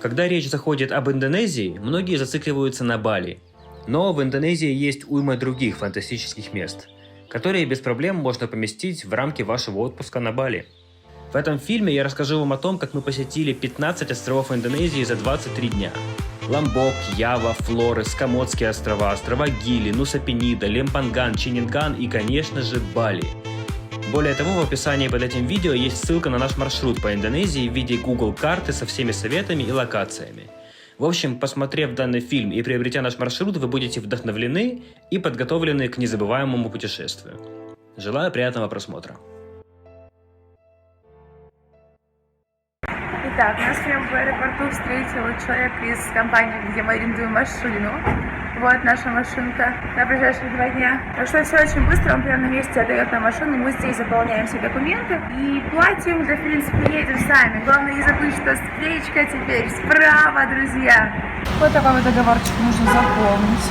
Когда речь заходит об Индонезии, многие зацикливаются на Бали. Но в Индонезии есть уйма других фантастических мест, которые без проблем можно поместить в рамки вашего отпуска на Бали. В этом фильме я расскажу вам о том, как мы посетили 15 островов Индонезии за 23 дня. Ломбок, Ява, Флорес, Комодские острова, острова Гили, Нуса Пенида, Лемпанган, Чининган и, конечно же, Бали. Более того, в описании под этим видео есть ссылка на наш маршрут по Индонезии в виде Google карты со всеми советами и локациями. В общем, посмотрев данный фильм и приобретя наш маршрут, вы будете вдохновлены и подготовлены к незабываемому путешествию. Желаю приятного просмотра. Итак, нас прямо в аэропорту встретил человек из компании, где мы арендуем машину. Вот наша машинка на ближайшие 2 дня. Так что все очень быстро, он прямо на месте отдает нам машину, мы здесь заполняем все документы и платим, да в принципе едем сами. Главное не забыть, что встречка теперь справа, друзья. Вот такой вот договорчик нужно заполнить.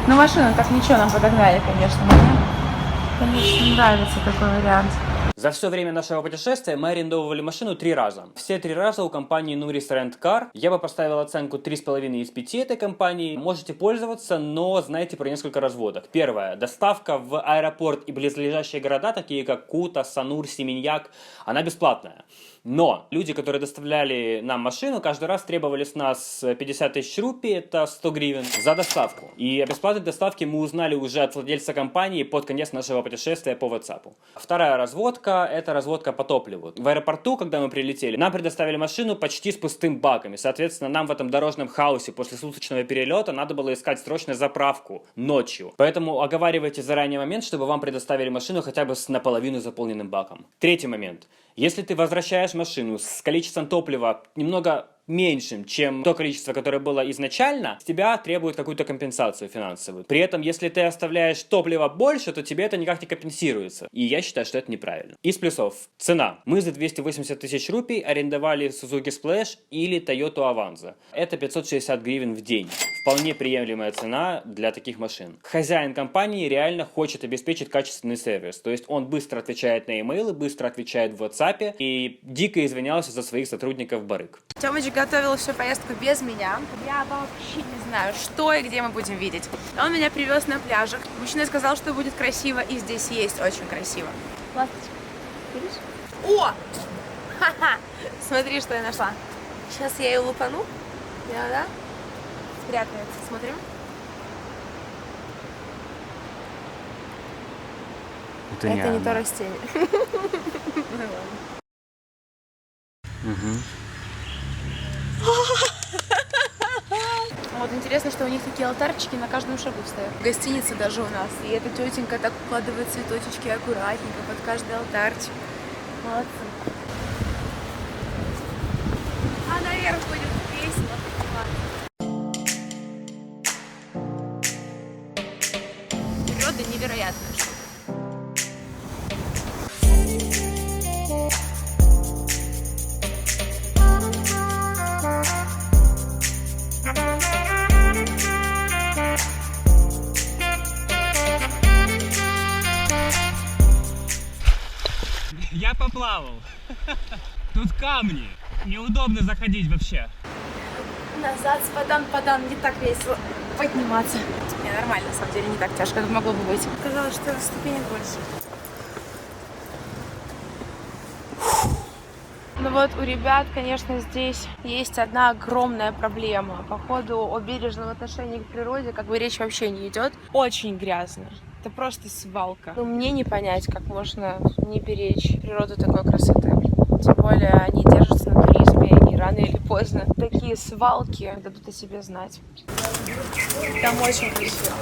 Ну машину так ничего нам подогнали, конечно. Мне, конечно, нравится такой вариант. За все время нашего путешествия мы арендовывали машину 3 раза. Все 3 раза у компании Nuris Rent Car. Я бы поставил оценку 3,5 из 5 этой компании. Можете пользоваться, но знайте про несколько разводок. Первое. Доставка в аэропорт и близлежащие города, такие как Кута, Санур, Семеньяк, она бесплатная. Но люди, которые доставляли нам машину, каждый раз требовали с нас 50 тысяч рупий, это 100 гривен, за доставку. И о бесплатной доставке мы узнали уже от владельца компании под конец нашего путешествия по WhatsApp. Вторая разводка – это разводка по топливу. В аэропорту, когда мы прилетели, нам предоставили машину почти с пустым баком. И, соответственно, нам в этом дорожном хаосе после суточного перелета надо было искать срочно заправку ночью. Поэтому оговаривайте заранее момент, чтобы вам предоставили машину хотя бы с наполовину заполненным баком. Третий момент. Если ты возвращаешь машину с количеством топлива немного меньшим, чем то количество, которое было изначально, с тебя требуют какую-то компенсацию финансовую. При этом, если ты оставляешь топливо больше, то тебе это никак не компенсируется. И я считаю, что это неправильно. Из плюсов. Цена. Мы за 280 тысяч рупий арендовали Suzuki Splash или Toyota Avanza. Это 560 гривен в день. Вполне приемлемая цена для таких машин. Хозяин компании реально хочет обеспечить качественный сервис. То есть он быстро отвечает на имейлы, быстро отвечает в WhatsApp и дико извинялся за своих сотрудников барыг. Тёмыч готовил всю поездку без меня. Я вообще не знаю, что и где мы будем видеть. Он меня привез на пляжик. Мужчина сказал, что будет красиво, и здесь есть очень красиво. Ласточка, видишь? О! Ха-ха! Смотри, что я нашла. Сейчас я ее лупану. Да? Спрятается. Смотрим. Это не то растение. Ну ладно. Вот интересно, что у них такие алтарчики на каждом шагу стоят. В гостинице даже у нас. И эта тетенька так укладывает цветочки аккуратненько под каждый алтарчик. Молодцы. А наверх будет весело подниматься. Природа невероятная штука. Я поплавал. Тут камни. Неудобно заходить вообще. Назад с подан не так весело подниматься. Не, нормально, на самом деле, не так тяжко, как могло бы быть. Казалось, что ступенек больше. Ну вот у ребят, конечно, здесь есть одна огромная проблема. Походу, о бережном отношении к природе как бы речь вообще не идет. Очень грязно. Это просто свалка. Ну, мне не понять, как можно не беречь природу такой красоты. Тем более они держатся на туризме, и рано или поздно такие свалки дадут о себе знать. Там очень красиво.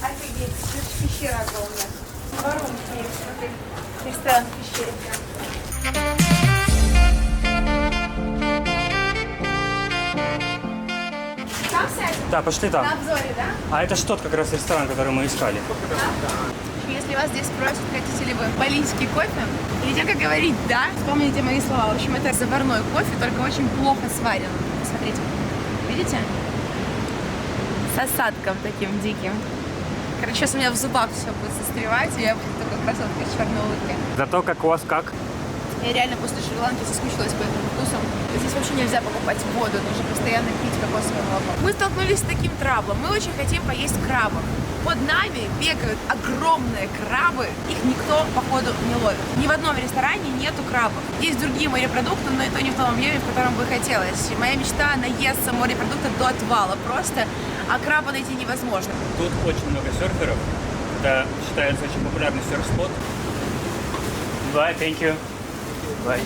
Офигеть, тут пещера огромная. Воронки есть, смотри. Ресторан в пещере прям. Там сядем? Да, пошли там. На обзоре, да? А это что как раз ресторан, который мы искали. Если вас здесь спросят, хотите ли вы балийский кофе, или как говорить «да», вспомните мои слова. В общем, это заварной кофе, только очень плохо сварен. Смотрите, видите? С осадком таким диким. Короче, сейчас у меня в зубах все будет застревать, и я буду такой красоткой с черной улыбкой. Зато как у вас как? Я реально после Шри-Ланки соскучилась по этому вкусу. Здесь вообще нельзя покупать воду, нужно постоянно пить кокосовое молоко. Мы столкнулись с таким траблом. Мы очень хотим поесть крабов. Под нами бегают огромные крабы, их никто, походу, не ловит. Ни в одном ресторане нету крабов. Есть другие морепродукты, но и то не в том объеме, в котором бы хотелось. И моя мечта — наесться морепродуктов до отвала просто, а краба найти невозможно. Тут очень много серферов. Это считается очень популярный серф-спот. Bye, thank you. Bye.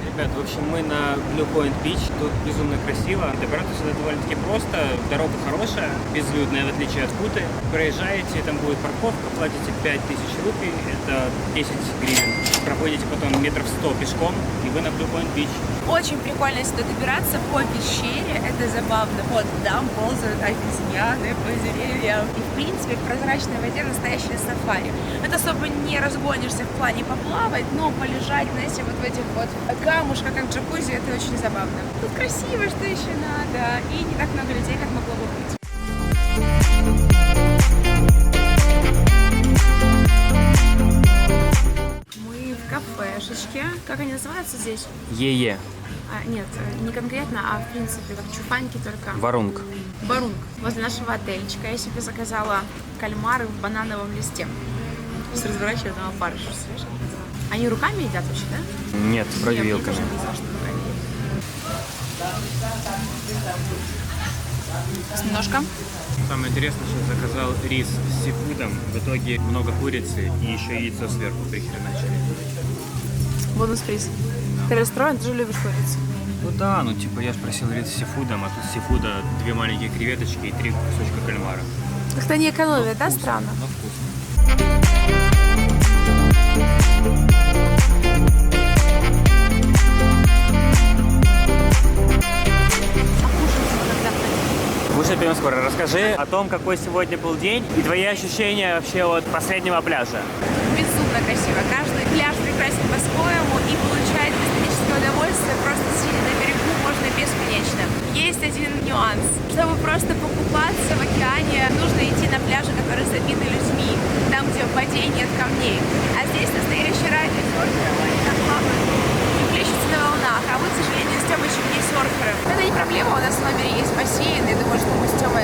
Ребят, в общем, мы на Blue Point Beach, тут безумно красиво. Добраться сюда довольно-таки просто, дорога хорошая, безлюдная, в отличие от Куты. Проезжаете, там будет парковка, платите 5000 рупий, это 10 гривен. Проходите потом метров 100 пешком, и вы на Blue Point Beach. Очень прикольно сюда добираться по пещере, это забавно. Вот там ползают обезьяны по деревьям. И в принципе в прозрачной воде настоящее сафари. Это особо не разгонишься в плане поплавать, но полежать, знаете, вот в этих вот камушках, как джакузи, это очень забавно. Тут красиво, что еще надо, и не так много людей, как могло бы быть. Мы в кафешечке. Как они называются здесь? Е-е. Нет, не конкретно, а в принципе, как чупаньки только. Варунг. Барунг. Возле нашего отельчика я себе заказала кальмары в банановом листе. С разворачиваемого опарыша. Они руками едят вообще, да? Нет, вроде Нет, вилками. мне тоже казалось, что руками едят. Немножко. Самое интересное, что заказал рис с сифудом. В итоге много курицы и еще яйцо сверху прихреначили. Бонус-приз. Ты расстроен, ты же любишь курицу. Ну да, ну типа я же просил рис с сифудом, а тут с сифуда 2 маленькие креветочки и 3 кусочка кальмара. Как-то не экономят, да, странно? Но вкусно. Кушать пойдем скоро. Расскажи о том, какой сегодня был день и твои ощущения вообще от последнего пляжа. Безумно красиво. Каждый пляж прекрасен по-своему и получать эстетическое удовольствие просто сидя на берегу можно бесконечно. Есть один нюанс. Чтобы просто покупаться в океане, нужно идти на пляжи, которые забиты людьми, там, где в воде нет камней. А здесь настоящий рай для серферов, они там плавают и плещутся на волнах. А мы, к сожалению, с Тёмычем не серферы. Это не проблема, у нас в номере есть бассейн, и думаю, что мы с Тёмой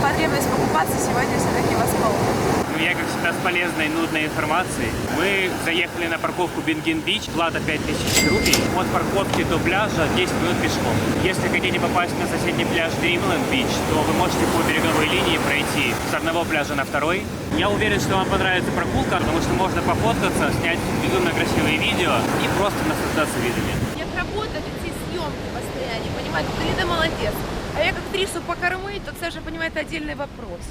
потребность покупаться сегодня все-таки восполним. Ну, я, как всегда, с полезной, нудной информацией. Мы заехали на парковку Бингин-Бич, плата 5000 рупий. От парковки до пляжа 10 минут пешком. Если хотите попасть на соседний пляж Дримленд-Бич, то вы можете по береговой линии пройти с одного пляжа на второй. Я уверен, что вам понравится прогулка, потому что можно пофоткаться, снять безумно красивые видео и просто наслаждаться видами. Як работа, ці съемки постоянно, понимаете, Лида молодец. А як актрису покормить, то це вже, понимаете, отдельный вопрос.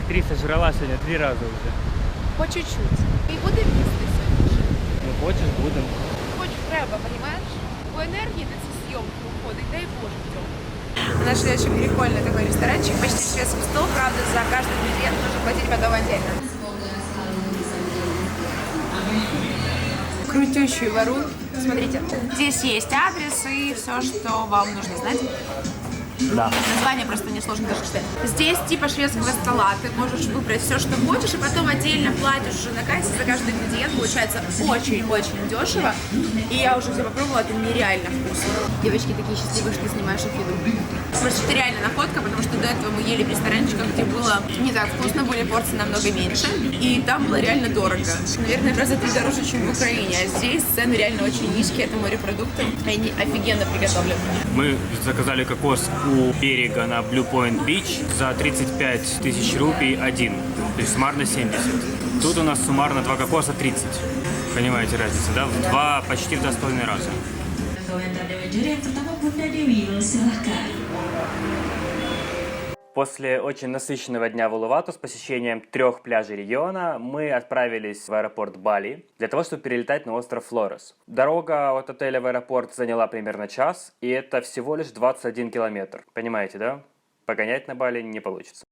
Актриса жрала сегодня 3 раза уже. По чуть-чуть. І буде їсти сьогодні. Ну, хочешь, будем. Хоч треба, понимаешь? По енергії на ці зйомки уходить, дай Боже, в цьому. Мы нашли очень прикольный такой ресторанчик, почти шведский стол, правда, за каждый ингредиент нужно платить потом отдельно. Крутющий варун. Смотрите, здесь есть адрес и все, что вам нужно знать. Да. Название просто несложно даже читать. Здесь типа шведского стола. Ты можешь выбрать все, что хочешь, и потом отдельно платишь уже на кассе за каждый ингредиент. Получается очень-очень дешево. И я уже все попробовала, это нереально вкусно. Девочки такие счастливые, что снимаешь их еду. Просто это реально находка, потому что до этого мы ели в ресторанчиках, где было не так вкусно, были порции намного меньше. И там было реально дорого. Наверное, в раза 3 дороже, чем в Украине. А здесь цены реально очень низкие, это морепродукты. Они офигенно приготовлены. Мы заказали кокос у берега на Blue Point Beach за 35 000 рупий один, то есть суммарно 70. Тут у нас суммарно 2 кокоса 30. Понимаете разницу, да? В 2 почти в 2,5 раза. После очень насыщенного дня в Улувату с посещением 3 пляжей региона мы отправились в аэропорт Бали для того, чтобы перелетать на остров Флорес. Дорога от отеля в аэропорт заняла примерно час, и это всего лишь 21 километр. Понимаете, да? Погонять на Бали не получится.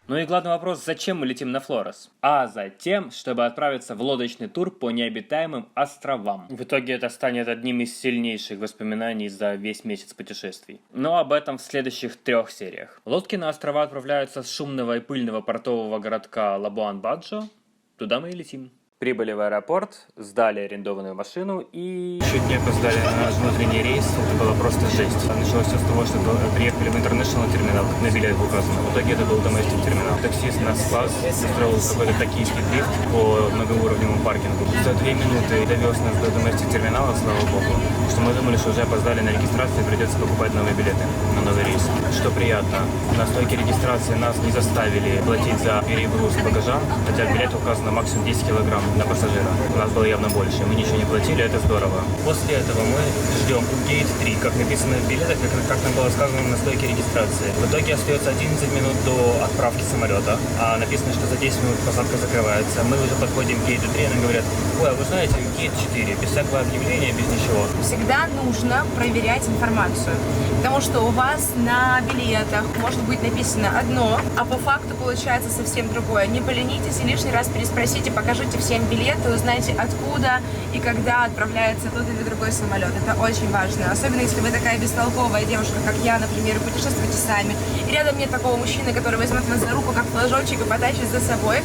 Ну и главный вопрос, зачем мы летим на Флорес? А затем, чтобы отправиться в лодочный тур по необитаемым островам. В итоге это станет одним из сильнейших воспоминаний за весь месяц путешествий. Но об этом в следующих 3 сериях. Лодки на острова отправляются с шумного и пыльного портового городка Лабуан-Баджо. Туда мы и летим. Прибыли в аэропорт, сдали арендованную машину и... Чуть не опоздали на наш внутренний рейс, это была просто жесть. Началось все с того, что приехали в International терминал, как на билете указано. В итоге это был Domestic терминал. Таксист нас спас, устроил какой-то токийский дрифт по многоуровневому паркингу. За 2 минуты довез нас до Domestic терминала, слава богу, что мы думали, что уже опоздали на регистрацию и придется покупать новые билеты на новый рейс. Что приятно, на стойке регистрации нас не заставили платить за перегруз багажа, хотя в билете указано максимум 10 килограмм на пассажира. У нас было явно больше, мы ничего не платили, это здорово. После этого мы ждем у Gate 3, как написано в билетах, как нам было сказано на стойке регистрации. В итоге остается 11 минут до отправки самолета, а написано, что за 10 минут посадка закрывается. Мы уже подходим к Gate 3, и нам говорят: ой, а вы знаете, Gate 4, без всякого объявления, без ничего. Всегда нужно проверять информацию, потому что у вас на билетах может быть написано одно, а по факту получается совсем другое. Не поленитесь и лишний раз переспросите, покажите всем билеты, узнайте, откуда и когда отправляется тот или другой самолет. Это очень важно, особенно если вы такая бестолковая девушка, как я, например, и путешествуете сами. И рядом нет такого мужчины, который возьмет вас за руку, как флажочек, и потащит за собой.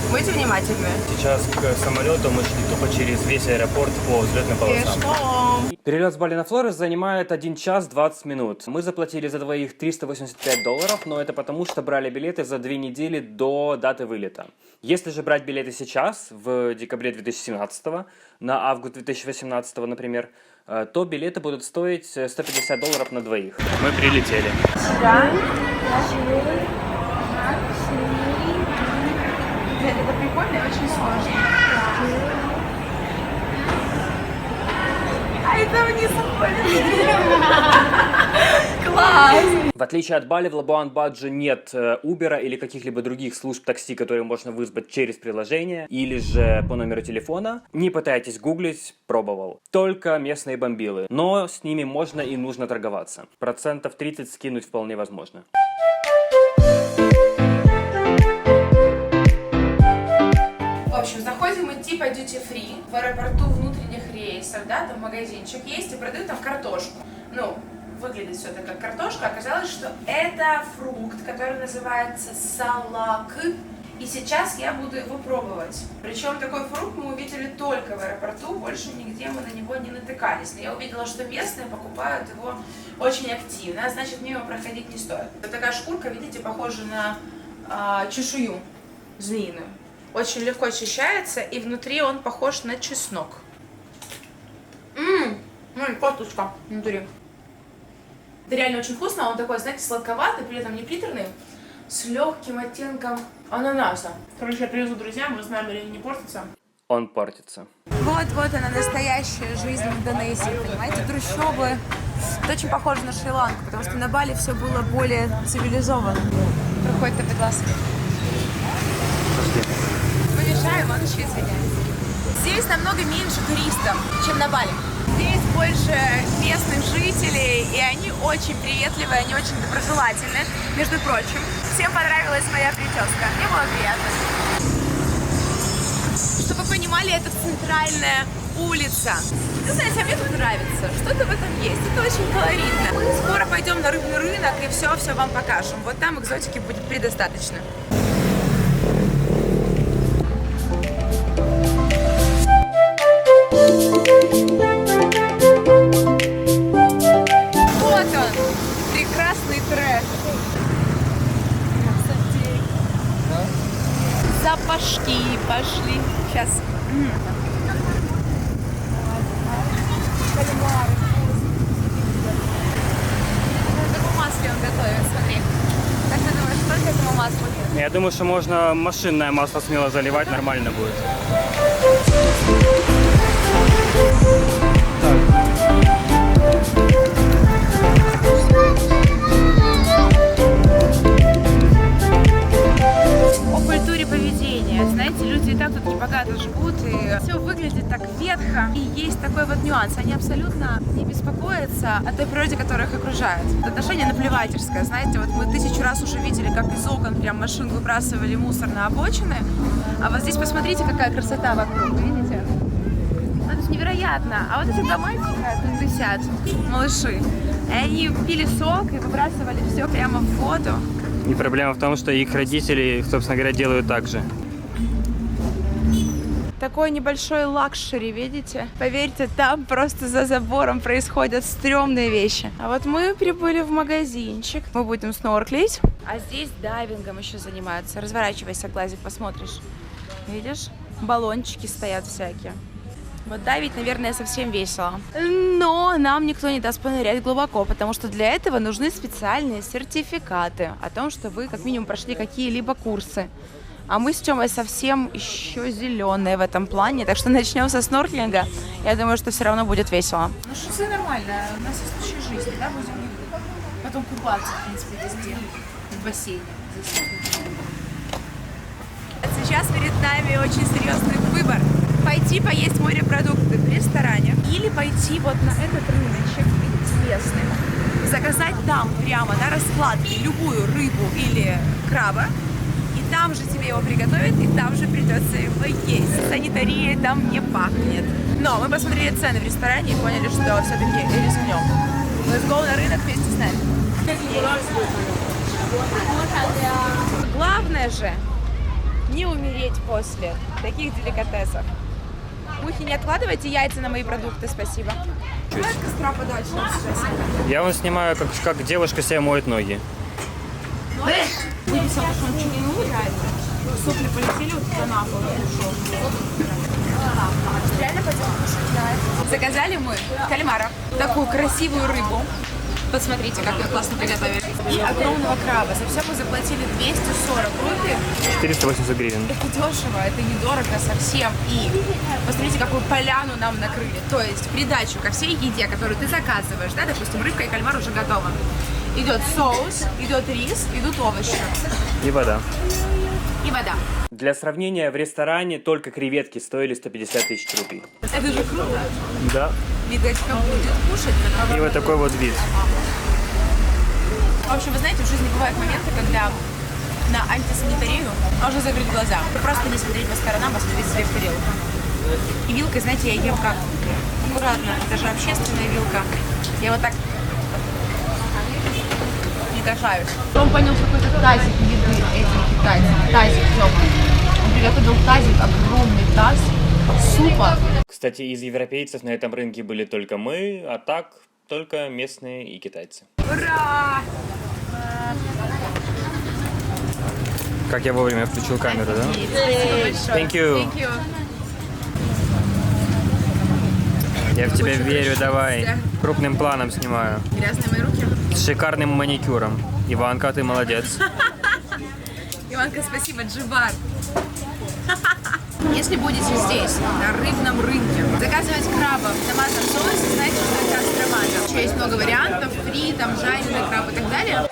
Будьте внимательны. Сейчас к самолету мы шли тупо через весь аэропорт по взлетным полосам. Перелет с Бали на Флорес занимает 1 час 20 минут. Мы заплатили за двоих $385, но это потому, что брали билеты за 2 недели до даты вылета. Если же брать билеты сейчас, в декабре 2017, на август 2018, например, то билеты будут стоить $150 на двоих. Мы прилетели. Это прикольно и очень сложно. А это вниз уходит. Класс! В отличие от Бали, в Лабуан-Баджо нет Uber или каких-либо других служб такси, которые можно вызвать через приложение или же по номеру телефона. Не пытайтесь гуглить, пробовал. Только местные бомбилы. Но с ними можно и нужно торговаться. 30% скинуть вполне возможно. В общем, заходим идти по Duty Free в аэропорту внутренних рейсов, да, там магазинчик есть и продают там картошку. Ну, выглядит все это как картошка, оказалось, что это фрукт, который называется салак, и сейчас я буду его пробовать. Причем такой фрукт мы увидели только в аэропорту, больше нигде мы на него не натыкались. Но я увидела, что местные покупают его очень активно, значит, мимо проходить не стоит. Это такая шкурка, видите, похожа на чешую змеиную. Очень легко очищается, и внутри он похож на чеснок. Косточка внутри. Это реально очень вкусно, он такой, знаете, сладковатый, при этом не приторный, с легким оттенком ананаса. Короче, я привезу друзьям, мы знаем, или не портится. Он портится. Вот она, настоящая жизнь в Индонезии, понимаете, трущобы. Это очень похоже на Шри-Ланку, потому что на Бали все было более цивилизованно. Проходит Эпиглаз. Мы мешаем, он еще извиняется. Здесь намного меньше туристов, чем на Бали. Здесь больше местных жителей, и они очень приветливые, они очень доброжелательны. Между прочим, всем понравилась моя прическа, мне было приятно. Чтобы вы понимали, это центральная улица. Вы знаете, а мне тут нравится, что-то в этом есть, это очень колоритно. Мы скоро пойдем на рыбный рынок и все вам покажем. Вот там экзотики будет предостаточно. Вот он, прекрасный трэш. Запашки пошли. Сейчас. Кальмары. В каком масле он готовит, смотри. Как ты думаешь, сколько этому маслу? Я думаю, что можно машинное масло смело заливать, нормально будет. О культуре поведения. Знаете, люди и так тут небогато живут, и все выглядит так ветхо. И есть такой вот нюанс. Они абсолютно не беспокоятся о той природе, которая их окружает. Отношение наплевательское. Знаете, вот мы 1000 раз уже видели, как из окон прям машин выбрасывали мусор на обочины. А вот здесь посмотрите, какая красота вокруг, видите? Это же невероятно. А вот эти два мальчика тут висят, малыши, и они пили сок и выбрасывали все прямо в воду. И проблема в том, что их родители, собственно говоря, делают так же. Такой небольшой лакшери, видите? Поверьте, там просто за забором происходят стрёмные вещи. А вот мы прибыли в магазинчик. Мы будем снорклить. А здесь дайвингом еще занимаются. Разворачивайся, глазик, посмотришь. Видишь? Баллончики стоят всякие. Вот дайвить, наверное, совсем весело. Но нам никто не даст понырять глубоко, потому что для этого нужны специальные сертификаты о том, что вы как минимум прошли какие-либо курсы. А мы с Тёмой совсем еще зеленые в этом плане, так что начнем со снорклинга. Я думаю, что все равно будет весело. Ну что, все нормально, у нас есть случай жизни, да, будем потом купаться, в принципе, везде, в бассейне. Сейчас перед нами очень серьезный выбор. Пойти поесть морепродукты в ресторане или пойти вот на этот рыночек, видите, местный, заказать там прямо на раскладке любую рыбу или краба, и там же тебе его приготовят, и там же придется его есть. Санитарией там не пахнет. Но мы посмотрели цены в ресторане и поняли, что все-таки рискнем. Let's go на рынок вместе с нами. Главное же не умереть после таких деликатесов. Мухи, не откладывайте яйца на мои продукты, спасибо. Давай от костра подальше. Я вон снимаю, как девушка себе моет ноги. Будем сапушон чугуну, реально. Сопли полетели вот туда на пол. Реально пойдем кушать. Заказали мы кальмара, такую красивую рыбу. Посмотрите, как ее классно приготовили. И огромного краба. За все мы заплатили 240 рублей. 480 гривен. Это дешево, это недорого совсем. И посмотрите, какую поляну нам накрыли. То есть в придачу ко всей еде, которую ты заказываешь, да, допустим, рыбка и кальмар уже готовы. Идет соус, идет рис, идут овощи. И вода. И вода. Для сравнения, в ресторане только креветки стоили 150 тысяч рублей. Это же круто. Да. Видочка будет кушать. И вот такой вот вид. В общем, вы знаете, в жизни бывают моменты, когда на антисанитарию можно закрыть глаза. Просто не смотреть по сторонам, а смотреть себе в тарелку. И вилкой, знаете, я ем как аккуратно. Это же общественная вилка. Я вот так не кашаюсь. Он понес какой-то тазик еды этим китайцам. Тазик, Тёма. Он приготовил тазик, огромный таз супа. Кстати, из европейцев на этом рынке были только мы, а так только местные и китайцы. Ура! Как я вовремя включил камеру, да? Спасибо большое. Thank you. Thank you. Я в тебя верю, давай. Крупным планом снимаю. Грязные мои руки. С шикарным маникюром. Иванка, ты молодец. Иванка, спасибо, Джибар. Если будете здесь, на рыбном рынке, заказывать краба в томатном соусе, знаете, что это астромата. Еще есть много вариантов, фри, там жареный краб и так далее.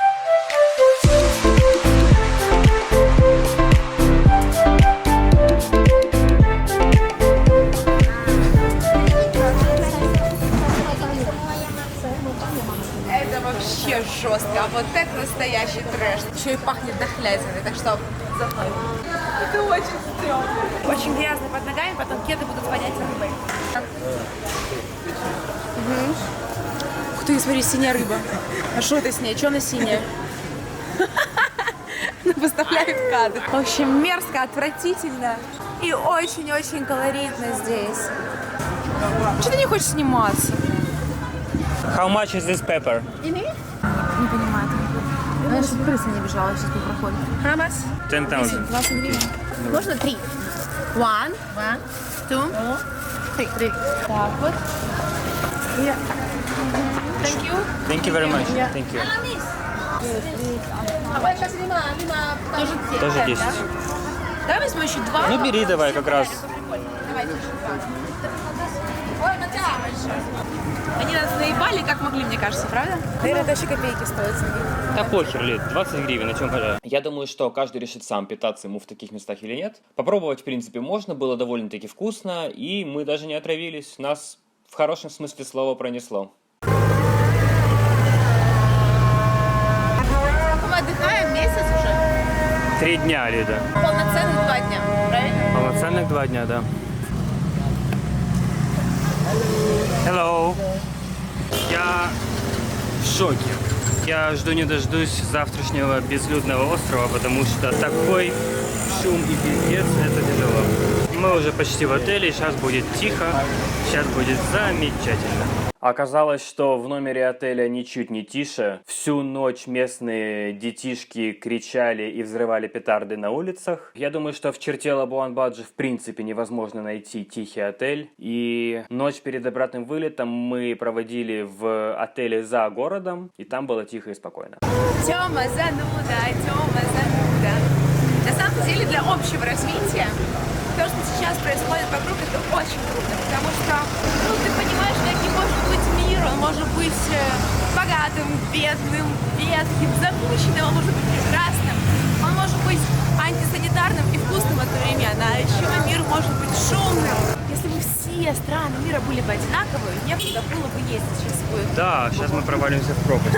Это вообще жестко, а вот это настоящий трэш. Еще и пахнет дохлятиной, так что заходим. Это очень стрёмно. Очень грязно под ногами, потом кеды будут вонять рыбой. Ух ты, смотри, синяя рыба. А что это с ней? Что она синяя? Она поставляет кадр. В общем, мерзко, отвратительно и очень-очень колоритно здесь. Что ты не хочешь сниматься? How much is this pepper? Не понимаю. Наверное, чтобы крыса не бежала сейчас по проходу. How much? 10,000. 20 гривен. Можно 3? One, two, three. Так вот. Thank you. Thank you very much. Thank you. Тоже 10. Давай возьму еще 2. Ну бери давай как раз. Давайте еще 2. Ой, спасибо большое. Они нас наебали, как помогли, мне кажется, правда? Наверное, это вообще копейки стоит. Да похер, Лид, 20 гривен, о чем говоря. Я думаю, что каждый решит сам, питаться ему в таких местах или нет. Попробовать, в принципе, можно, было довольно-таки вкусно, и мы даже не отравились, нас в хорошем смысле слова пронесло. Мы отдыхаем месяц уже? 3 дня, Лида. Полноценных 2 дня, правильно? Полноценных 2 дня, да. Hello. Я в шоке. Я жду не дождусь завтрашнего безлюдного острова, потому что такой шум и пиздец, это тяжело. Мы уже почти в отеле, сейчас будет тихо, сейчас будет замечательно. Оказалось, что в номере отеля ничуть не тише. Всю ночь местные детишки кричали и взрывали петарды на улицах. Я думаю, что в черте Лабуан-Баджи в принципе невозможно найти тихий отель. И ночь перед обратным вылетом мы проводили в отеле за городом, и там было тихо и спокойно. Тёма зануда, Тёма зануда. На самом деле, для общего развития то, что сейчас происходит вокруг, это очень круто, потому что, ну, ты понимаешь, каким может быть мир, он может быть богатым, бедным, ветхим, запущенным, он может быть прекрасным, он может быть антисанитарным и вкусным одновременно, а еще мир может быть шумным. Если бы все страны мира были бы одинаковые, некуда было бы ездить сейчас будет. Да, сейчас мы провалимся в пропасть.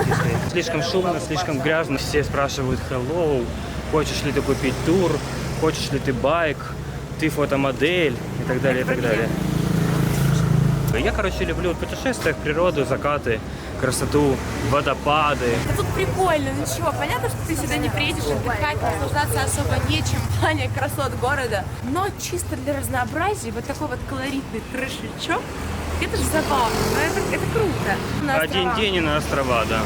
Слишком шумно, слишком грязно. Все спрашивают hello, хочешь ли ты купить тур, хочешь ли ты байк, ты фотомодель и так далее, и так далее. Я, короче, люблю путешествия в природу, закаты, красоту, водопады. Да тут прикольно, ну чего, понятно, что ты сюда не приедешь отдыхать, наслаждаться особо нечем в плане красот города, но чисто для разнообразия вот такой вот колоритный трешечок, это же забавно, но это круто. На Один островах. день и на острова, да.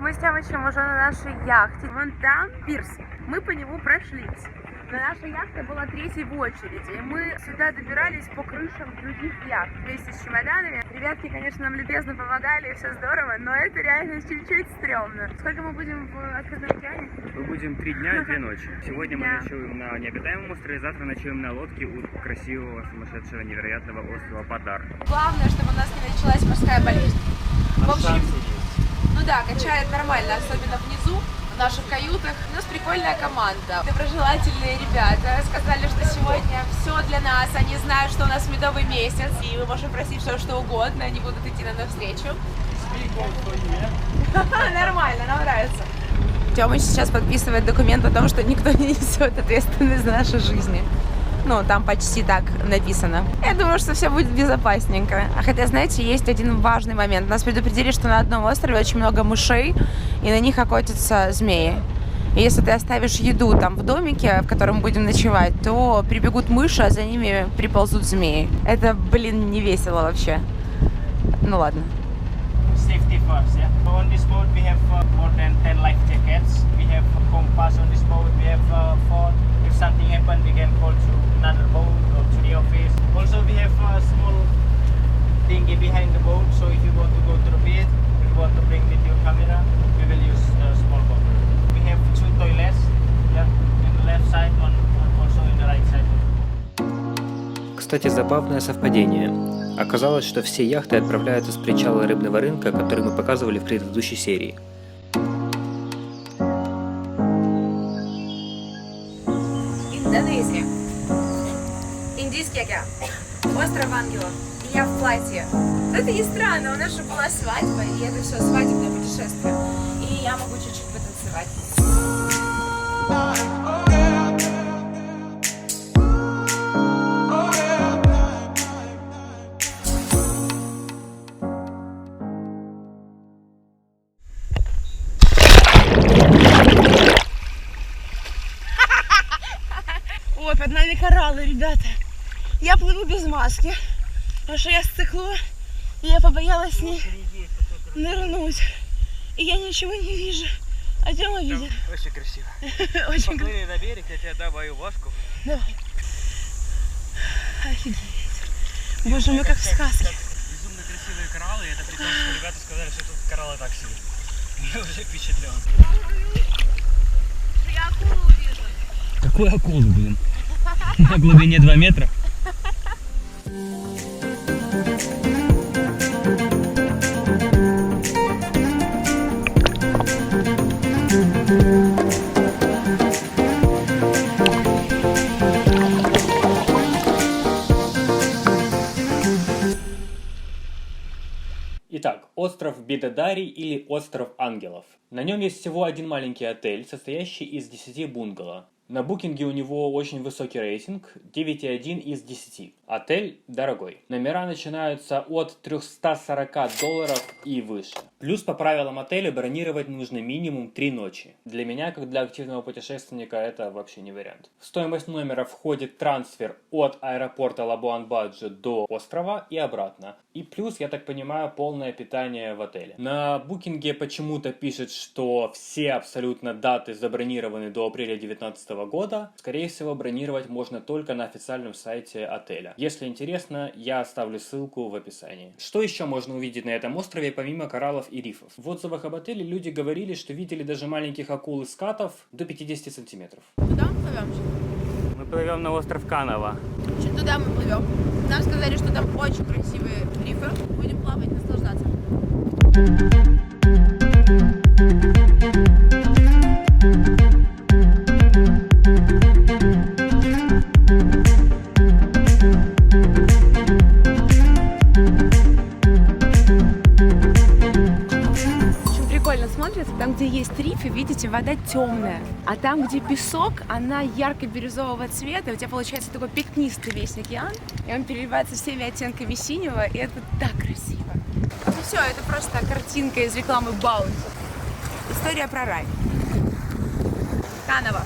Мы с Тёмычем уже на нашей яхте. Вон там пирс. Мы по нему прошлись. Но наша яхта была третьей в очереди. И мы сюда добирались по крышам других яхт вместе с чемоданами. Ребятки, конечно, нам любезно помогали, и все здорово, но это реально чуть-чуть стрёмно. Сколько мы будем в открытом океане? Мы будем 3 дня и 2 ночи. Сегодня мы ночуем на необитаемом острове, завтра ночуем на лодке у красивого, сумасшедшего, невероятного острова Падар. Главное, чтобы у нас не началась морская болезнь. В общем, ну да, качает нормально, особенно внизу, в наших каютах. У нас прикольная команда, доброжелательные ребята. Сказали, что сегодня все для нас, они знают, что у нас медовый месяц, и мы можем просить все, что угодно, они будут идти нам навстречу. Нормально, нам нравится. Тёмыч сейчас подписывает документ о том, что никто не несет ответственность за наши жизни. Ну, там почти так написано. Я думаю, что все будет безопасненько. А хотя, знаете, есть один важный момент. Нас предупредили, что на одном острове очень много мышей, и на них охотятся змеи. И если ты оставишь еду там в домике, в котором будем ночевать, то прибегут мыши, а за ними приползут змеи. Это, блин, не весело вообще. Ну ладно. Safety first, yeah. On this boat we have more than 10 life jackets. We have a compass on this boat. We have phone. If something happen, we can call to another boat or to the office. Also, we have a small dinghy behind the boat. So if you want to go to the beach, if you want to bring with your camera, we will use a small boat. We have 2 toilets, yeah, in the left side, and also in the right side. Кстати, забавное совпадение. Оказалось, что все яхты отправляются с причала рыбного рынка, который мы показывали в предыдущей серии. Индонезия. Индийский океан. Остров Ангелов. И я в платье. Это не странно, у нас же была свадьба, и это все свадебное путешествие. И я могу чуть-чуть потанцевать. Ой, под нами кораллы, ребята. Я плыву без маски, потому что я сцикло, и я побоялась с ней нырнуть. И я ничего не вижу. А Тёма видит. Очень красиво. Очень красиво. Поплыли на берег, я тебе дам мою ложку. Давай. Офигеть. Боже, мы как в сказке. Безумно красивые кораллы. кораллы, и это при том, что ребята сказали, что тут кораллы так себе. Я уже впечатлен. Я акулу увижу. Какую акулу, блин? На глубине 2 метра? Итак, остров Бидодарий или остров ангелов. На нем есть всего один маленький отель, состоящий из 10 бунгало. На букинге у него очень высокий рейтинг, 9,1 из 10. Отель дорогой. Номера начинаются от $340 и выше. Плюс по правилам отеля бронировать нужно минимум 3 ночи. Для меня, как для активного путешественника, это вообще не вариант. В стоимость номера входит трансфер от аэропорта Лабуан-Баджи до острова и обратно. И плюс, я так понимаю, полное питание в отеле. На букинге почему-то пишет, что все абсолютно даты забронированы до апреля 2019 года. Скорее всего, бронировать можно только на официальном сайте отеля. Если интересно, я оставлю ссылку в описании. Что еще можно увидеть на этом острове, помимо кораллов и рифов? В отзывах об отеле люди говорили, что видели даже маленьких акул и скатов до 50 сантиметров. Куда мы плывем? Мы плывем на остров Канава. Чуть туда мы плывем. Нам сказали, что там очень красивые рифы. Будем плавать, наслаждаться. Смотрится, там, где есть рифы, видите, вода темная. А там, где песок, она ярко-бирюзового цвета. У тебя получается такой пятнистый весь океан. И он переливается всеми оттенками синего. И это так красиво. Ну все, это просто картинка из рекламы Баунти. История про рай. Канава.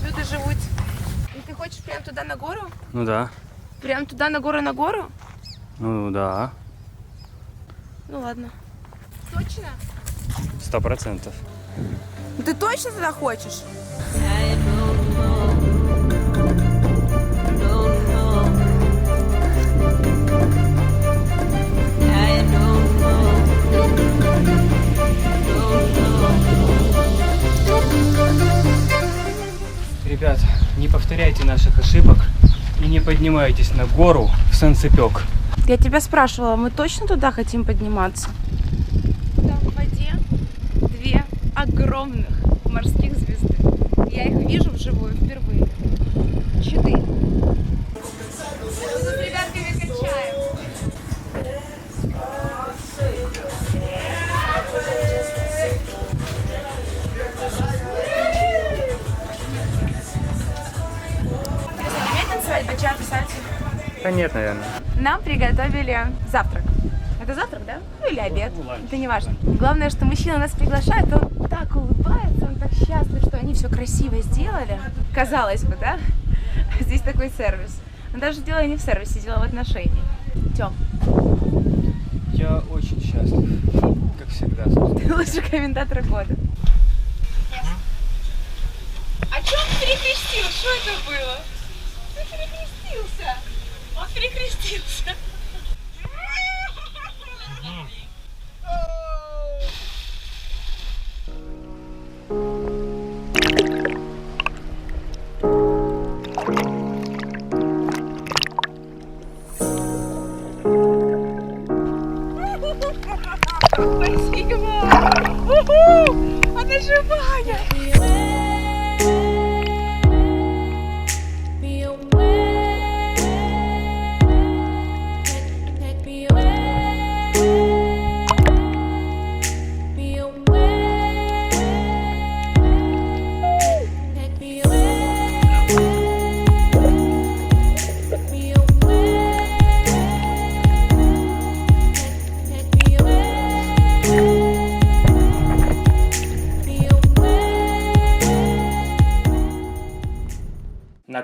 Люди живут. И ты хочешь прям туда на гору? Ну да. Прям туда на гору на гору? Ну да. Ну ладно. Точно? 100%. Ты точно туда хочешь? Ребят, не повторяйте наших ошибок и не поднимайтесь на гору в Санцепёк. Я тебя спрашивала, мы точно туда хотим подниматься? Там в воде 2 огромных морских звезды. Я их вижу вживую впервые. Читы. Мы тут с ребятками качаем. Интересно, не танцевать бачату, сальсу? Да нет, наверное. Нам приготовили завтрак. Это завтрак, да? Ну или обед. Это не важно. Главное, что мужчина нас приглашает, он так улыбается, он так счастлив, что они все красиво сделали. Казалось бы, да? Здесь такой сервис. Но даже дело не в сервисе, дело в отношении. Тём. Я очень счастлив, как всегда. Ты лучший комментатор года. А чё он перекрестил? Что это было? Ты перекрестился. Он перекрестился. Спасибо! Она живая!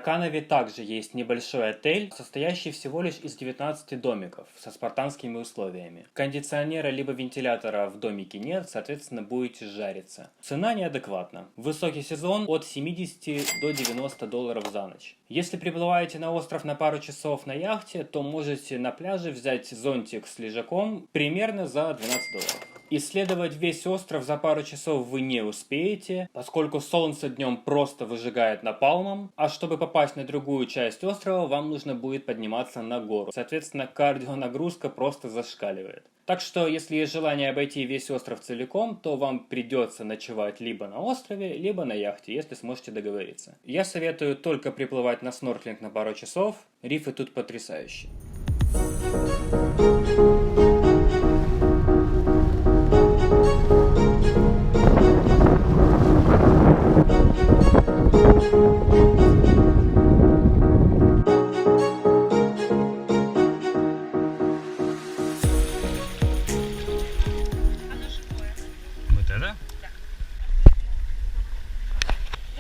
Тараканове также есть небольшой отель, состоящий всего лишь из 19 домиков со спартанскими условиями. Кондиционера либо вентилятора в домике нет, соответственно, будете жариться. Цена неадекватна. В высокий сезон от 70 до 90 долларов за ночь. Если приплываете на остров на пару часов на яхте, то можете на пляже взять зонтик с лежаком примерно за 12 долларов. Исследовать весь остров за пару часов вы не успеете, поскольку солнце днем просто выжигает напалмом, а чтобы попасть на другую часть острова, вам нужно будет подниматься на гору. Соответственно, кардионагрузка просто зашкаливает. Так что, если есть желание обойти весь остров целиком, то вам придется ночевать либо на острове, либо на яхте, если сможете договориться. Я советую только приплывать на снорклинг на пару часов, рифы тут потрясающие.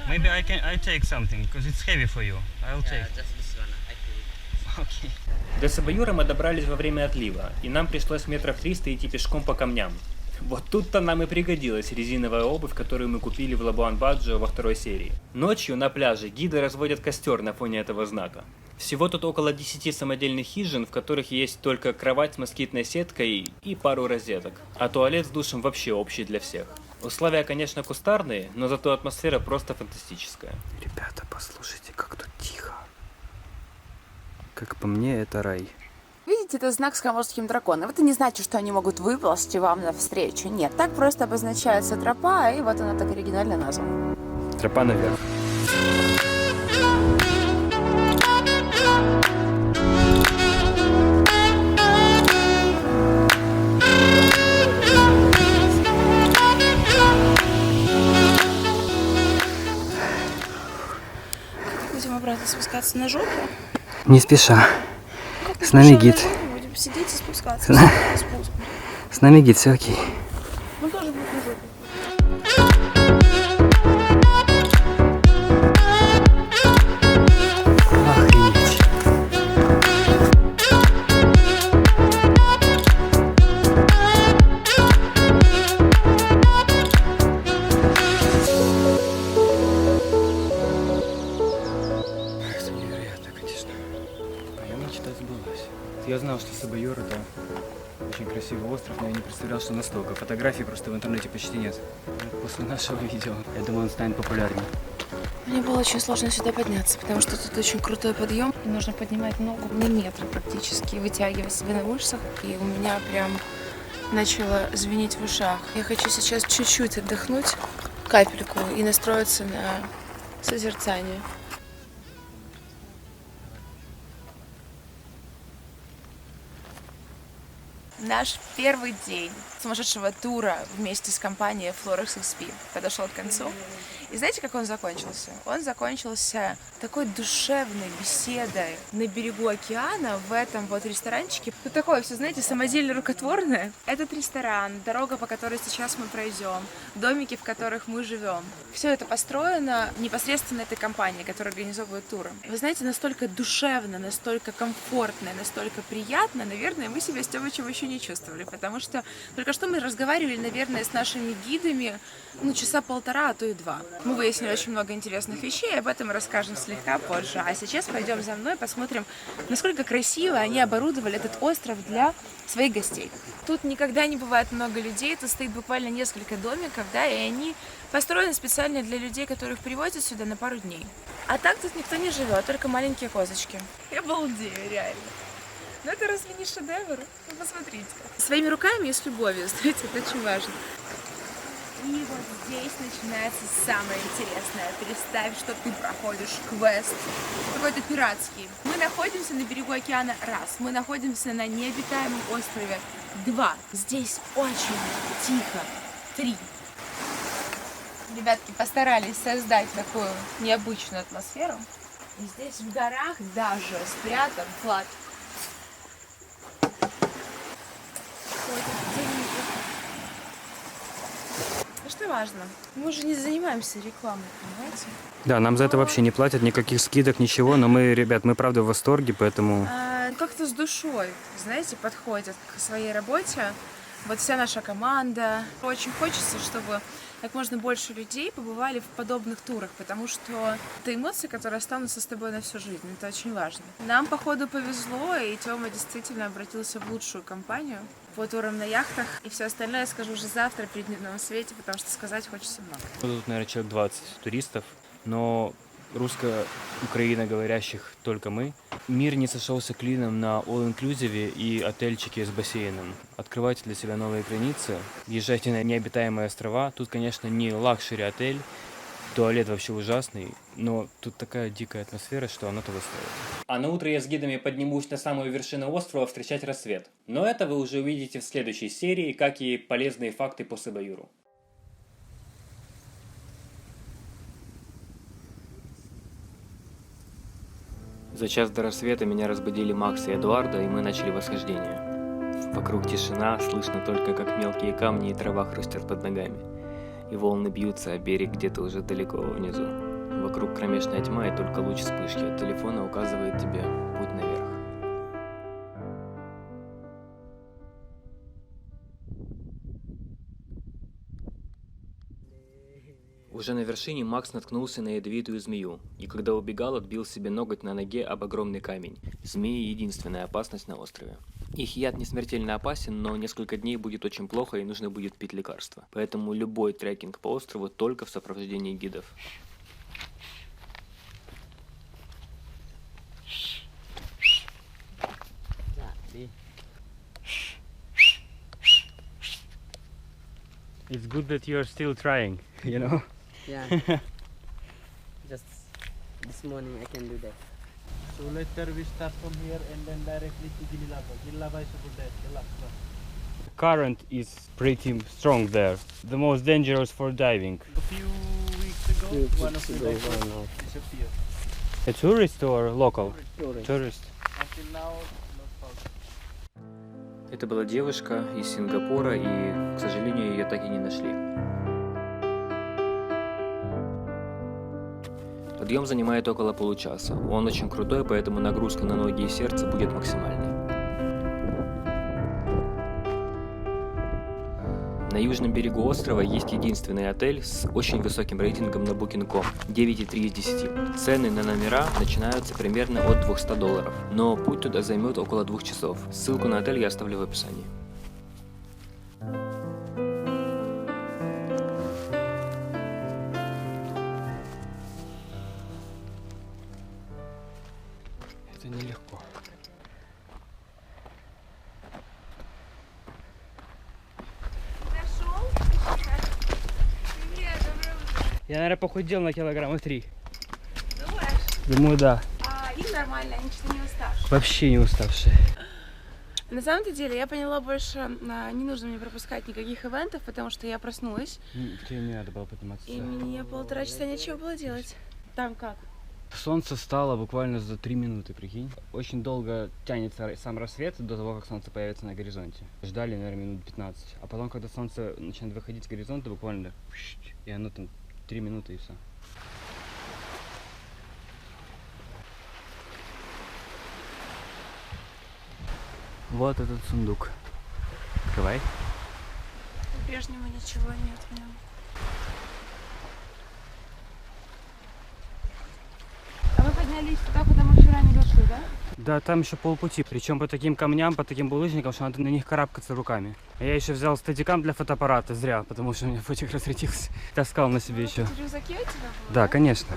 Maybe I take something because it's heavy for you. I'll take. Just this one, I think. Okay. До Сабаюра мы добрались во время отлива, и нам пришлось метров 300 идти пешком по камням. Вот тут-то нам и пригодилась резиновая обувь, которую мы купили в Лабуан-Баджио во второй серии. Ночью на пляже гиды разводят костер на фоне этого знака. Всего тут около 10 самодельных хижин, в которых есть только кровать с москитной сеткой и пару розеток. А туалет с душем вообще общий для всех. Условия, конечно, кустарные, но зато атмосфера просто фантастическая. Ребята, послушайте, как тут тихо. Как по мне, это рай. Видите, это знак с коморским драконом. Это не значит, что они могут выползти вам навстречу. Нет, так просто обозначается тропа, и вот она так оригинально названа. Тропа наверх. Будем обратно спускаться на жопу. Не спеша. С нами гид. Будем сидеть и спускаться. С нами гид, все окей. Ну тоже будет на жопе. Охренеть. Это невероятно, конечно. Моя мечта сбылась. Я знал, что Сабаюр это очень красивый остров, но я не представлял, что настолько. Фотографий просто в интернете почти нет. После нашего видео, я думаю, он станет популярнее. Мне было очень сложно сюда подняться, потому что тут очень крутой подъем. И нужно поднимать ногу на метр практически, вытягивать себя на мышцах. И у меня прям начало звенеть в ушах. Я хочу сейчас чуть-чуть отдохнуть, капельку, и настроиться на созерцание. Наш первый день сумасшедшего тура вместе с компанией Florex XP подошел к концу. И знаете, как он закончился? Он закончился такой душевной беседой на берегу океана в этом вот ресторанчике. Тут такое все, знаете, самодельно рукотворное. Этот ресторан, дорога, по которой сейчас мы пройдем, домики, в которых мы живем. Все это построено непосредственно этой компанией, которая организовывает туры. Вы знаете, настолько душевно, настолько комфортно, настолько приятно, наверное, мы себя с Тёмычем еще не чувствовали, потому что только что мы разговаривали, наверное, с нашими гидами, часа полтора, а то и 2. Мы выяснили очень много интересных вещей, об этом расскажем слегка позже. А сейчас пойдем за мной, посмотрим, насколько красиво они оборудовали этот остров для своих гостей. Тут никогда не бывает много людей, тут стоит буквально несколько домиков, да, и они построены специально для людей, которых привозят сюда на пару дней. А так тут никто не живет, только маленькие козочки. Я балдею, реально. Но это разве не шедевр? Ну, посмотрите. Своими руками и с любовью, знаете, это очень важно. И вот здесь начинается самое интересное. Представь, что ты проходишь квест какой-то пиратский. Мы находимся на берегу океана, раз. Мы находимся на необитаемом острове, 2. Здесь очень тихо, 3. Ребятки постарались создать такую необычную атмосферу. И здесь в горах даже спрятан флаг. конечно, важно. Мы же не занимаемся рекламой, понимаете? Да, нам за это вообще не платят, никаких скидок, ничего, но мы, ребят, мы правда в восторге, поэтому... Как-то с душой, знаете, подходят к своей работе. Вот вся наша команда. Очень хочется, чтобы как можно больше людей побывали в подобных турах, потому что это эмоции, которые останутся с тобой на всю жизнь. Это очень важно. Нам, походу, повезло, и Тёма действительно обратился в лучшую компанию по турам на яхтах. И все остальное я скажу уже завтра при дневном свете, потому что сказать хочется много. Тут, наверное, человек 20 туристов, но русско-украиноговорящих только мы. Мир не сошелся клином на all-inclusive и отельчики с бассейном. Открывайте для себя новые границы, езжайте на необитаемые острова. Тут, конечно, не лакшери отель, туалет вообще ужасный, но тут такая дикая атмосфера, что оно того стоит. А на утро я с гидами поднимусь на самую вершину острова встречать рассвет. Но это вы уже увидите в следующей серии, как и полезные факты по Сыбаюру. За час до рассвета меня разбудили Макс и Эдуарда, и мы начали восхождение. Вокруг тишина, слышно только, как мелкие камни и трава хрустят под ногами. И волны бьются, а берег где-то уже далеко внизу. Вокруг кромешная тьма, и только луч вспышки от телефона указывает тебе путь наверх. Уже на вершине Макс наткнулся на ядовитую змею, и когда убегал, отбил себе ноготь на ноге об огромный камень. Змеи — единственная опасность на острове. Их яд не смертельно опасен, но несколько дней будет очень плохо и нужно будет пить лекарства. Поэтому любой трекинг по острову только в сопровождении гидов. It's good that you're still trying, you know? Yeah. Just this morning I can do that. So later we start from here and then directly to Gililava. Gililava is over there, the last one. Current is pretty strong there. The most dangerous for diving. A few weeks ago, one of the divers disappeared. A tourist or local? Tourist. Tourist. Until now, not found. Это была девушка из Сингапура, и, к сожалению, ее так и не нашли. Подъем занимает около получаса. Он очень крутой, поэтому нагрузка на ноги и сердце будет максимальной. На южном берегу острова есть единственный отель с очень высоким рейтингом на Booking.com – 9,3 из 10. Цены на номера начинаются примерно от $200, но путь туда займет около 2 часов. Ссылку на отель я оставлю в описании. Это нелегко. Я, наверное, похудел на килограмма 3. Думаешь? Думаю, да. Им нормально, они что-то не уставшие. Вообще не уставшие. На самом-то деле, я поняла больше, не нужно мне пропускать никаких ивентов, потому что я проснулась, Тебе не надо было подниматься. и мне 1,5 часа нечего было делать. Там как? Солнце встало буквально за 3 минуты, прикинь. Очень долго тянется сам рассвет до того, как солнце появится на горизонте. Ждали, наверное, минут 15. А потом, когда солнце начинает выходить с горизонта, буквально... И оно там 3 минуты и все. Вот этот сундук. Открывай. По-прежнему ничего нет в нем. А вы поднялись туда, куда мы вчера не дошли, да? Да, там еще полпути. Причем по таким камням, по таким булыжникам, что надо на них карабкаться руками. А я еще взял стадикам для фотоаппарата зря, потому что у меня фотик разрядился. Таскал на себе еще. В рюкзаке у тебя было? Да, конечно.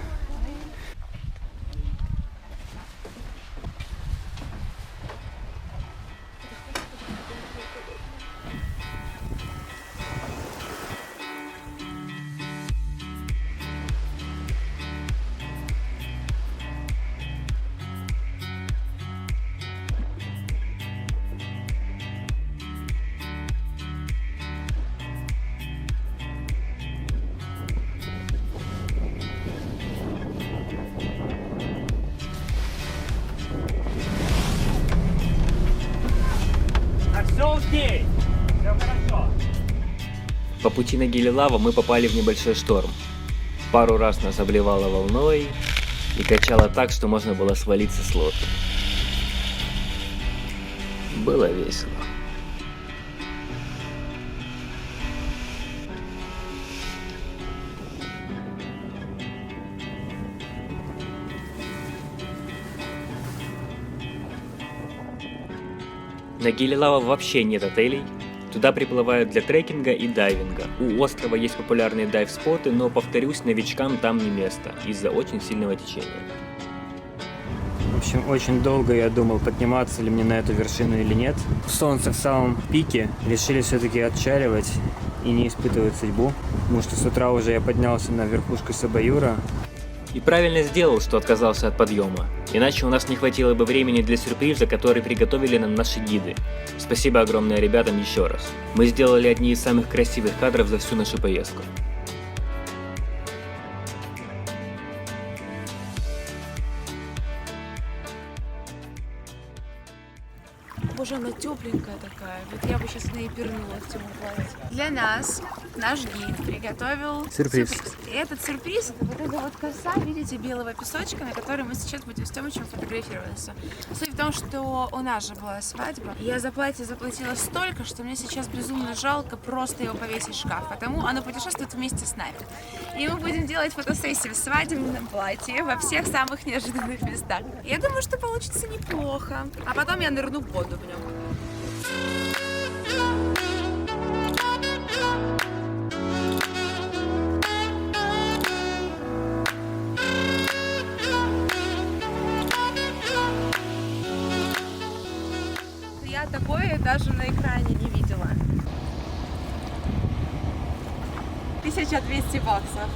Все окей, все хорошо. По пути на Гилилава мы попали в небольшой шторм. Пару раз нас обливало волной и качало так, что можно было свалиться с лодки. Было весело. На Гилилава вообще нет отелей. Туда приплывают для трекинга и дайвинга. У острова есть популярные дайв-споты, но, повторюсь, новичкам там не место из-за очень сильного течения. В общем, очень долго я думал, подниматься ли мне на эту вершину или нет. Солнце в самом пике, решили все-таки отчаливать и не испытывать судьбу. Потому что с утра уже я поднялся на верхушку Сабаюра. И правильно сделал, что отказался от подъема. Иначе у нас не хватило бы времени для сюрприза, который приготовили нам наши гиды. Спасибо огромное ребятам еще раз. Мы сделали одни из самых красивых кадров за всю нашу поездку. Боже, она тепленькая такая. Вот я бы сейчас на ней пернула в темном платье. Для нас наш гид приготовил Сюрприз. И этот сюрприз, это вот эта вот коса, видите, белого песочка, на которой мы сейчас будем с Тёмычем фотографироваться. Суть в том, что у нас же была свадьба. Я за платье заплатила столько, что мне сейчас безумно жалко просто его повесить в шкаф, потому оно путешествует вместе с нами. И мы будем делать фотосессию в свадебном платье во всех самых неожиданных местах. Я думаю, что получится неплохо. А потом я нырну в воду в нем. Я такое даже на экране не видела. 1200 баксов.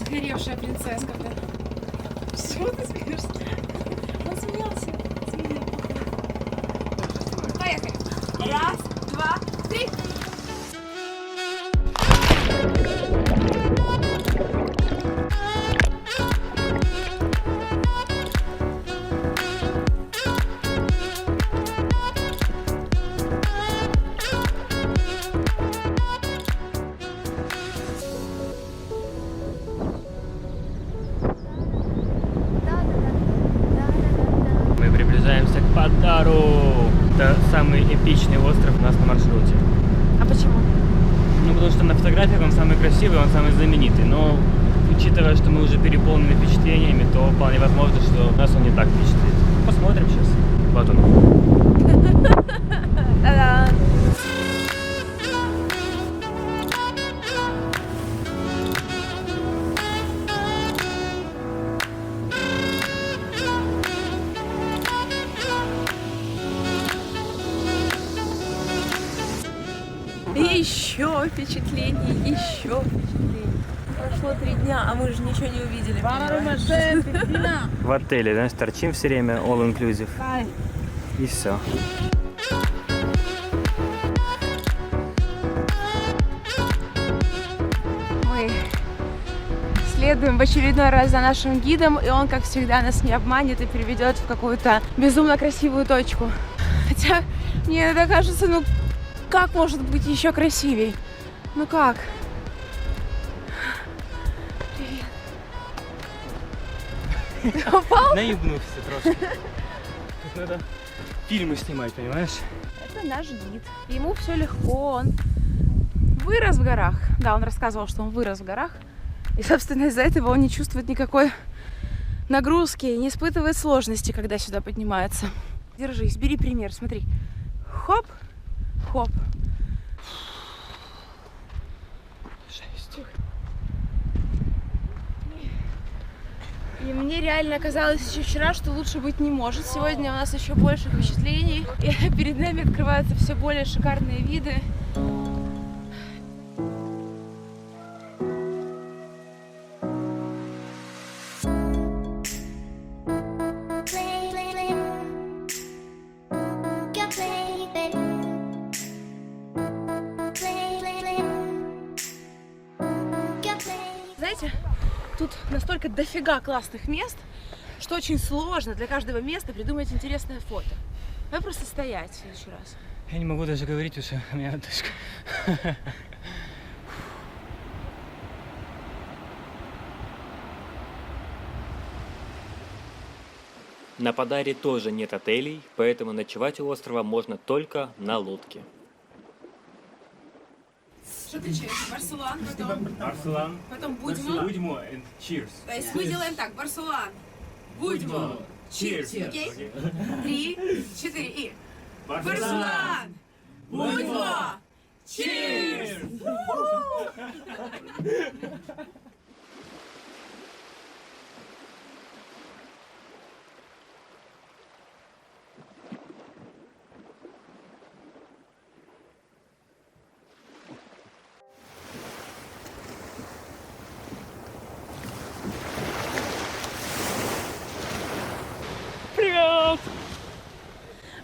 Сгоревшая принцесска, блин. Что ты смеешься? Он смеялся. Поехали. Раз, два, три. Мы приближаемся к Патару. Это самый эпичный остров у нас на маршруте. А почему? Ну, потому что на фотографиях он самый красивый, он самый знаменитый. Но, учитывая, что мы уже переполнены впечатлениями, то вполне возможно, что нас он не так впечатлит. Посмотрим сейчас. Вот он. Та-да! Еще впечатлений, еще впечатлений. Прошло 3 дня, а мы же ничего не увидели. В отеле, да, торчим все время, all inclusive. И все. Мы следуем в очередной раз за нашим гидом, и он, как всегда, нас не обманет и приведет в какую-то безумно красивую точку. Хотя мне это кажется, ну как может быть еще красивей? Ну как? Привет. Ты упал? Наебнулся трошки. Тут надо фильмы снимать, понимаешь? Это наш гид. Ему все легко, он вырос в горах. Да, он рассказывал, что он вырос в горах. И, собственно, из-за этого он не чувствует никакой нагрузки, не испытывает сложности, когда сюда поднимается. Держись, бери пример, смотри. Хоп, хоп. Жесть. И мне реально казалось еще вчера, что лучше быть не может. Сегодня у нас еще больше впечатлений. И перед нами открываются все более шикарные виды. Знаете, тут настолько дофига классных мест, что очень сложно для каждого места придумать интересное фото. Давай просто стоять в следующий раз. Я не могу даже говорить, потому что у меня отдышка. На Падаре тоже нет отелей, поэтому ночевать у острова можно только на лодке. Что ты чаешь? Барселон, потом... Арслан, Потом Будьмо. Будьмо and cheers. То есть мы делаем так. Барселон, Будьмо, Cheers. Окей? 3, 4 и... Барселон, Будьмо, Cheers! Привет!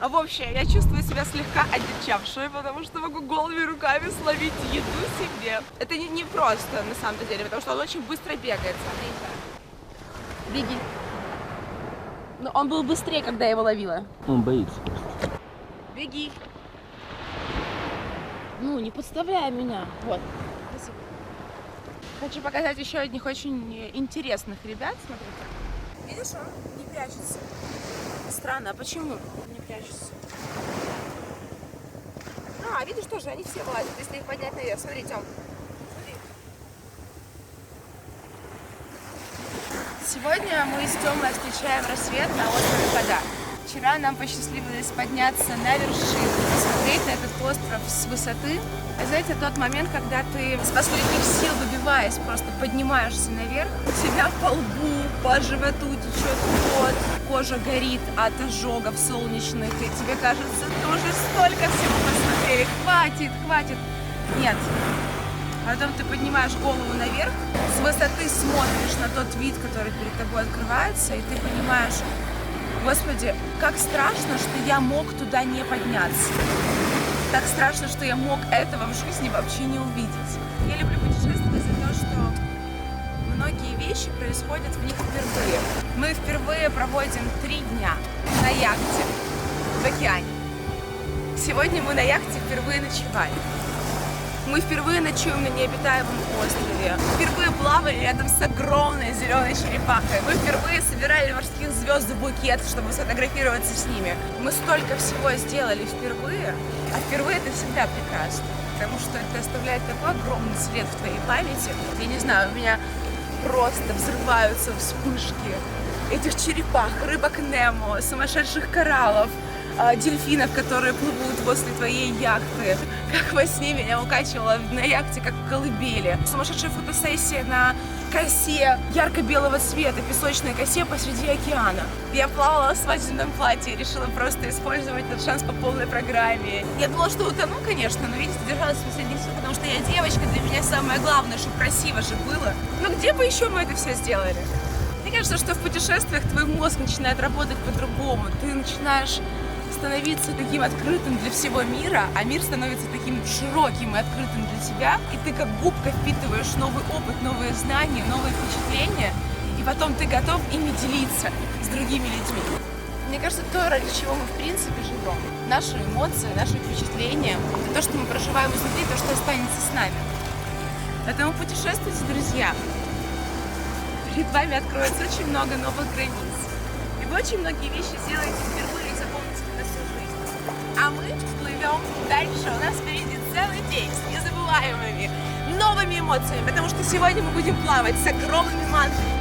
В общем, я чувствую себя слегка одичавшей, потому что могу голыми руками словить еду себе. Это не просто, на самом деле, потому что он очень быстро бегает. Смотри-ка. Беги. Но он был быстрее, когда я его ловила. Он боится просто. Беги. Ну, не подставляй меня. Вот. Спасибо. Хочу показать еще одних очень интересных ребят. Смотрите. Видишь, он не прячется. Странно, а почему не прячется? А, видишь, тоже они все вылазят, если их поднять наверх. Смотри, Тём. Смотри. Сегодня мы с Тёмой встречаем рассвет на острове Падар. Вчера нам посчастливилось подняться на вершину, посмотреть на этот остров с высоты. Знаете, тот момент, когда ты с последних сил, выбиваясь, просто поднимаешься наверх, у тебя по лбу, по животу течет пот, кожа горит от ожогов солнечных, и тебе кажется, ты уже столько всего посмотрели, хватит. Нет. Потом ты поднимаешь голову наверх, с высоты смотришь на тот вид, который перед тобой открывается, и ты понимаешь, Господи, как страшно, что я мог туда не подняться. Так страшно, что я мог этого в жизни вообще не увидеть. Я люблю путешествовать за то, что многие вещи происходят в них впервые. Мы впервые проводим 3 дня на яхте в океане. Сегодня мы на яхте впервые ночевали. Мы впервые ночуем на необитаемом острове. Впервые плавали рядом с огромной зеленой черепахой. Мы впервые собирали морских звезд в букет, чтобы сфотографироваться с ними. Мы столько всего сделали впервые, а впервые это всегда прекрасно. Потому что это оставляет такой огромный след в твоей памяти. Я не знаю, у меня просто взрываются вспышки этих черепах, рыбок Немо, сумасшедших кораллов, дельфинов, которые плывут возле твоей яхты. Как во сне меня укачивало на яхте, как в колыбели. Сумасшедшая фотосессия на косе ярко-белого цвета, песочной косе посреди океана. Я плавала в свадебном платье, решила просто использовать этот шанс по полной программе. Я думала, что утону, конечно, но, видите, держалась в последних сил, потому что я девочка, для меня самое главное, чтобы красиво же было. Но где бы еще мы это все сделали? Мне кажется, что в путешествиях твой мозг начинает работать по-другому. Ты начинаешь становиться таким открытым для всего мира, а мир становится таким широким и открытым для тебя, и ты как губка впитываешь новый опыт, новые знания, новые впечатления, и потом ты готов ими делиться с другими людьми. Мне кажется, то, ради чего мы в принципе живем, наши эмоции, наши впечатления, это то, что мы проживаем изнутри, то, что останется с нами. Поэтому путешествуйте, друзья. Перед вами откроется очень много новых границ. И вы очень многие вещи сделаете впервые и запомните на всю жизнь. А мы плывем дальше. У нас впереди целый день с незабываемыми новыми эмоциями, потому что сегодня мы будем плавать с огромными мантрами.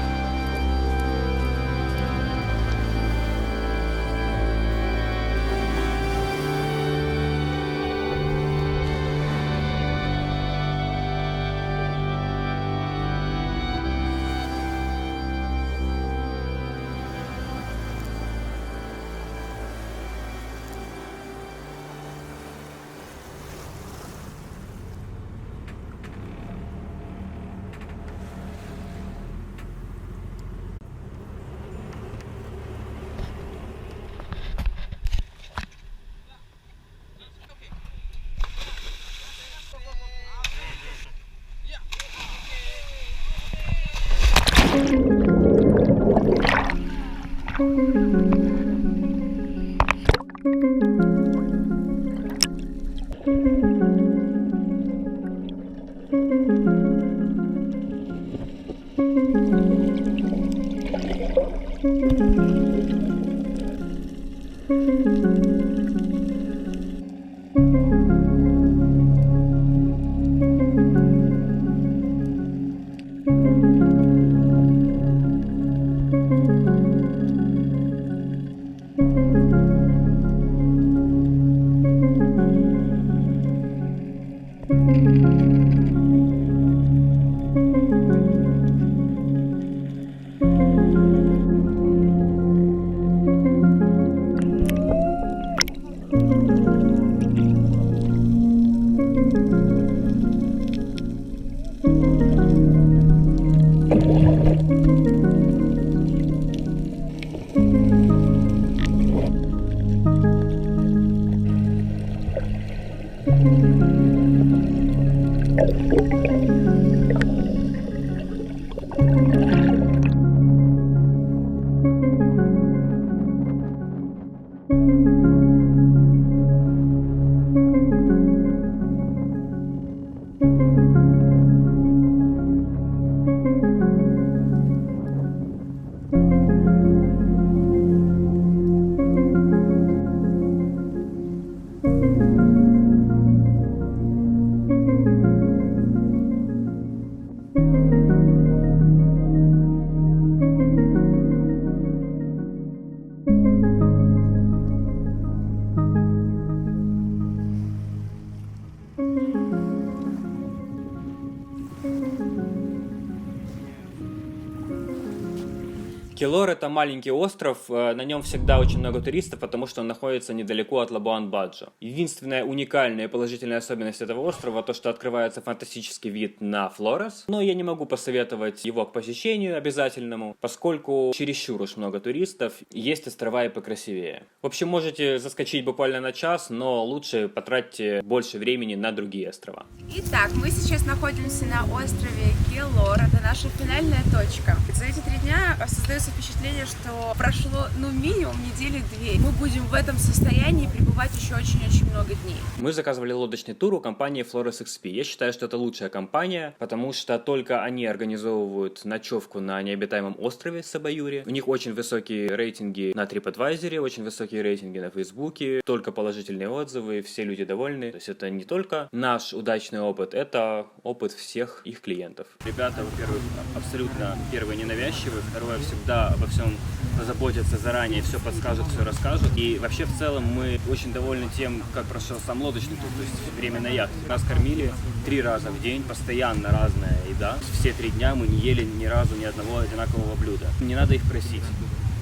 Келор — это маленький остров, на нем всегда очень много туристов, потому что он находится недалеко от Лабуан-Баджо. Единственная уникальная и положительная особенность этого острова — то, что открывается фантастический вид на Флорес, но я не могу посоветовать его к посещению обязательному, поскольку чересчур уж много туристов, есть острова и покрасивее. В общем, можете заскочить буквально на час, но лучше потратьте больше времени на другие острова. Итак, мы сейчас находимся на острове Келор. Это наша финальная точка. За эти 3 дня создается впечатление, что прошло, минимум недели-2. Мы будем в этом состоянии пребывать еще очень-очень много дней. Мы заказывали лодочный тур у компании Flores XP. Я считаю, что это лучшая компания, потому что только они организовывают ночевку на необитаемом острове Сабаюри. У них очень высокие рейтинги на TripAdvisor, очень высокие рейтинги на Фейсбуке, только положительные отзывы, все люди довольны. То есть это не только наш удачный опыт, это опыт всех их клиентов. Ребята, во-первых, абсолютно первые ненавязчивые, второе, всегда обо всем позаботятся заранее, все подскажут, все расскажут. И вообще в целом мы очень довольны тем, как прошел сам лодочный тур, то есть время на яхте. Нас кормили 3 раза в день, постоянно разная еда. Все 3 дня мы не ели ни разу ни одного одинакового блюда. Не надо их просить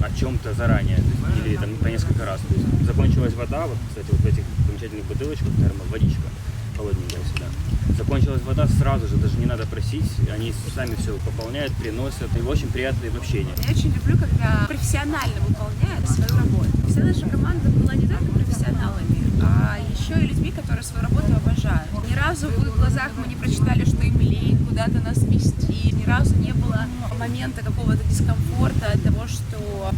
о чем-то заранее, или там по несколько раз. То есть закончилась вода, вот, кстати, вот в этих замечательных бутылочках, водичка холодненькая всегда. Закончилась вода сразу же, даже не надо просить, они сами все пополняют, приносят, и очень приятное в общении. Я очень люблю, когда профессионально выполняют свою работу. Вся наша команда была не только профессионалами, а еще и людьми, которые свою работу обожают. Ни разу в их глазах мы не прочитали, что им лень куда-то нас вести, ни разу не было момента какого-то дискомфорта от того, что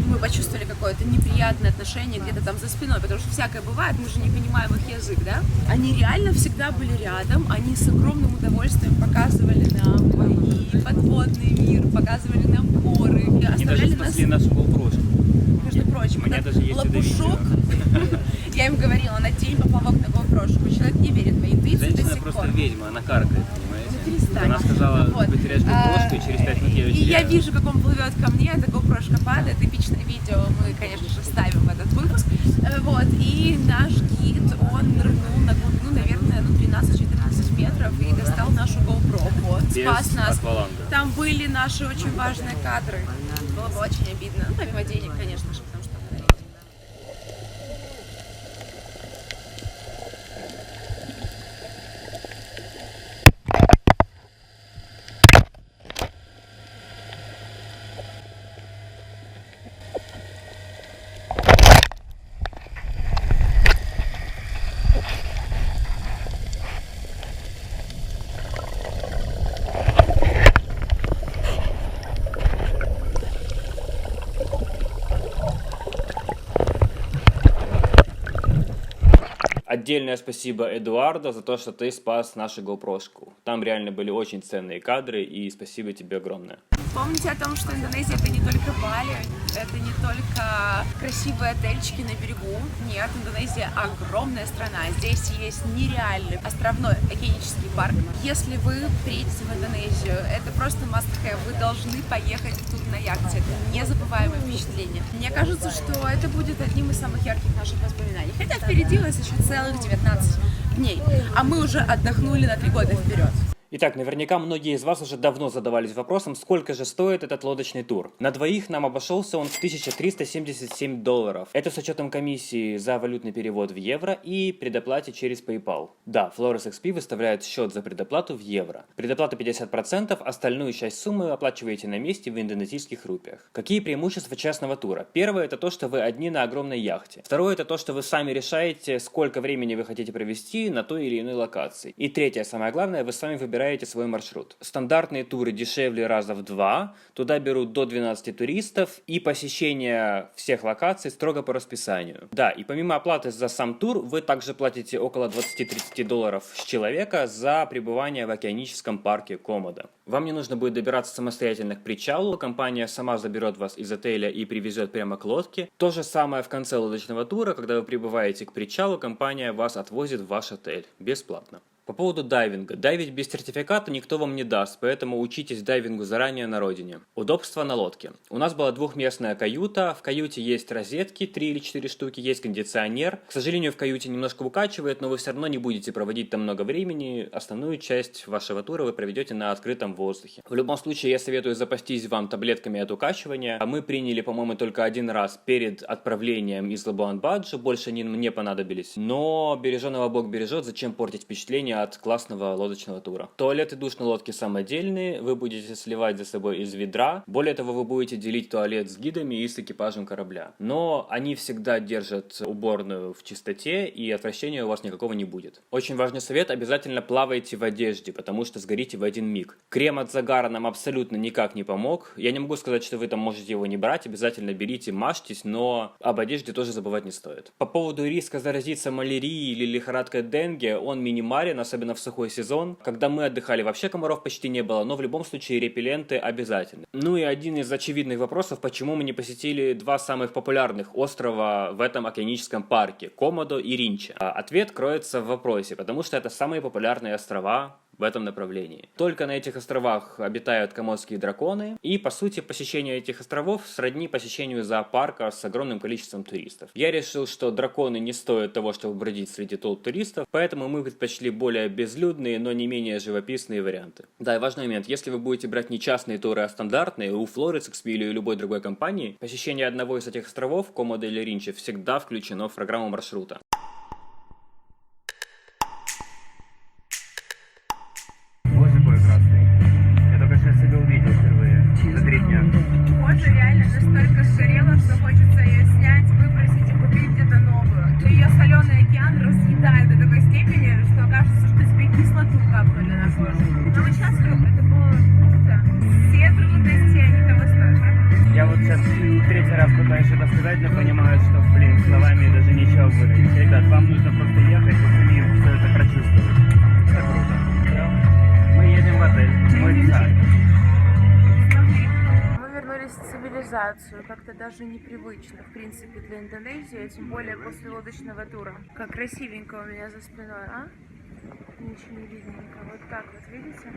мы почувствовали какое-то неприятное отношение где-то там за спиной, потому что всякое бывает, мы же не понимаем их язык, да? Они реально всегда были рядом, они с огромным удовольствием показывали нам и подводный мир, показывали нам горы, Они даже спасли нашу GoPro. между прочим, У меня этот даже есть это лопушок, я им говорила, надень поплавок на GoPro, человек не верит в мои интуиции до Женщина сих просто пор. ведьма, она каркает, понимаете? Перестань. Она сказала, Вот. вы теряешь GoPro, и через 5 минут я ее И я теряю. вижу, как он плывет ко мне, это GoPro-шка падает, эпичное видео, мы, конечно же, вставим в этот выпуск. Вот, и наш гид, он нырнул на глубину, наверное, 13-14 метров и достал нашу GoPro, вот, Без спас нас. акваланга. Там были наши очень важные кадры, было бы очень обидно, помимо денег, конечно же, потому что подарили. Отдельное спасибо Эдуарду за то, что ты спас нашу GoPro-шку. Там реально были очень ценные кадры, и спасибо тебе огромное. Помните о том, что Индонезия это не только Бали, это не только красивые отельчики на берегу. Нет, Индонезия огромная страна. Здесь есть нереальный островной океанический парк. Если вы приедете в Индонезию, это просто must-have. Вы должны поехать тут на яхте. Это незабываемое впечатление. Мне кажется, что это будет одним из самых ярких наших воспоминаний. Хотя впереди у нас еще целых 19 дней, а мы уже отдохнули на 3 года вперед. Итак, наверняка многие из вас уже давно задавались вопросом, сколько же стоит этот лодочный тур. На двоих нам обошелся он в $1377. Это с учетом комиссии за валютный перевод в евро и предоплате через PayPal. Да, Flores XP выставляет счет за предоплату в евро. Предоплата 50%, остальную часть суммы оплачиваете на месте в индонезийских рупиях. Какие преимущества частного тура? Первое, это то, что вы одни на огромной яхте. Второе, это то, что вы сами решаете, сколько времени вы хотите провести на той или иной локации. И третье, самое главное, вы сами выбираете свой маршрут. Стандартные туры дешевле раза в 2, туда берут до 12 туристов, и посещение всех локаций строго по расписанию. Да, и помимо оплаты за сам тур, вы также платите около $20-30 с человека за пребывание в океаническом парке Комодо. Вам не нужно будет добираться самостоятельно к причалу, компания сама заберет вас из отеля и привезет прямо к лодке. То же самое в конце лодочного тура, когда вы прибываете к причалу, компания вас отвозит в ваш отель бесплатно. По поводу дайвинга. Дайвить без сертификата никто вам не даст, поэтому учитесь дайвингу заранее на родине. Удобство на лодке. У нас была двухместная каюта, в каюте есть розетки, 3 или 4 штуки, есть кондиционер. К сожалению, в каюте немножко укачивает, но вы все равно не будете проводить там много времени, основную часть вашего тура вы проведете на открытом воздухе. В любом случае, я советую запастись вам таблетками от укачивания. Мы приняли, по-моему, только один раз перед отправлением из Лабуан-Баджо, больше они мне понадобились. Но береженого Бог бережет, зачем портить впечатление от классного лодочного тура. Туалет и душ на лодке самодельные, вы будете сливать за собой из ведра. Более того, вы будете делить туалет с гидами и с экипажем корабля. Но они всегда держат уборную в чистоте, и отвращения у вас никакого не будет. Очень важный совет: обязательно плавайте в одежде, потому что сгорите в один миг. Крем от загара нам абсолютно никак не помог. Я не могу сказать, что вы там можете его не брать, обязательно берите, мажьтесь, но об одежде тоже забывать не стоит. По поводу риска заразиться малярией или лихорадкой денге, он минимален, особенно в сухой сезон. Когда мы отдыхали, вообще комаров почти не было, но в любом случае репелленты обязательны. Ну и один из очевидных вопросов: почему мы не посетили два самых популярных острова в этом океаническом парке — Комодо и Ринча? Ответ кроется в вопросе, потому что это самые популярные острова в этом направлении. Только на этих островах обитают комодские драконы, и, по сути, посещение этих островов сродни посещению зоопарка с огромным количеством туристов. Я решил, что драконы не стоят того, чтобы бродить среди толп туристов, поэтому мы предпочли более безлюдные, но не менее живописные варианты. Да, и важный момент: если вы будете брать не частные туры, а стандартные, у Flores XP или у любой другой компании, посещение одного из этих островов, Комодо или Ринча, всегда включено в программу маршрута. Кожа реально настолько сгорела, что хочется ее снять, выбросить и купить где-то новую. Ее соленый океан разъедает до такой степени, что кажется, что тебе кислоту капнули на кожу. Но вот сейчас это было круто. Все трудности, они того стоят. Я вот сейчас третий раз пытаюсь что-то сказать, но понимаю, что, словами даже ничего выразить. Ребят, вам нужно просто ехать и самим все это прочувствовать. Это круто. Мы едем в отель. Мой царь. Цивилизацию, как-то даже непривычно, в принципе, для Индонезии, тем более после лодочного тура. Как красивенько у меня за спиной, а? Ничего не видненько. Вот так вот, видите?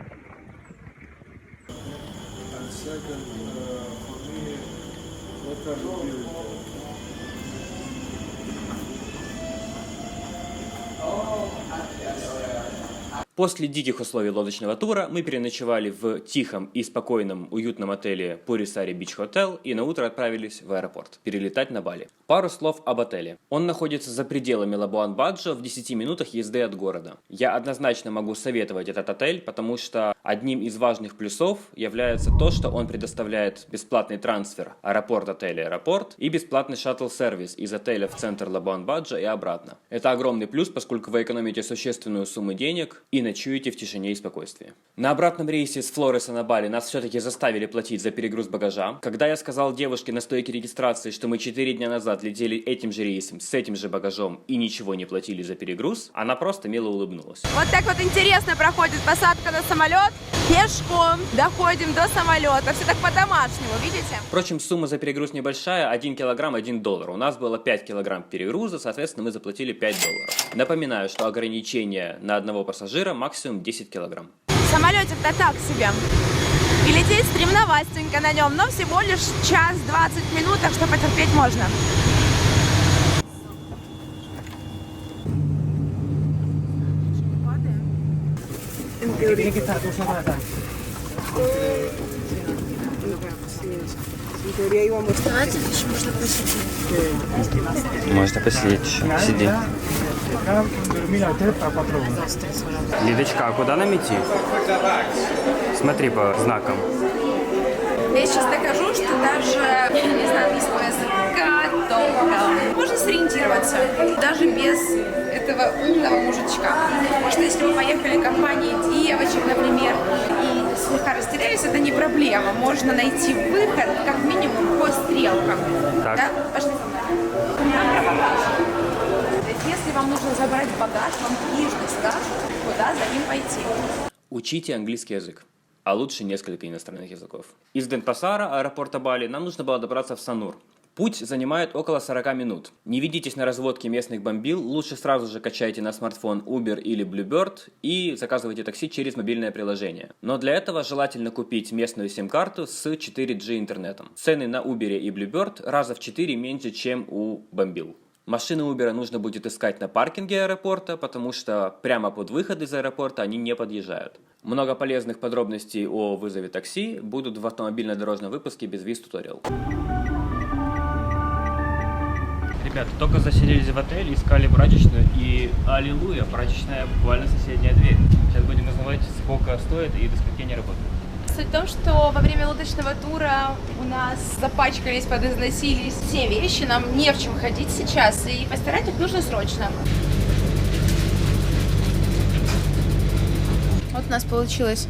После диких условий лодочного тура мы переночевали в тихом и спокойном уютном отеле Purrisari Beach Hotel и на утро отправились в аэропорт перелетать на Бали. Пару слов об отеле. Он находится за пределами Лабуан-Баджо в 10 минутах езды от города. Я однозначно могу советовать этот отель, потому что одним из важных плюсов является то, что он предоставляет бесплатный трансфер аэропорт-отель-аэропорт и бесплатный шаттл-сервис из отеля в центр Лабуан-Баджо и обратно. Это огромный плюс, поскольку вы экономите существенную сумму денег и на ночуете в тишине и спокойствии. На обратном рейсе с Флориса на Бали нас все-таки заставили платить за перегруз багажа. Когда я сказал девушке на стойке регистрации, что мы 4 дня назад летели этим же рейсом, с этим же багажом и ничего не платили за перегруз, она просто мило улыбнулась. Вот так вот интересно проходит посадка на самолет. Пешком доходим до самолета. Все так по-домашнему, видите? Впрочем, сумма за перегруз небольшая, 1 килограмм $1. У нас было 5 килограмм перегруза, соответственно, мы заплатили $5. Напоминаю, что ограничение на одного пассажира максимум 10 килограмм. Самолетик-то так себе. И лететь стремновастенько на нем, но всего лишь час 20 минут, так что потерпеть можно. Давайте еще можно посидеть. Можно посидеть еще. Сиди. Лидочка, а куда нам идти? Смотри по знакам. Я сейчас докажу, что даже, я не знаю, английского языка толком можно сориентироваться, даже без этого умного мужичка. Потому что если вы поехали в компании девочек, например, и слегка растерялись, это не проблема. Можно найти выход, как минимум, по стрелкам. Так. Да? Пошли со мной. Если вам нужно забрать багаж, вам трижды скажут, куда за ним пойти. Учите английский язык, а лучше несколько иностранных языков. Из Денпасара, аэропорта Бали, нам нужно было добраться в Санур. Путь занимает около 40 минут. Не ведитесь на разводки местных бомбил, лучше сразу же качайте на смартфон Uber или Bluebird и заказывайте такси через мобильное приложение. Но для этого желательно купить местную сим-карту с 4G интернетом. Цены на Uber и Bluebird раза в 4 меньше, чем у бомбил. Машины Uber нужно будет искать на паркинге аэропорта, потому что прямо под выход из аэропорта они не подъезжают. Много полезных подробностей о вызове такси будут в автомобильно-дорожном выпуске без виз туториал. Ребята, только заселились в отель, искали прачечную, и аллилуйя, прачечная буквально соседняя дверь. Сейчас будем узнавать, сколько стоит и до скольки они работают. Суть в том, что во время лодочного тура у нас запачкались, подизносились все вещи, нам не в чем ходить сейчас, и постирать их нужно срочно. Вот у нас получилось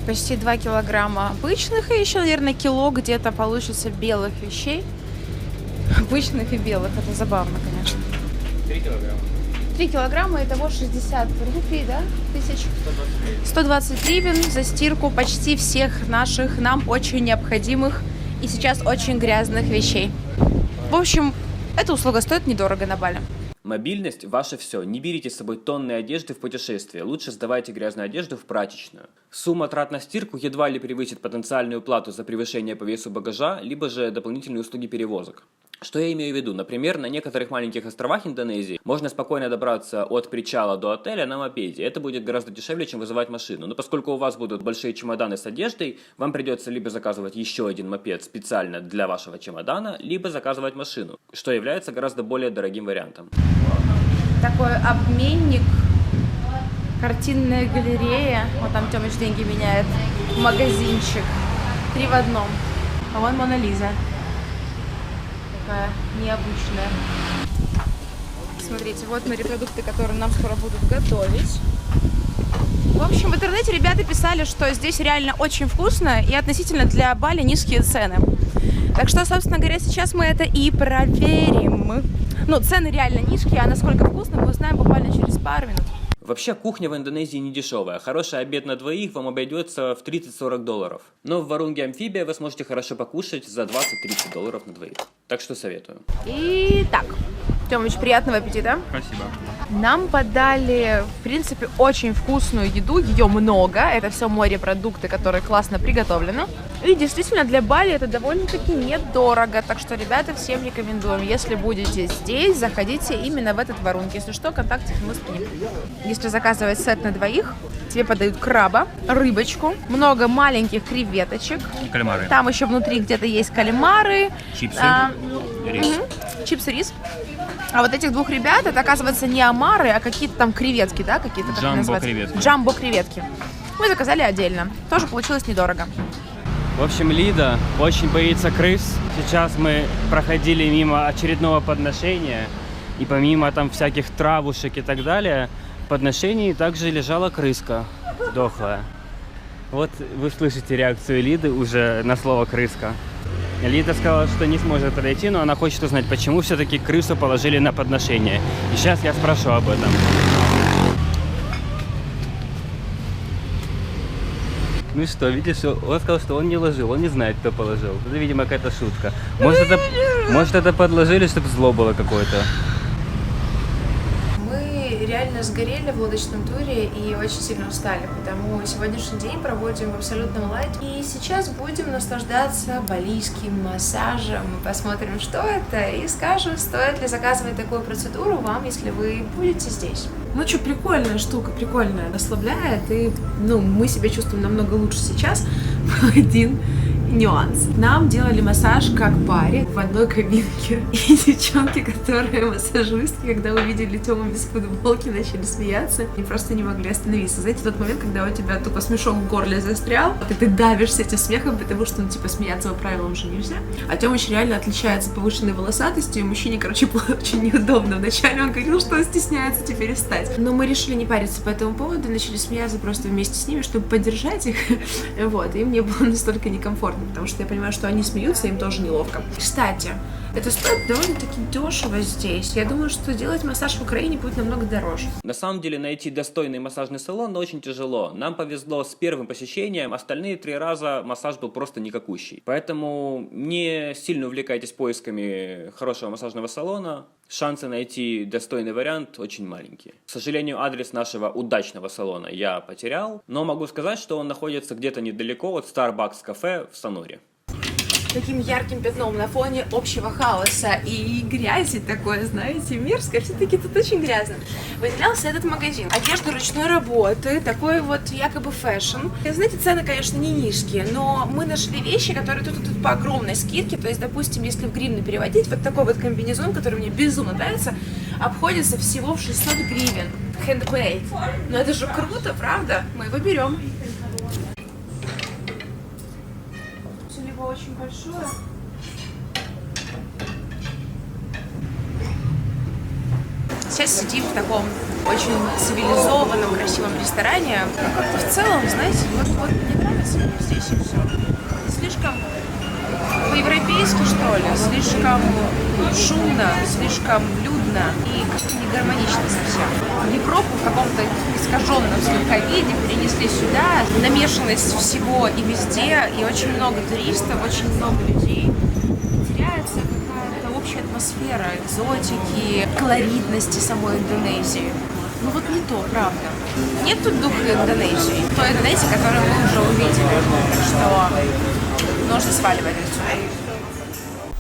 почти 2 килограмма обычных, и еще, наверное, кило где-то получится белых вещей. Обычных и белых, это забавно, конечно. 3 килограмма. 3 килограмма, итого 60 рупий, да? 120 гривен за стирку почти всех наших нам очень необходимых и сейчас очень грязных вещей. В общем, эта услуга стоит недорого на Бали. Мобильность – ваше все. Не берите с собой тонны одежды в путешествие. Лучше сдавайте грязную одежду в прачечную. Сумма трат на стирку едва ли превысит потенциальную плату за превышение по весу багажа, либо же дополнительные услуги перевозок. Что я имею в виду? Например, на некоторых маленьких островах Индонезии можно спокойно добраться от причала до отеля на мопеде. Это будет гораздо дешевле, чем вызывать машину. Но поскольку у вас будут большие чемоданы с одеждой, вам придется либо заказывать еще один мопед специально для вашего чемодана, либо заказывать машину, что является гораздо более дорогим вариантом. Такой обменник, картинная галерея. Вот там Тёмыч деньги меняет. Магазинчик. 3 в одном. А вон Мона Лиза. Такая необычная. Смотрите, вот морепродукты, которые нам скоро будут готовить. В общем, в интернете ребята писали, что здесь реально очень вкусно и относительно для Бали низкие цены. Так что, собственно говоря, сейчас мы это и проверим. Ну, цены реально низкие, а насколько вкусно, мы узнаем буквально через пару минут. Вообще, кухня в Индонезии не дешевая. Хороший обед на двоих вам обойдется в $30-40. Но в Варунге Амфибия вы сможете хорошо покушать за $20-30 на двоих. Так что советую. Итак, Тёмыч, приятного аппетита. Спасибо. Нам подали, в принципе, очень вкусную еду, ее много. Это все морепродукты, которые классно приготовлены. И действительно, для Бали это довольно-таки недорого. Так что, ребята, всем рекомендуем. Если будете здесь, заходите именно в этот Варунг. Если что, контактик мы скинем. Если заказывать сет на двоих, тебе подают краба, рыбочку, много маленьких креветочек. И кальмары. Там еще внутри где-то есть кальмары. Чипсы. Рис. Чипсы, рис. А вот этих двух ребят, это, оказывается, не омары, а какие-то там креветки, да? Какие-то, как Джамбо-креветки. Джамбо-креветки. Мы заказали отдельно. Тоже получилось недорого. В общем, Лида очень боится крыс. Сейчас мы проходили мимо очередного подношения, и помимо там всяких травушек и так далее, В подношении также лежала крыска дохлая. Вот вы слышите реакцию Лиды уже на слово «крыска». Лида сказала, что не сможет подойти, но она хочет узнать, почему все-таки крысу положили на подношение. И сейчас я спрошу об этом. Ну и что, видишь, он сказал, что он не ложил, он не знает, кто положил. Это, видимо, какая-то шутка. Может, это подложили, чтобы зло было какое-то. Мы реально сгорели в лодочном туре и очень сильно устали, потому сегодняшний день проводим в абсолютном лайт. И сейчас будем наслаждаться балийским массажем. Мы посмотрим, что это, и скажем, стоит ли заказывать такую процедуру вам, если вы будете здесь. Ну что, прикольная штука, прикольная, расслабляет, и мы себя чувствуем намного лучше сейчас. Один нюанс. Нам делали массаж как паре в одной кабинке. И девчонки, которые массажистки, когда увидели Тему без футболки, начали смеяться и просто не могли остановиться. Знаете, тот момент, когда у тебя тупо смешок в горле застрял, и ты давишься этим смехом, потому что, смеяться по правилам же нельзя. А Тёмыч реально отличается повышенной волосатостью, и мужчине, было очень неудобно. Вначале он говорил, что он стесняется теперь встать. Но мы решили не париться по этому поводу, начали смеяться просто вместе с ними, чтобы поддержать их. Вот, и мне было настолько некомфортно, потому что я понимаю, что они смеются, им тоже неловко. Кстати, это стоит довольно-таки дешево здесь. Я думаю, что делать массаж в Украине будет намного дороже. На самом деле найти достойный массажный салон очень тяжело. Нам повезло с первым посещением, остальные 3 раза массаж был просто никакущий. Поэтому не сильно увлекайтесь поисками хорошего массажного салона. Шансы найти достойный вариант очень маленькие. К сожалению, адрес нашего удачного салона я потерял, но могу сказать, что он находится где-то недалеко от Starbucks кафе в Сануре. Таким ярким пятном на фоне общего хаоса и грязи такое, знаете, мерзкое. Все-таки тут очень грязно. Выделялся этот магазин. Одежда ручной работы, такой вот якобы фэшн. Знаете, цены, конечно, не низкие, но мы нашли вещи, которые тут по огромной скидке. То есть, допустим, если в гривны переводить, вот такой вот комбинезон, который мне безумно нравится, обходится всего в 600 гривен. Handmade. Но это же круто, правда? Мы его берем. Очень большое. Сейчас сидим в таком очень цивилизованном, красивом ресторане. Как-то в целом, знаете, вот мне нравится здесь и все. Слишком по-европейски, что ли, слишком шумно, слишком людно и как-то не гармонично совсем. Европу в каком-то искаженном слегка виде перенесли сюда, намешанность всего и везде, и очень много туристов, очень много людей. Теряется какая-то общая атмосфера экзотики, колоритности самой Индонезии. Ну вот не то, правда. Нет тут духа Индонезии, той Индонезии, которую мы уже увидели. Так что нужно сваливать отсюда.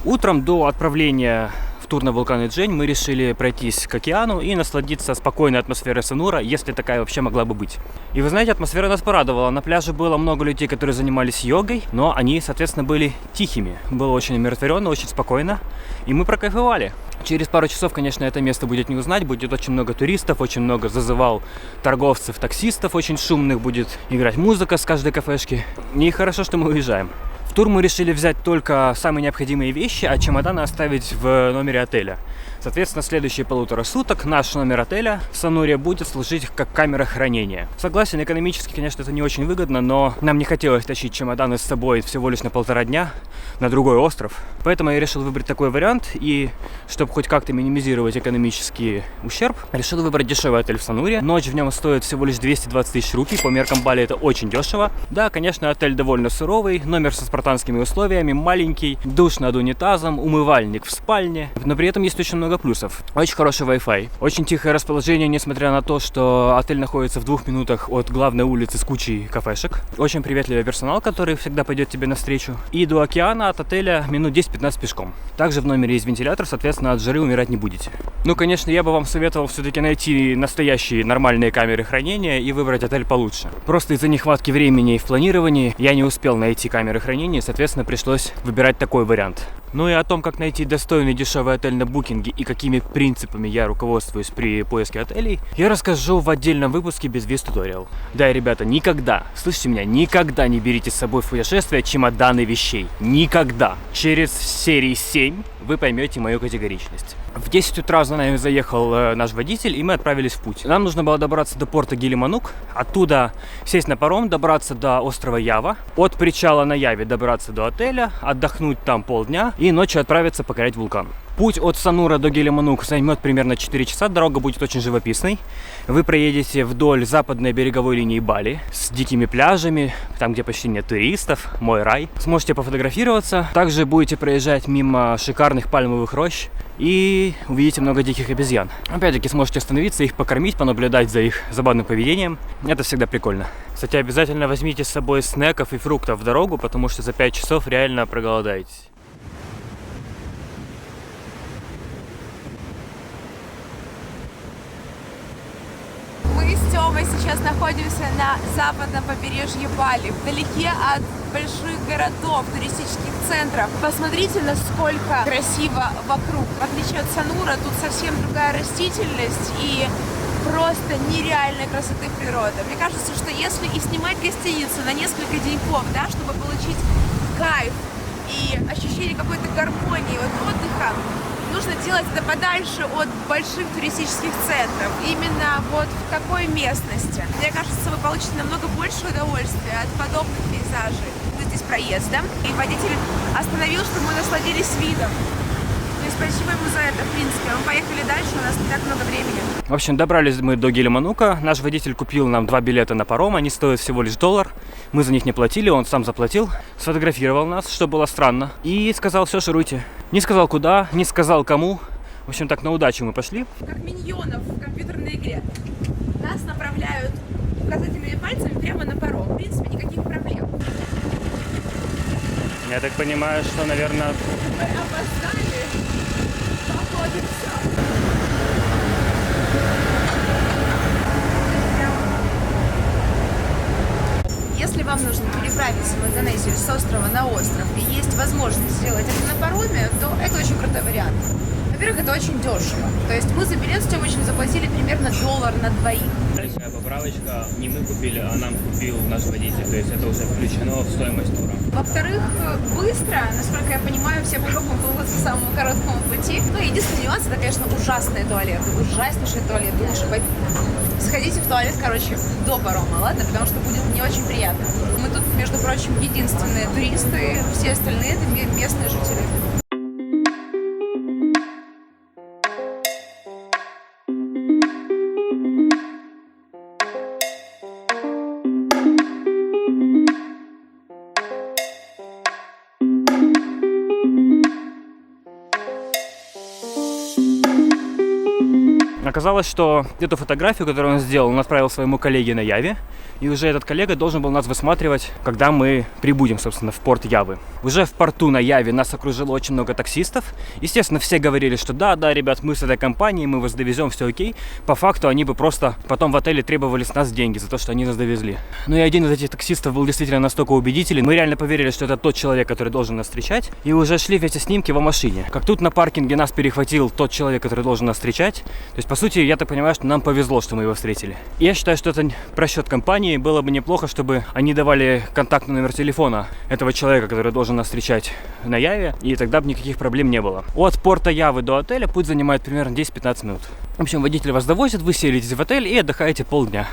Утром до отправления в тур на вулкан Иджень мы решили пройтись к океану и насладиться спокойной атмосферой Санура, если такая вообще могла бы быть. И вы знаете, атмосфера нас порадовала. На пляже было много людей, которые занимались йогой, но они, соответственно, были тихими. Было очень умиротворенно, очень спокойно, и мы прокайфовали. Через пару часов, конечно, это место будет не узнать, будет очень много туристов, очень много зазывал торговцев, таксистов, очень шумных, будет играть музыка с каждой кафешки. И хорошо, что мы уезжаем. В тур мы решили взять только самые необходимые вещи, а чемоданы оставить в номере отеля. Соответственно, следующие 1,5 суток наш номер отеля в Сануре будет служить как камера хранения. Согласен, экономически, конечно, это не очень выгодно, но нам не хотелось тащить чемоданы с собой всего лишь на 1,5 дня на другой остров. Поэтому я решил выбрать такой вариант, и чтобы хоть как-то минимизировать экономический ущерб, решил выбрать дешевый отель в Сануре. Ночь в нем стоит всего лишь 220 тысяч рупий, по меркам Бали это очень дешево. Да, конечно, отель довольно суровый, номер со спартанскими условиями, маленький, душ над унитазом, умывальник в спальне, но при этом есть очень много плюсов. Очень хороший Wi-Fi, очень тихое расположение, несмотря на то, что отель находится в 2 минутах от главной улицы с кучей кафешек. Очень приветливый персонал, который всегда пойдет тебе навстречу. И до океана от отеля минут 10-15 пешком. Также в номере есть вентилятор, соответственно, от жары умирать не будете. Ну, конечно, я бы вам советовал все-таки найти настоящие нормальные камеры хранения и выбрать отель получше. Просто из-за нехватки времени в планировании я не успел найти камеры хранения, соответственно, пришлось выбирать такой вариант. Ну и о том, как найти достойный дешевый отель на букинге и какими принципами я руководствуюсь при поиске отелей, я расскажу в отдельном выпуске без виз-туториал. Да, ребята, никогда, слышите меня, никогда не берите с собой в путешествие чемоданы вещей. Никогда. Через серии 7 вы поймете мою категоричность. В 10 утра за нами заехал наш водитель, и мы отправились в путь. Нам нужно было добраться до порта Гилиманук, оттуда сесть на паром, добраться до острова Ява, от причала на Яве добраться до отеля, отдохнуть там полдня и ночью отправиться покорять вулкан. Путь от Санура до Гилиманук займет примерно 4 часа, дорога будет очень живописной. Вы проедете вдоль западной береговой линии Бали с дикими пляжами, там, где почти нет туристов, мой рай. Сможете пофотографироваться, также будете проезжать мимо шикарных пальмовых рощ и увидите много диких обезьян. Опять-таки сможете остановиться, их покормить, понаблюдать за их забавным поведением. Это всегда прикольно. Кстати, обязательно возьмите с собой снеков и фруктов в дорогу, потому что за 5 часов реально проголодаетесь. Мы с Тёмой сейчас находимся на западном побережье Бали, вдалеке от больших городов, туристических центров. Посмотрите, насколько красиво вокруг. В отличие от Санура, тут совсем другая растительность и просто нереальной красоты природы. Мне кажется, что если и снимать гостиницу на несколько деньков, да, чтобы получить кайф и ощущение какой-то гармонии от отдыха, нужно делать это подальше от больших туристических центров. Именно вот в такой местности. Мне кажется, вы получите намного больше удовольствия от подобных пейзажей. Здесь проездом, и водитель остановил, чтобы мы насладились видом. Ну и спасибо ему за это, в принципе. Мы поехали дальше, у нас не так много времени. В общем, добрались мы до Гилиманука. Наш водитель купил нам 2 билета на паром. Они стоят всего лишь $1. Мы за них не платили, он сам заплатил. Сфотографировал нас, что было странно. И сказал: все, шуруйте. Не сказал куда, не сказал кому. В общем, так на удачу мы пошли. Как миньонов в компьютерной игре. Нас направляют указательными пальцами прямо на паром. В принципе, никаких проблем. Я так понимаю, что, наверное... Мы опоздали. Походу, все. Если вам нужно переправиться в Индонезию с острова на остров и есть возможность сделать это на пароме, то это очень крутой вариант. Во-первых, это очень дешево. То есть мы за билет с Тёмычем заплатили примерно $1 на двоих. Дальше поправочка, не мы купили, а нам купил наш водитель. То есть это уже включено в стоимость тура. Во-вторых, быстро, насколько я понимаю, все паромы по самому короткому пути. Ну, единственный нюанс, это, конечно, ужасные туалеты. Ужаснейшие туалеты. Лучше сходите в туалет, короче, до парома, ладно? Потому что будет не очень приятно. Мы тут, между прочим, единственные туристы, все остальные это местные жители. Оказалось, что эту фотографию, которую он сделал, он отправил своему коллеге на Яве. И уже этот коллега должен был нас высматривать, когда мы прибудем, собственно, в порт Явы. Уже в порту на Яве нас окружило очень много таксистов. Естественно, все говорили, что да, ребят, мы с этой компанией, мы вас довезем, все окей. По факту они бы просто потом в отеле требовали с нас деньги за то, что они нас довезли. Ну и один из этих таксистов был действительно настолько убедителен. Мы реально поверили, что это тот человек, который должен нас встречать. И уже шли вместе с ним к его машине. Как тут на паркинге нас перехватил тот человек, который должен нас встречать. То есть, по сути, я так понимаю, что нам повезло, что мы его встретили. И я считаю, что это просчет компании. Было бы неплохо, чтобы они давали контактный номер телефона этого человека, который должен нас встречать на Яве, и тогда бы никаких проблем не было. От порта Явы до отеля путь занимает примерно 10-15 минут. В общем, водитель вас довозит, вы селитесь в отель и отдыхаете полдня.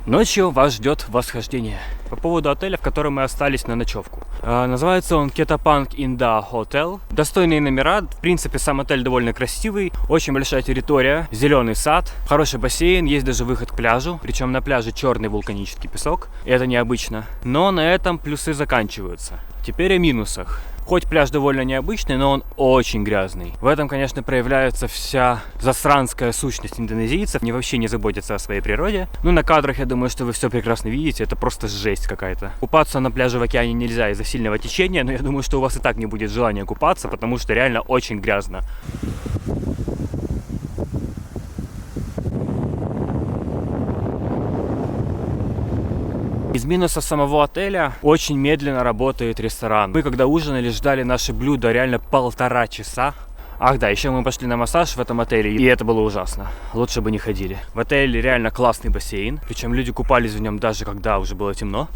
Ночью вас ждет восхождение. По поводу отеля, в котором мы остались на ночевку. Называется он Ketapang Indah Hotel. Достойные номера. В принципе, сам отель довольно красивый. Очень большая территория. Зеленый сад. Хороший бассейн. Есть даже выход к пляжу. Причем на пляже черный вулканический песок. И это необычно. Но на этом плюсы заканчиваются. Теперь о минусах. Хоть пляж довольно необычный, но он очень грязный. В этом, конечно, проявляется вся засранская сущность индонезийцев. Они вообще не заботятся о своей природе. Ну, на кадрах, я думаю, что вы все прекрасно видите. Это просто жесть какая-то. Купаться на пляже в океане нельзя из-за сильного течения, но я думаю, что у вас и так не будет желания купаться, потому что реально очень грязно. Из минусов самого отеля очень медленно работает ресторан. Мы когда ужинали, ждали наши блюда реально 1,5 часа. Ах да, еще мы пошли на массаж в этом отеле, и это было ужасно. Лучше бы не ходили. В отеле реально классный бассейн, причем люди купались в нем даже когда уже было темно.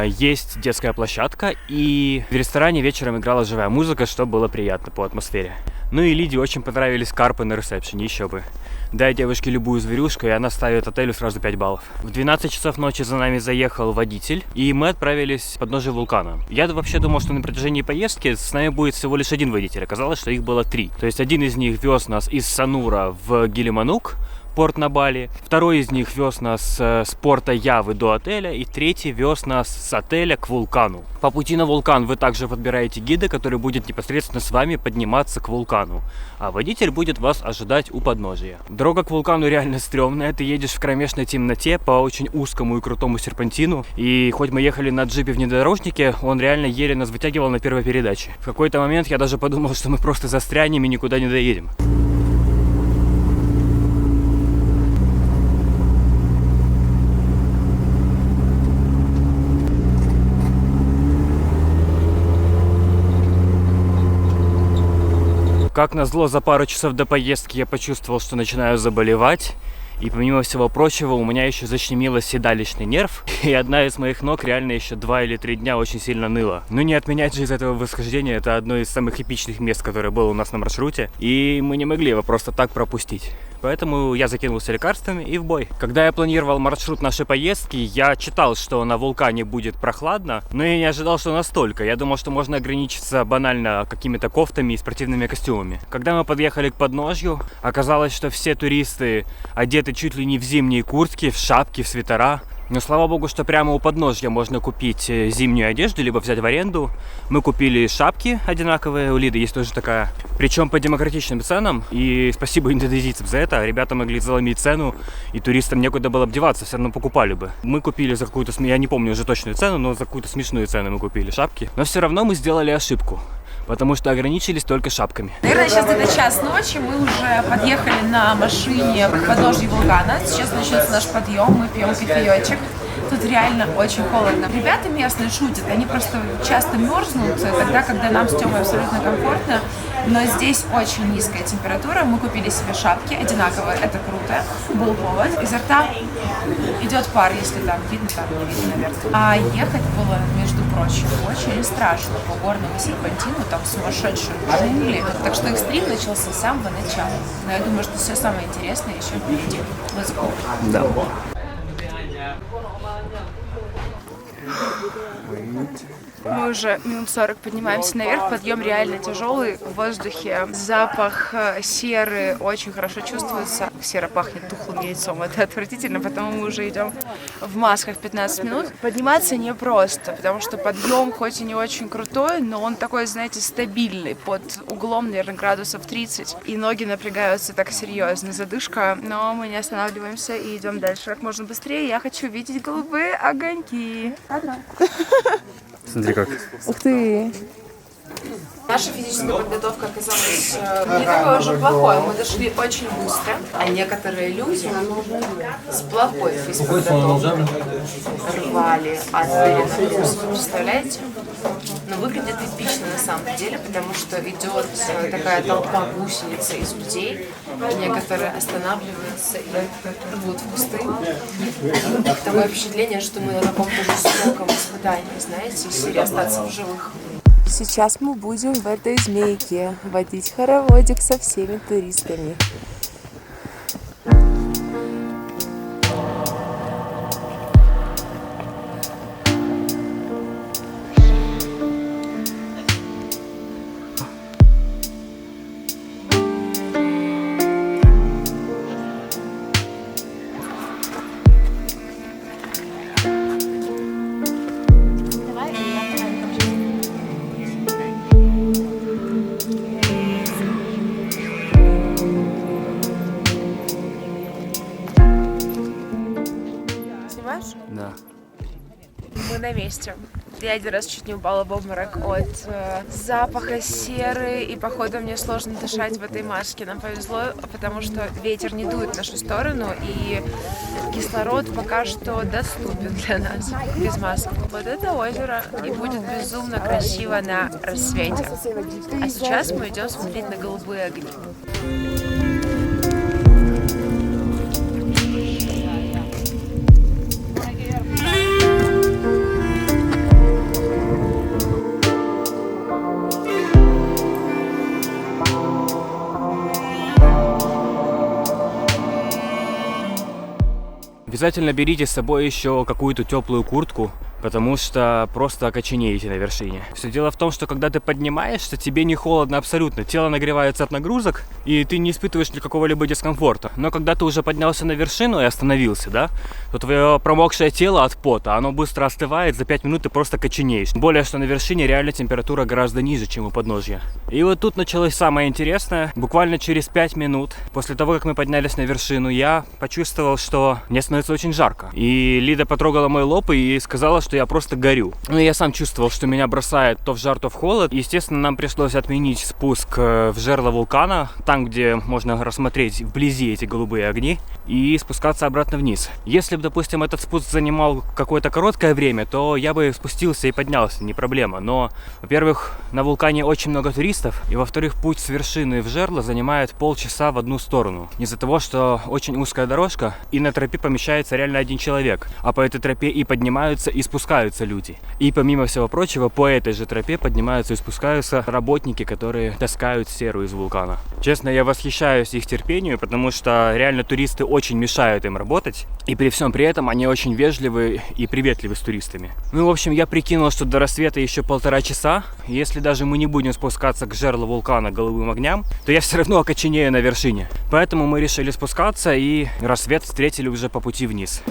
Есть детская площадка, и в ресторане вечером играла живая музыка, что было приятно по атмосфере. Ну и Лиде очень понравились карпы на ресепшене, еще бы. Дай девушке любую зверюшку, и она ставит отелю сразу 5 баллов. В 12 часов ночи за нами заехал водитель, и мы отправились к подножию вулкана. Я вообще думал, что на протяжении поездки с нами будет всего лишь один водитель. Оказалось, что их было 3. То есть один из них вез нас из Санура в Гилиманук, порт на Бали. Второй из них вез нас с порта Явы до отеля. И третий вез нас с отеля к вулкану. По пути на вулкан вы также подбираете гида, который будет непосредственно с вами подниматься к вулкану. А водитель будет вас ожидать у подножия. Дорога к вулкану реально стрёмная. Ты едешь в кромешной темноте по очень узкому и крутому серпантину. И хоть мы ехали на джипе внедорожнике, он реально еле нас вытягивал на первой передаче. В какой-то момент я даже подумал, что мы просто застрянем и никуда не доедем. Как назло, за пару часов до поездки я почувствовал, что начинаю заболевать. И помимо всего прочего, у меня еще защемило седалищный нерв. И одна из моих ног реально еще 2 или 3 дня очень сильно ныла. Ну не отменять же из этого восхождения. Это одно из самых эпичных мест, которое было у нас на маршруте. И мы не могли его просто так пропустить. Поэтому я закинулся лекарствами и в бой. Когда я планировал маршрут нашей поездки, я читал, что на вулкане будет прохладно, но я не ожидал, что настолько. Я думал, что можно ограничиться банально какими-то кофтами и спортивными костюмами. Когда мы подъехали к подножью, оказалось, что все туристы одеты чуть ли не в зимние куртки, в шапки, в свитера. Но слава богу, что прямо у подножья можно купить зимнюю одежду, либо взять в аренду. Мы купили шапки одинаковые, у Лиды есть тоже такая. Причем по демократичным ценам. И спасибо индонезийцам за это. Ребята могли заломить цену, и туристам некуда было обдеваться, все равно покупали бы. Мы купили за какую-то, я не помню уже точную цену, но за какую-то смешную цену мы купили шапки. Но все равно мы сделали ошибку, потому что ограничились только шапками. Наверное, сейчас где-то час ночи, мы уже подъехали на машине к подножью вулкана. Сейчас начнется наш подъем, мы пьем кофеечек. Тут реально очень холодно. Ребята местные шутят, они просто часто мерзнут тогда, когда нам с Тёмой абсолютно комфортно. Но здесь очень низкая температура. Мы купили себе шапки одинаковые, это круто. Был повод. Изо рта идет пар, если там видно, там не видно, наверное. А ехать было, между прочим, очень страшно по горному серпантину, там сумасшедшие джунгли. Так что экстрим начался с самого начала. Но я думаю, что все самое интересное еще впереди. Let's go. Да. Мы уже минут 40 поднимаемся наверх, подъем реально тяжелый, в воздухе запах серы очень хорошо чувствуется. Сера пахнет тухлым яйцом, это отвратительно, потому мы уже идем в масках 15 минут. Подниматься непросто, потому что подъем хоть и не очень крутой, но он такой, знаете, стабильный, под углом, наверное, градусов 30, и ноги напрягаются так серьезно, задышка, но мы не останавливаемся и идем дальше как можно быстрее. Я хочу видеть голубые огоньки. Смотри как. Ух ты! Наша физическая подготовка оказалась не такой уже плохой. Мы дошли очень быстро, а некоторые люди с плохой физподготовкой рвали адреналин. Представляете? Но выглядит эпично на самом деле, потому что идет такая толпа гусениц из людей. Некоторые останавливаются и рвут в кусты. Такое впечатление, что мы на каком-то жестоком испытании, знаете, из серии остаться в живых. Сейчас мы будем в этой змейке водить хороводик со всеми туристами. Да. Мы на месте. Я один раз чуть не упала в обморок от запаха серы, и походу мне сложно дышать в этой маске. Нам повезло, потому что ветер не дует в нашу сторону, и кислород пока что доступен для нас без маски. Вот это озеро и будет безумно красиво на рассвете. А сейчас мы идем смотреть на голубые огни. Обязательно берите с собой еще какую-то теплую куртку, потому что просто окоченеете на вершине. Все дело в том, что когда ты поднимаешься, тебе не холодно абсолютно. Тело нагревается от нагрузок, и ты не испытываешь никакого-либо дискомфорта. Но когда ты уже поднялся на вершину и остановился, да, то твое промокшее тело от пота, оно быстро остывает, за 5 минут ты просто коченеешь. Более, что на вершине реально температура гораздо ниже, чем у подножья. И вот тут началось самое интересное. Буквально через 5 минут после того, как мы поднялись на вершину, я почувствовал, что мне становится очень жарко. И Лида потрогала мой лоб и сказала, что я просто горю. Ну и я сам чувствовал, что меня бросает то в жар, то в холод. Естественно, нам пришлось отменить спуск в жерло вулкана, там, где можно рассмотреть вблизи эти голубые огни, и спускаться обратно вниз. Если бы, допустим, этот спуск занимал какое-то короткое время, то я бы спустился и поднялся, не проблема. Но, во-первых, на вулкане очень много туристов, и, во-вторых, путь с вершины в жерло занимает полчаса в одну сторону. Из-за того, что очень узкая дорожка, и на тропе помещается реально один человек, а по этой тропе и поднимаются, и спускаются люди. И помимо всего прочего, по этой же тропе поднимаются и спускаются работники, которые таскают серу из вулкана. Честно, я восхищаюсь их терпению, потому что реально туристы очень мешают им работать, и при всем при этом они очень вежливы и приветливы с туристами. Ну, в общем, я прикинул, что до рассвета еще 1,5 часа. Если даже мы не будем спускаться к жерлу вулкана голубым огням, то я все равно окоченею на вершине. Поэтому мы решили спускаться, и рассвет встретили уже по пути вниз.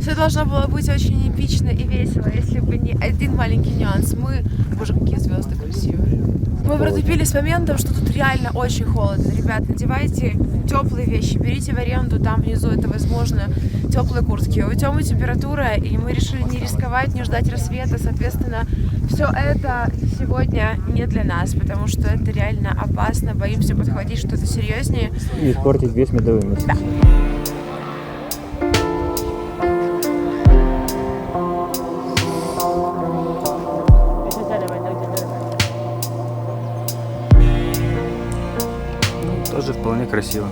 Все должно было быть очень эпично и весело, если бы не один маленький нюанс. Боже, какие звезды красивые. Мы протупились с моментом, что тут реально очень холодно. Ребят, надевайте теплые вещи, берите в аренду, там внизу это возможно, теплые куртки. У Тёмы температура, и мы решили не рисковать, не ждать рассвета. Соответственно, все это сегодня не для нас, потому что это реально опасно. Боимся подхватить что-то серьезнее. И испортить весь медовый месяц. Да. Тоже вполне красиво.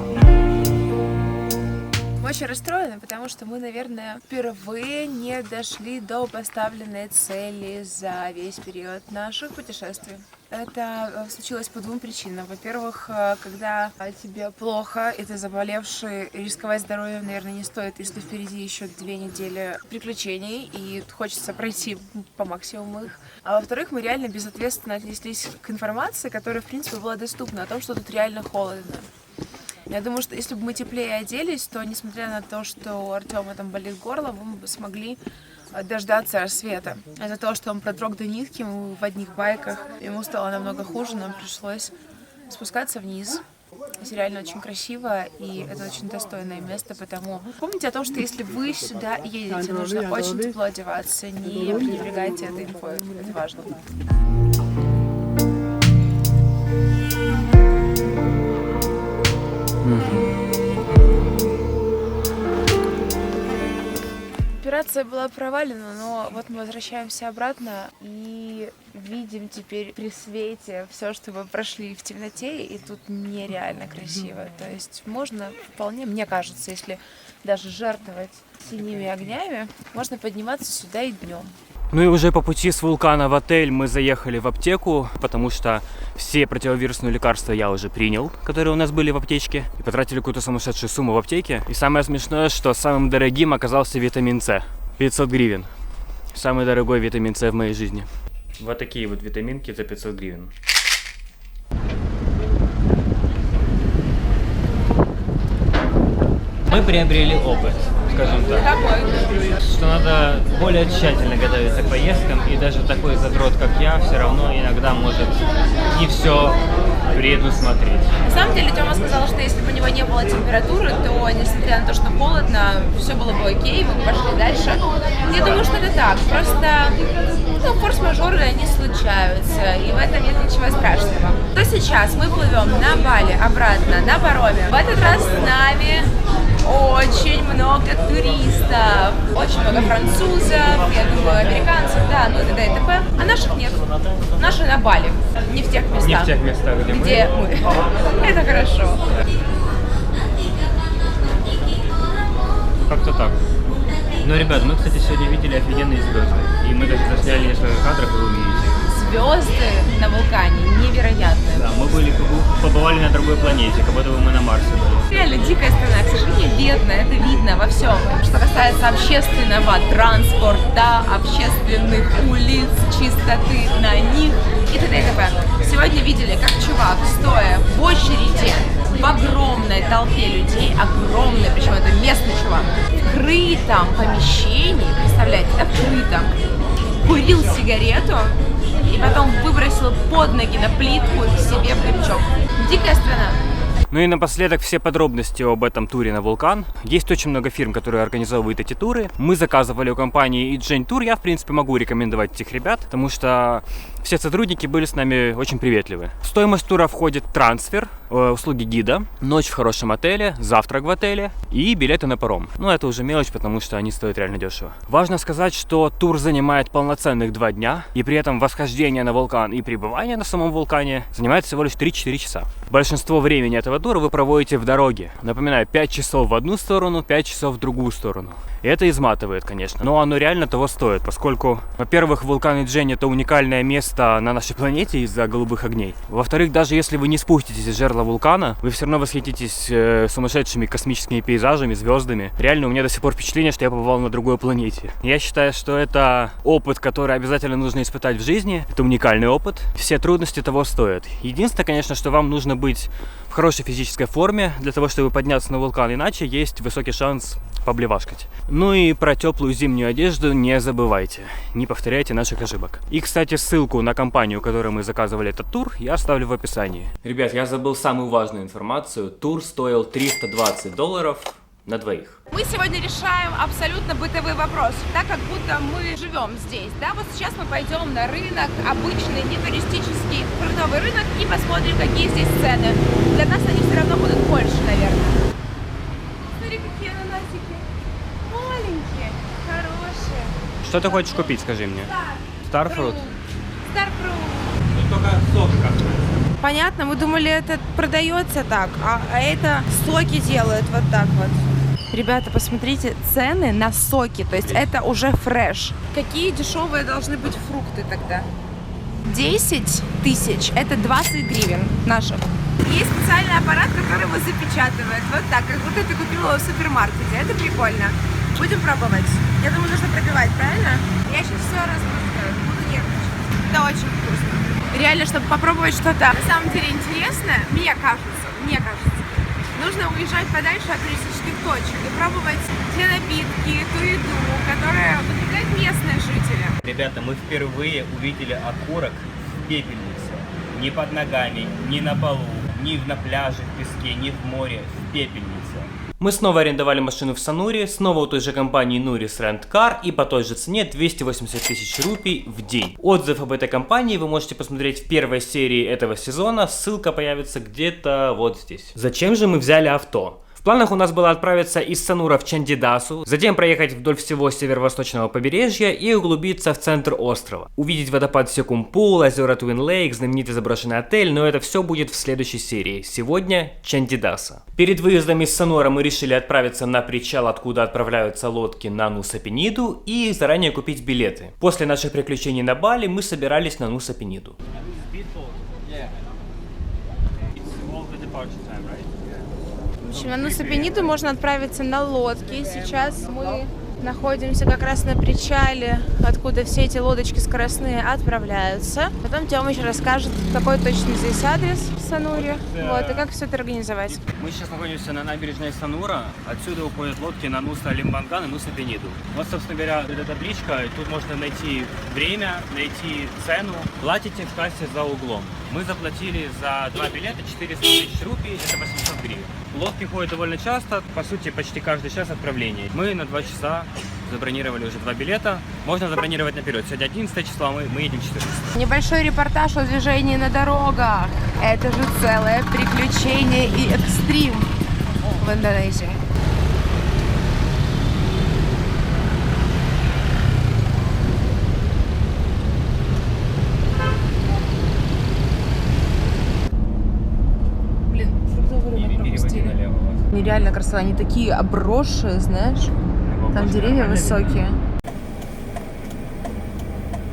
Мы очень расстроены, потому что мы, наверное, впервые не дошли до поставленной цели за весь период наших путешествий. Это случилось по 2 причинам. Во-первых, когда тебе плохо и ты заболевший, рисковать здоровьем, наверное, не стоит, если впереди еще 2 недели приключений и хочется пройти по максимуму их. А во-вторых, мы реально безответственно отнеслись к информации, которая, в принципе, была доступна о том, что тут реально холодно. Я думаю, что если бы мы теплее оделись, то, несмотря на то, что у Артема там болит горло, мы бы смогли дождаться рассвета. Из-за того, что он продрог до нитки, мы в одних байках, ему стало намного хуже, нам пришлось спускаться вниз. Здесь реально очень красиво, и это очень достойное место, потому помните о том, что если вы сюда едете, нужно очень тепло одеваться, не пренебрегайте этой инфой, это важно. Операция была провалена, но вот мы возвращаемся обратно и видим теперь при свете все, что мы прошли в темноте, и тут нереально красиво. То есть можно вполне, мне кажется, если даже жертвовать синими огнями, можно подниматься сюда и днем. Ну и уже по пути с вулкана в отель мы заехали в аптеку, потому что все противовирусные лекарства я уже принял, которые у нас были в аптечке, и потратили какую-то сумасшедшую сумму в аптеке. И самое смешное, что самым дорогим оказался витамин С. 500 гривен. Самый дорогой витамин С в моей жизни. Вот такие вот витаминки за 500 гривен. Мы приобрели опыт, скажем так. Что надо более тщательно готовиться к поездкам, и даже такой задрот, как я, все равно иногда может не все Приеду смотреть. На самом деле Тёма сказал, что если бы у него не было температуры, то, несмотря на то, что холодно, все было бы окей, мы бы пошли дальше. Я думаю, что это так. Просто форс-мажоры, они случаются, и в этом нет ничего страшного. То сейчас мы плывем на Бали, обратно, на пароме. В этот раз с нами очень много туристов, очень много французов, я думаю, американцев, да, ну и т.д. и т.п. А наших нет. Наши на Бали, не в тех местах. Не в тех местах, где мы. Это хорошо. Как-то так. Ну, ребят, мы, кстати, сегодня видели офигенные звезды. И мы даже засняли несколько кадров, и вы увидите. Звезды на вулкане невероятные. Да, мы побывали на другой планете, как будто бы мы на Марсе были. Реально дикая страна, к сожалению, бедная, это видно во всем. Что касается общественного транспорта, общественных улиц, чистоты на них и т.д. и т.п. Сегодня видели, как чувак, стоя в очереди, в огромной толпе людей, огромной, причем это местный чувак, в крытом помещении, представляете, да, в крытом, курил сигарету и потом выбросил под ноги на плитку себе в крючок. Дикая страна. Ну и напоследок все подробности об этом туре на вулкан. Есть очень много фирм, которые организовывают эти туры. Мы заказывали у компании Иджень Тур. Я, в принципе, могу рекомендовать этих ребят, потому что все сотрудники были с нами очень приветливы. В стоимость тура входит трансфер, услуги гида, ночь в хорошем отеле, завтрак в отеле и билеты на паром. Ну, это уже мелочь, потому что они стоят реально дешево. Важно сказать, что тур занимает полноценных 2 дня, и при этом восхождение на вулкан и пребывание на самом вулкане занимает всего лишь 3-4 часа. Большинство времени этого тура вы проводите в дороге. Напоминаю, 5 часов в одну сторону, 5 часов в другую сторону. И это изматывает, конечно, но оно реально того стоит, поскольку, во-первых, вулкан Иджень — это уникальное место на нашей планете из-за голубых огней. Во-вторых, даже если вы не спуститесь из жерла вулкана, вы все равно восхититесь сумасшедшими космическими пейзажами, звездами. Реально, у меня до сих пор впечатление, что я побывал на другой планете. Я считаю, что это опыт, который обязательно нужно испытать в жизни. Это уникальный опыт. Все трудности того стоят. Единственное, конечно, что вам нужно быть в хорошей физической форме для того, чтобы подняться на вулкан, иначе есть высокий шанс поблевашкать. Ну и про теплую зимнюю одежду не забывайте. Не повторяйте наших ошибок. И, кстати, ссылку на компанию, у которой мы заказывали этот тур, я оставлю в описании. Ребят, я забыл самую важную информацию. Тур стоил $320 на двоих. Мы сегодня решаем абсолютно бытовой вопрос, так как будто мы живем здесь, да, вот сейчас мы пойдем на рынок, обычный, не туристический, фруктовый рынок, и посмотрим, какие здесь цены. Для нас они все равно будут больше, наверное. Смотри, какие ананасики, маленькие, хорошие. Что ты хочешь купить, скажи мне? Starfruit? Starfruit. Ну, только сок как-то. Понятно, мы думали, это продается так, а это соки делают вот так вот. Ребята, посмотрите, цены на соки, то есть это уже фреш. Какие дешевые должны быть фрукты тогда? 10 тысяч, это 20 гривен наших. Есть специальный аппарат, который его запечатывает, вот так, как будто ты купила его в супермаркете. Это прикольно. Будем пробовать. Я думаю, нужно пробивать, правильно? Я сейчас все распускаю, буду нервничать. Это очень вкусно. Реально, чтобы попробовать что-то на самом деле интересное, мне кажется, нужно уезжать подальше от туристических точек и пробовать те напитки, ту еду, которая выпекают местные жители. Ребята, мы впервые увидели окурок в пепельнице. Ни под ногами, ни на полу, ни на пляже, в песке, ни в море, в пепельнице. Мы снова арендовали машину в Сануре, снова у той же компании Nuris Rent Car и по той же цене 280 тысяч рупий в день. Отзыв об этой компании вы можете посмотреть в первой серии этого сезона, ссылка появится где-то вот здесь. Зачем же мы взяли авто? В планах у нас было отправиться из Санура в Чандидасу, затем проехать вдоль всего северо-восточного побережья и углубиться в центр острова. Увидеть водопад Секумпул, озера Твин Лейк, знаменитый заброшенный отель, но это все будет в следующей серии. Сегодня Чандидаса. Перед выездом из Санура мы решили отправиться на причал, откуда отправляются лодки на Нуса-Пениду, и заранее купить билеты. После наших приключений на Бали мы собирались на Нуса-Пениду. В общем, на Нуса-Пениду можно отправиться на лодке. Сейчас мы находимся как раз на причале, откуда все эти лодочки скоростные отправляются. Потом Тёма еще расскажет, какой точно здесь адрес. Сануре. Вот, и как все это организовать? Мы сейчас находимся на набережной Санура. Отсюда уходят лодки на Нуса Лимбанган и Нуса Пениду. Вот, собственно говоря, эта табличка. Тут можно найти время, найти цену. Платите в кассе за углом. Мы заплатили за 2 билета 400 тысяч рупий, это 800 гривен. Лодки ходят довольно часто, по сути, почти каждый час отправления. Мы на 2 часа забронировали уже 2 билета. Можно забронировать наперед. Сегодня 11 число, мы едем 14. Небольшой репортаж о движении на дорогах. Это же целое приключение и экстрим в Индонезии. Блин, фруктовый рынок пропустили. Нереально красиво. Они такие обросшие, знаешь. Там деревья высокие.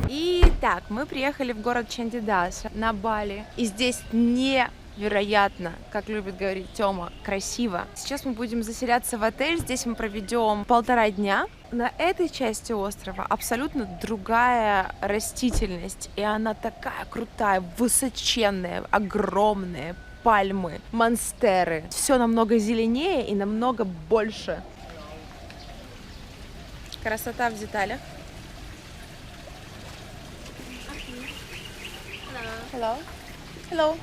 Итак, мы приехали в город Чандидас на Бали. И здесь невероятно, как любит говорить Тёма, красиво. Сейчас мы будем заселяться в отель. Здесь мы проведем 1,5 дня. На этой части острова абсолютно другая растительность. И она такая крутая, высоченная, огромная. Пальмы, монстеры. Все намного зеленее и намного больше. Красота в деталях. Hello. Hello.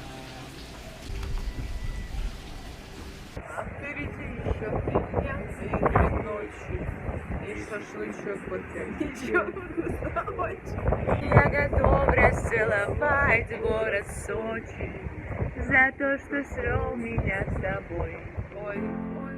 Я готов расцеловать город Сочи за то, что свел меня с тобой. Ой, ой.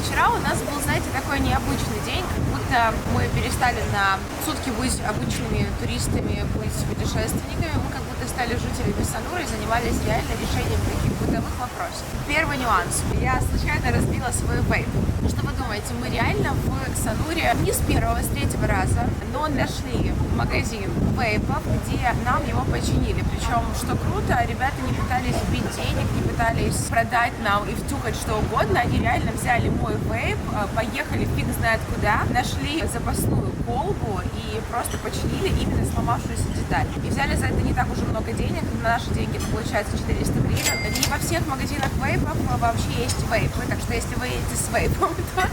Вчера у нас был, знаете, такой необычный день, как будто мы перестали на сутки быть обычными туристами, быть путешественниками, мы как будто стали жителями Сануры и занимались реально решением таких бытовых вопросов. Первый нюанс. Я случайно разбила свой вейп. Что вы думаете, мы реально в Сануре не с первого, с третьего раза, но нашли магазин вейпов, где нам его починили. Причем, что круто, ребята не пытались бить денег, не пытались продать нам и втюхать что угодно, они реально взяли мой вейп, поехали фиг знает куда, нашли запасную колбу и просто починили именно сломавшуюся деталь. И взяли за это не так уже много денег, на наши деньги это получается 400 гривен. Не во всех магазинах вейпов вообще есть вейпы, так что если вы едете с вейпом, то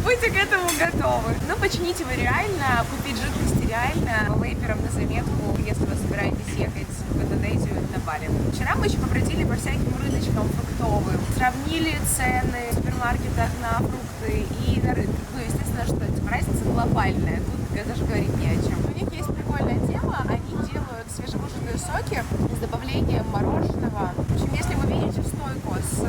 будьте к этому готовы. Но починить его реально, купить жидкости реально, вейперам на заметку, если вы собираетесь ехать в Индонезию на Бали. Вчера мы еще побродили по всяким рыночкам фруктовым, сравнили цены в супермаркетах на фрукты и на рынке. Ну, естественно, что типа, разница глобальная, тут даже говорить не о чем. У них есть прикольная тема, они делают свежевыжатые соки с добавлением мороженого. В общем, если вы видите стойку с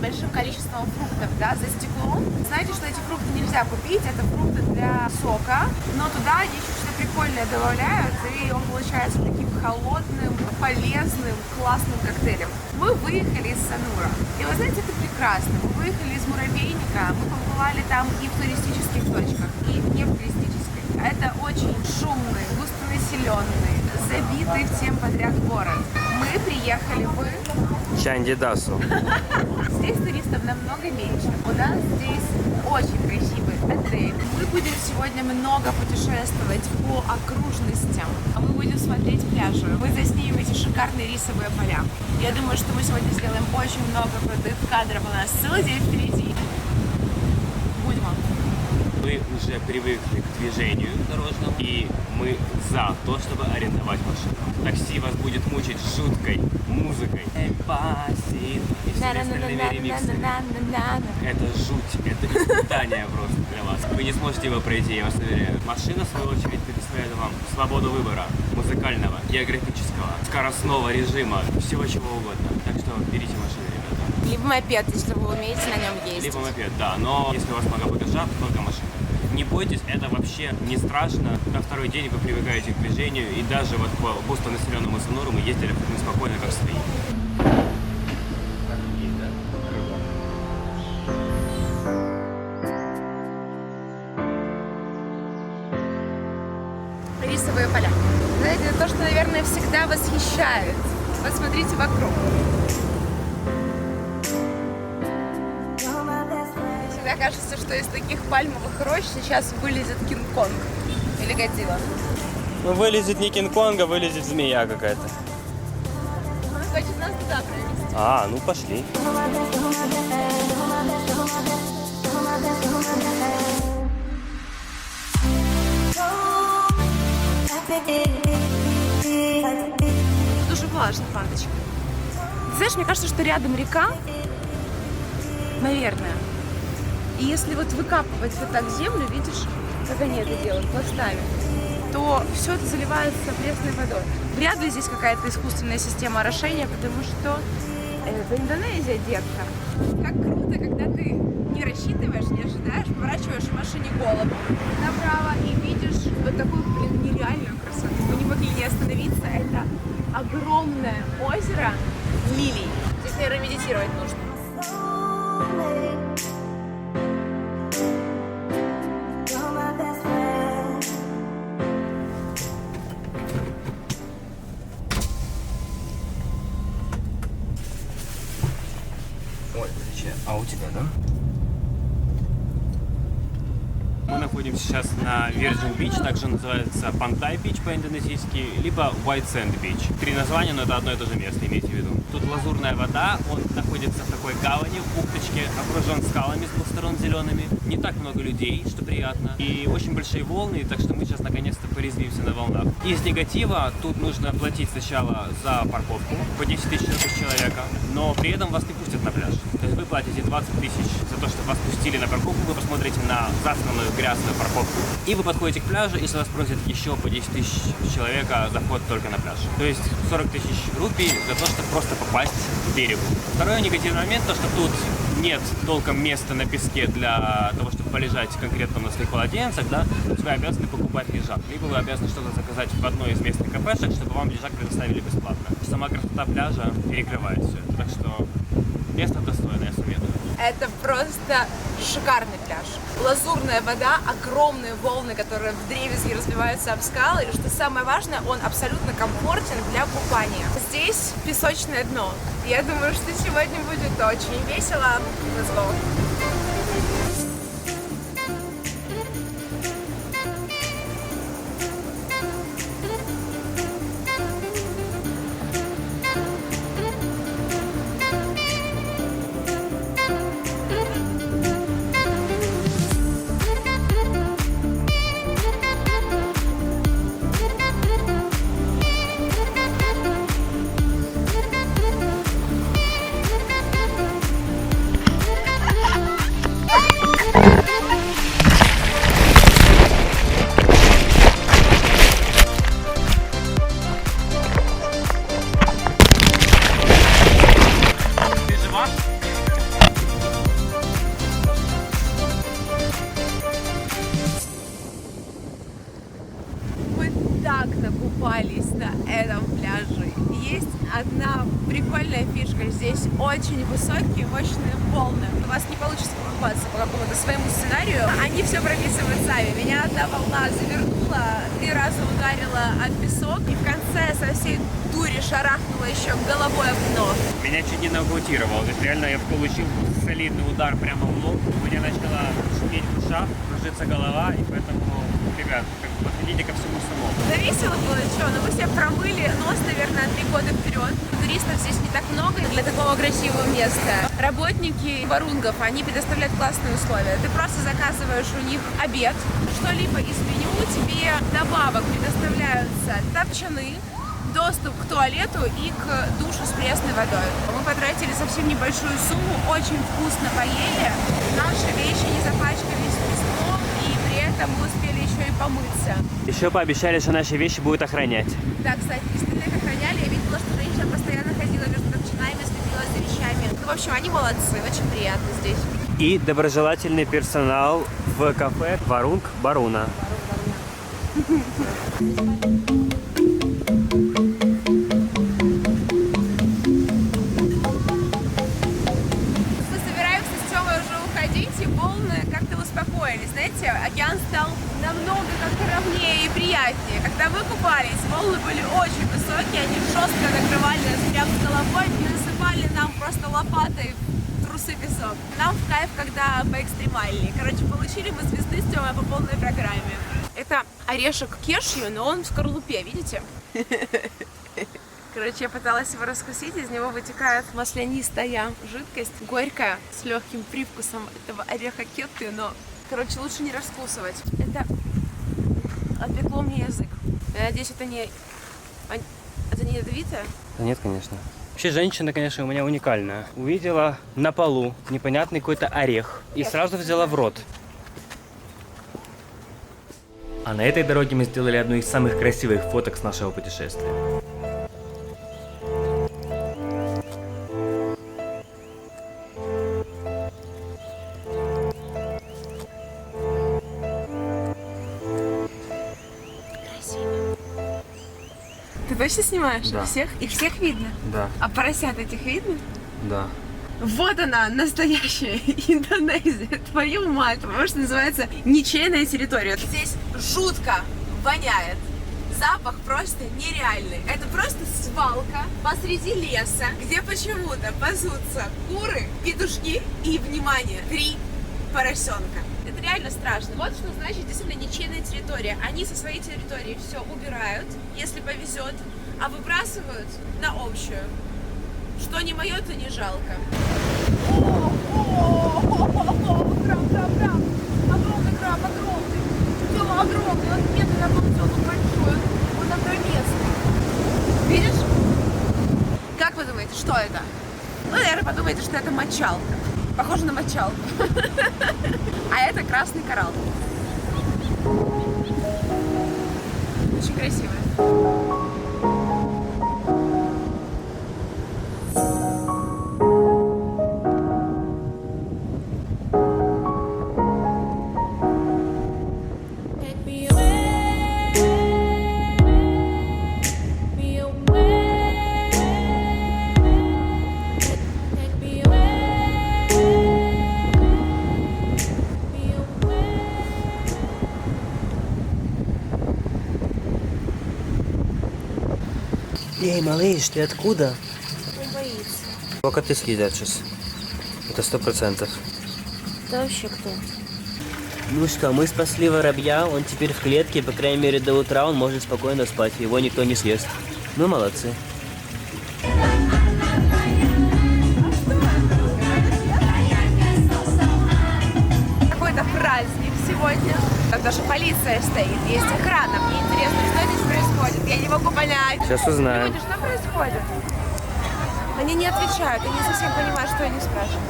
большим количеством фруктов, да, за стеклом, знаете, что эти фрукты нельзя купить, это фрукты для сока, но туда они еще что-то прикольное добавляют, и он получается таким холодным, полезным, классным коктейлем. Мы выехали из Санура, и вы знаете, это прекрасно. Мы выехали из Муравейника, мы побывали там и в туристических точках, и не в туристических. Это очень шумный, густонаселенный, забитый всем подряд город. Мы приехали в Чандидасу. Здесь туристов намного меньше. У нас здесь очень красивый отель. Мы будем сегодня много путешествовать по окружностям. Мы будем смотреть пляжи. Мы заснимем эти шикарные рисовые поля. Я думаю, что мы сегодня сделаем очень много крутых кадров. У нас целый день впереди. Будем. Мы уже привыкли к движению дорожному, и мы за то, чтобы арендовать машину. Такси вас будет мучить жуткой музыкой. И всеми остальными ремиксами. Это жуть, это испытание просто для вас. Вы не сможете его пройти, я вас уверяю. Машина, в свою очередь, предоставляет вам свободу выбора музыкального, географического, скоростного режима, всего чего угодно. Так что берите машину, ребята. Либо мопед, если вы умеете на нем ездить. Либо мопед, да, но если у вас много багажа, то только машина. Не бойтесь, это вообще не страшно. На второй день вы привыкаете к движению, и даже вот по густонаселенному Сануру мы ездили спокойно, как свои. рисовые поля. Знаете, это то, что, наверное, всегда восхищает. Посмотрите вокруг. Всегда кажется, что из таких пальмовых рощ сейчас вылезет Кинг-Конг или Годзилла. Ну, вылезет не Кинг-Конг, а вылезет змея какая-то. Он хочет нас туда провести. А, ну пошли. Тут уже влажно, фанточка. Знаешь, мне кажется, что рядом река, наверное. И если вот выкапывать вот так землю, видишь, как они это делают, пластами, то все это заливается пресной водой. Вряд ли здесь какая-то искусственная система орошения, потому что это Индонезия, детка. Как круто, когда ты не рассчитываешь, не ожидаешь, поворачиваешь в машине голову направо и видишь вот такую, нереальную красоту. Мы не могли не остановиться. Это огромное озеро лилий. Здесь, наверное, медитировать нужно. Ой, а у тебя, да? Мы находимся сейчас на Virgin Beach, также называется Pantai Beach по-индонезийски, либо White Sand Beach. 3 названия, но это одно и то же место, имейте в виду. Тут лазурная вода, он находится в такой гавани, в бухточке, окружен скалами с двух сторон зелеными. Не так много людей, что приятно. И очень большие волны, так что мы сейчас наконец-то порезвимся на волнах. Из негатива тут нужно платить сначала за парковку по 10 тысяч рублей с человека, но при этом вас не пустят на пляж. То есть вы платите 20 тысяч за то, что вас пустили на парковку, вы посмотрите на засланную грязную парковку. И вы подходите к пляжу, если вас просят еще по 10 тысяч человека за вход только на пляж. То есть 40 тысяч рупий за то, чтобы просто попасть к берегу. Второй негативный момент, то что тут нет толком места на песке для того, чтобы полежать конкретно на своих полотенцах, да, вы обязаны покупать лежак. Либо вы обязаны что-то заказать в одной из местных кафешек, чтобы вам лежак предоставили бесплатно. Сама красота пляжа перекрывает все. Так что место достойное, я советую. Это просто шикарный пляж. Лазурная вода, огромные волны, которые вдребезги разбиваются об скалы. И что самое важное, он абсолютно комфортен для купания. Здесь песочное дно. Я думаю, что сегодня будет очень весело. Let's go. Так накупались на этом пляже. Есть одна прикольная фишка. Здесь очень высокие, мощные волны. У вас не получится покупаться по какому-то своему сценарию. Они все прописывают сами. Меня одна волна завернула, 3 раза ударила об песок и в конце со всей дури шарахнула еще головой об дно. Меня чуть не нокаутировало. То есть реально я получил солидный удар прямо в лоб. У меня начала шуметь в ушах, кружится голова, и поэтому, ребят, подходите ко всему самому. Да весело было, что? Но мы себе промыли нос, наверное, на 3 года вперед. Туристов здесь не так много для такого красивого места. Работники варунгов, они предоставляют классные условия. Ты просто заказываешь у них обед, что-либо из меню, тебе добавок предоставляются топчаны, доступ к туалету и к душу с пресной водой. Мы потратили совсем небольшую сумму, очень вкусно поели, наши вещи не запачкались песком, и при этом мы успели еще и помыться. Еще пообещали, что наши вещи будут охранять. Да, кстати, остальных охраняли, я видела, что женщина постоянно ходила между топчанами, следила за вещами. Ну, в общем, они молодцы, очень приятно здесь. И доброжелательный персонал в кафе Варунг Баруна. Океан стал намного как-то ровнее и приятнее. Когда мы купались. Волны были очень высокие, они жестко накрывали нас прям с головой и насыпали нам просто лопатой в трусы песок. Нам в кайф, когда поэкстремальнее. Короче, получили мы звезды с Тёмой по полной программе. Это орешек кешью, но он в скорлупе, видите? Короче, я пыталась его раскусить, из него вытекает маслянистая жидкость, горькая, с легким привкусом этого ореха кетты, но, короче, лучше не раскусывать. Это отвлекло мне язык. Я надеюсь, это не ядовитое? Да нет, конечно. Вообще, женщина, конечно, у меня уникальная. Увидела на полу непонятный какой-то орех и сразу взяла в рот. А на этой дороге мы сделали одну из самых красивых фоток с нашего путешествия. Ты точно снимаешь? Да. Всех? Их всех видно? Да, А поросят этих видно? да. Вот она, настоящая Индонезия, твою мать, потому что называется ничейная территория. Здесь жутко воняет, запах просто нереальный. Это просто свалка посреди леса, где почему-то пасутся куры, петушки и, внимание, 3 поросенка. Это реально страшно. Вот что значит действительно ничейная территория. Они со своей территории все убирают, если повезет, а выбрасывают на общую. Что не мое, то не жалко. Краб. Огромный краб, огромный. Тёма огромный, он где-то на том Тёма большой. Он огромесный. Видишь? Как вы думаете, что это? Ну, наверное, подумаете, что это мочалка. Похоже на мочалку. А это красный коралл. Очень красивый. Эй, малыш, ты откуда? Он боится. Только ты съедят сейчас. Это 100%. Это вообще кто? Ну что, мы спасли воробья, он теперь в клетке, по крайней мере до утра он может спокойно спать, его никто не съест. Мы молодцы. Какой-то праздник сегодня. Там даже полиция стоит, есть охрана. Мне интересно, что здесь происходит. Я не могу понять. Сейчас узнаем. Люди, что происходит? Они не отвечают, я не совсем понимаю, что они спрашивают.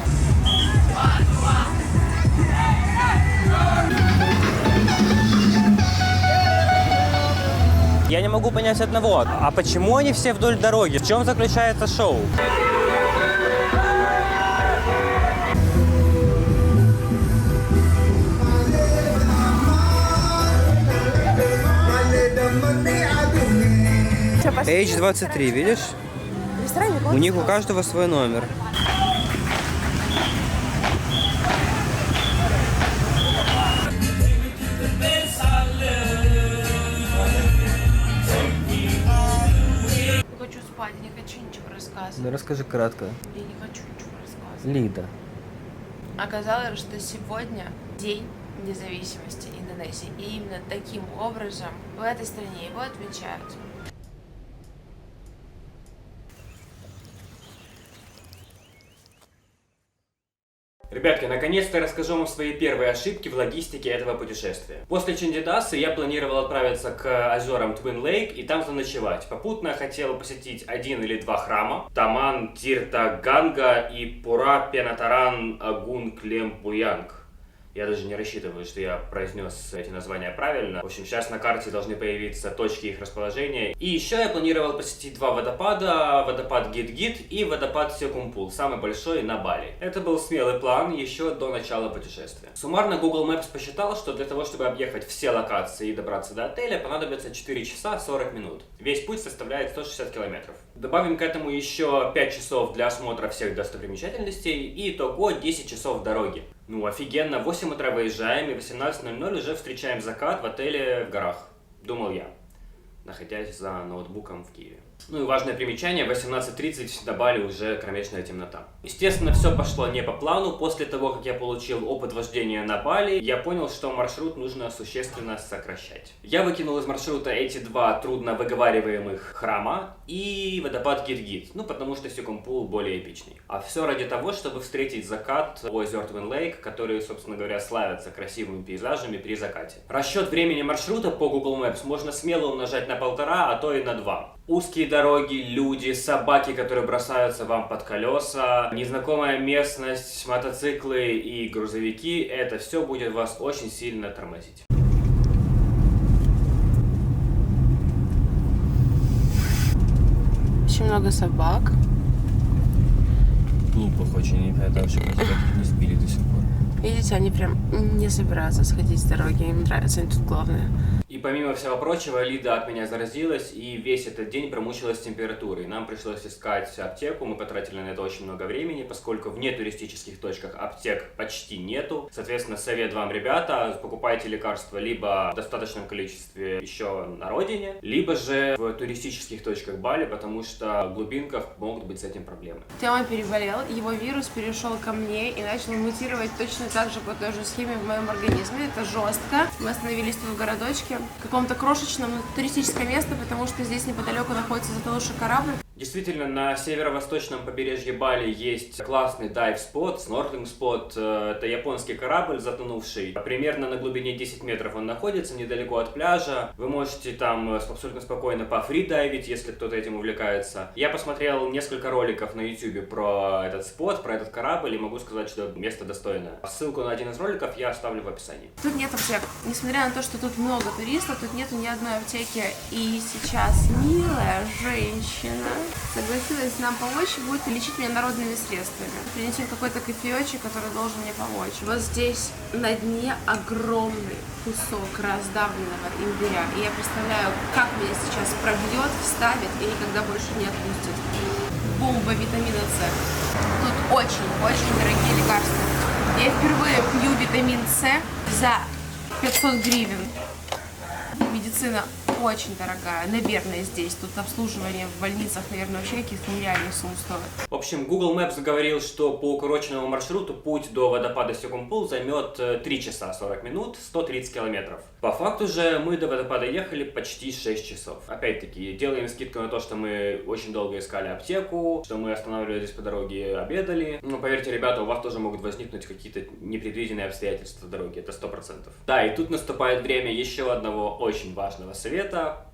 Я не могу понять одного. А почему они все вдоль дороги? В чем заключается шоу? H23, видишь? В ресторане У них у каждого свой номер. Я хочу спать, я не хочу ничего рассказывать. Ну расскажи кратко. Я не хочу ничего рассказывать. Лида. Оказалось, что сегодня День независимости Индонезии. И именно таким образом в этой стране его отмечают. Ребятки, наконец-то расскажу вам свои первые ошибки в логистике этого путешествия. После Чандидасы я планировал отправиться к озерам Twin Lake и там заночевать. Попутно хотел посетить 1 или 2 храма. Таман Тирта Ганга и Пура Пенатаран Агун Клем Буянг. Я даже не рассчитываю, что я произнес эти названия правильно. В общем, сейчас на карте должны появиться точки их расположения. И еще я планировал посетить 2 водопада. Водопад Гит-Гит и водопад Секумпул, самый большой на Бали. Это был смелый план еще до начала путешествия. Суммарно Google Maps посчитал, что для того, чтобы объехать все локации и добраться до отеля, понадобится 4 часа 40 минут. Весь путь составляет 160 километров. Добавим к этому еще 5 часов для осмотра всех достопримечательностей и итого 10 часов дороги. Ну, офигенно, в 8 утра выезжаем и в 18:00 уже встречаем закат в отеле в горах. Думал я. находясь за ноутбуком в Киеве. Ну и важное примечание, в 18:30 на Бали уже кромешная темнота. Естественно, все пошло не по плану. После того, как я получил опыт вождения на Бали, я понял, что маршрут нужно существенно сокращать. Я выкинул из маршрута эти два трудно выговариваемых храма и водопад Гиргит, ну потому что Сюкумпул более эпичный. А все ради того, чтобы встретить закат озер Твин Лейк, которые, собственно говоря, славятся красивыми пейзажами при закате. Расчет времени маршрута по Google Maps можно смело умножать на 1,5, а то и на 2. Узкие дороги, люди, собаки, которые бросаются вам под колеса, незнакомая местность, мотоциклы и грузовики — это все будет вас очень сильно тормозить. Очень много собак. Глупых очень, это вообще не сбили до сих пор. Видите, они прям не собираются сходить с дороги, им нравится, они тут главные. И помимо всего прочего, Лида от меня заразилась и весь этот день промучилась температурой. Нам пришлось искать аптеку, мы потратили на это очень много времени, поскольку в нетуристических точках аптек почти нету. Соответственно, совет вам, ребята, покупайте лекарства либо в достаточном количестве еще на родине, либо же в туристических точках Бали, потому что в глубинках могут быть с этим проблемы. Тёма переболел, его вирус перешел ко мне и начал мутировать точно так же по той же схеме в моем организме. Это жестко. Мы остановились тут в городочке, в каком-то крошечном туристическом месте, потому что здесь неподалеку находится затонувший корабль. Действительно, на северо-восточном побережье Бали есть классный дайв-спот, снорклинг-спот. Это японский корабль, затонувший. Примерно на глубине 10 метров он находится, недалеко от пляжа. Вы можете там абсолютно спокойно пофридайвить, если кто-то этим увлекается. Я посмотрел несколько роликов на YouTube про этот спот, про этот корабль, и могу сказать, что место достойное. Ссылку на один из роликов я оставлю в описании. Тут нет аптек. Несмотря на то, что тут много туристов, тут нету ни одной аптеки. И сейчас милая женщина согласилась нам помочь и будет лечить меня народными средствами. Принесет какой-то кофеечек, который должен мне помочь. Вот здесь на дне огромный кусок раздавленного имбиря. И я представляю, как меня сейчас пробьет, вставит и никогда больше не отпустит. Бомба витамина С. Тут очень-очень дорогие лекарства. Я впервые пью витамин С за 500 гривен. Медицина очень дорогая, наверное, здесь. Тут обслуживание в больницах, наверное, вообще каких-то нереальных сумм стоит. В общем, Google Maps говорил, что по укороченному маршруту путь до водопада Сюкумпул займет 3 часа 40 минут, 130 километров. По факту же мы до водопада ехали почти 6 часов. Опять-таки, делаем скидку на то, что мы очень долго искали аптеку, что мы останавливались по дороге, обедали. Но поверьте, ребята, у вас тоже могут возникнуть какие-то непредвиденные обстоятельства дороги, это 100%. Да, и тут наступает время еще одного очень важного совета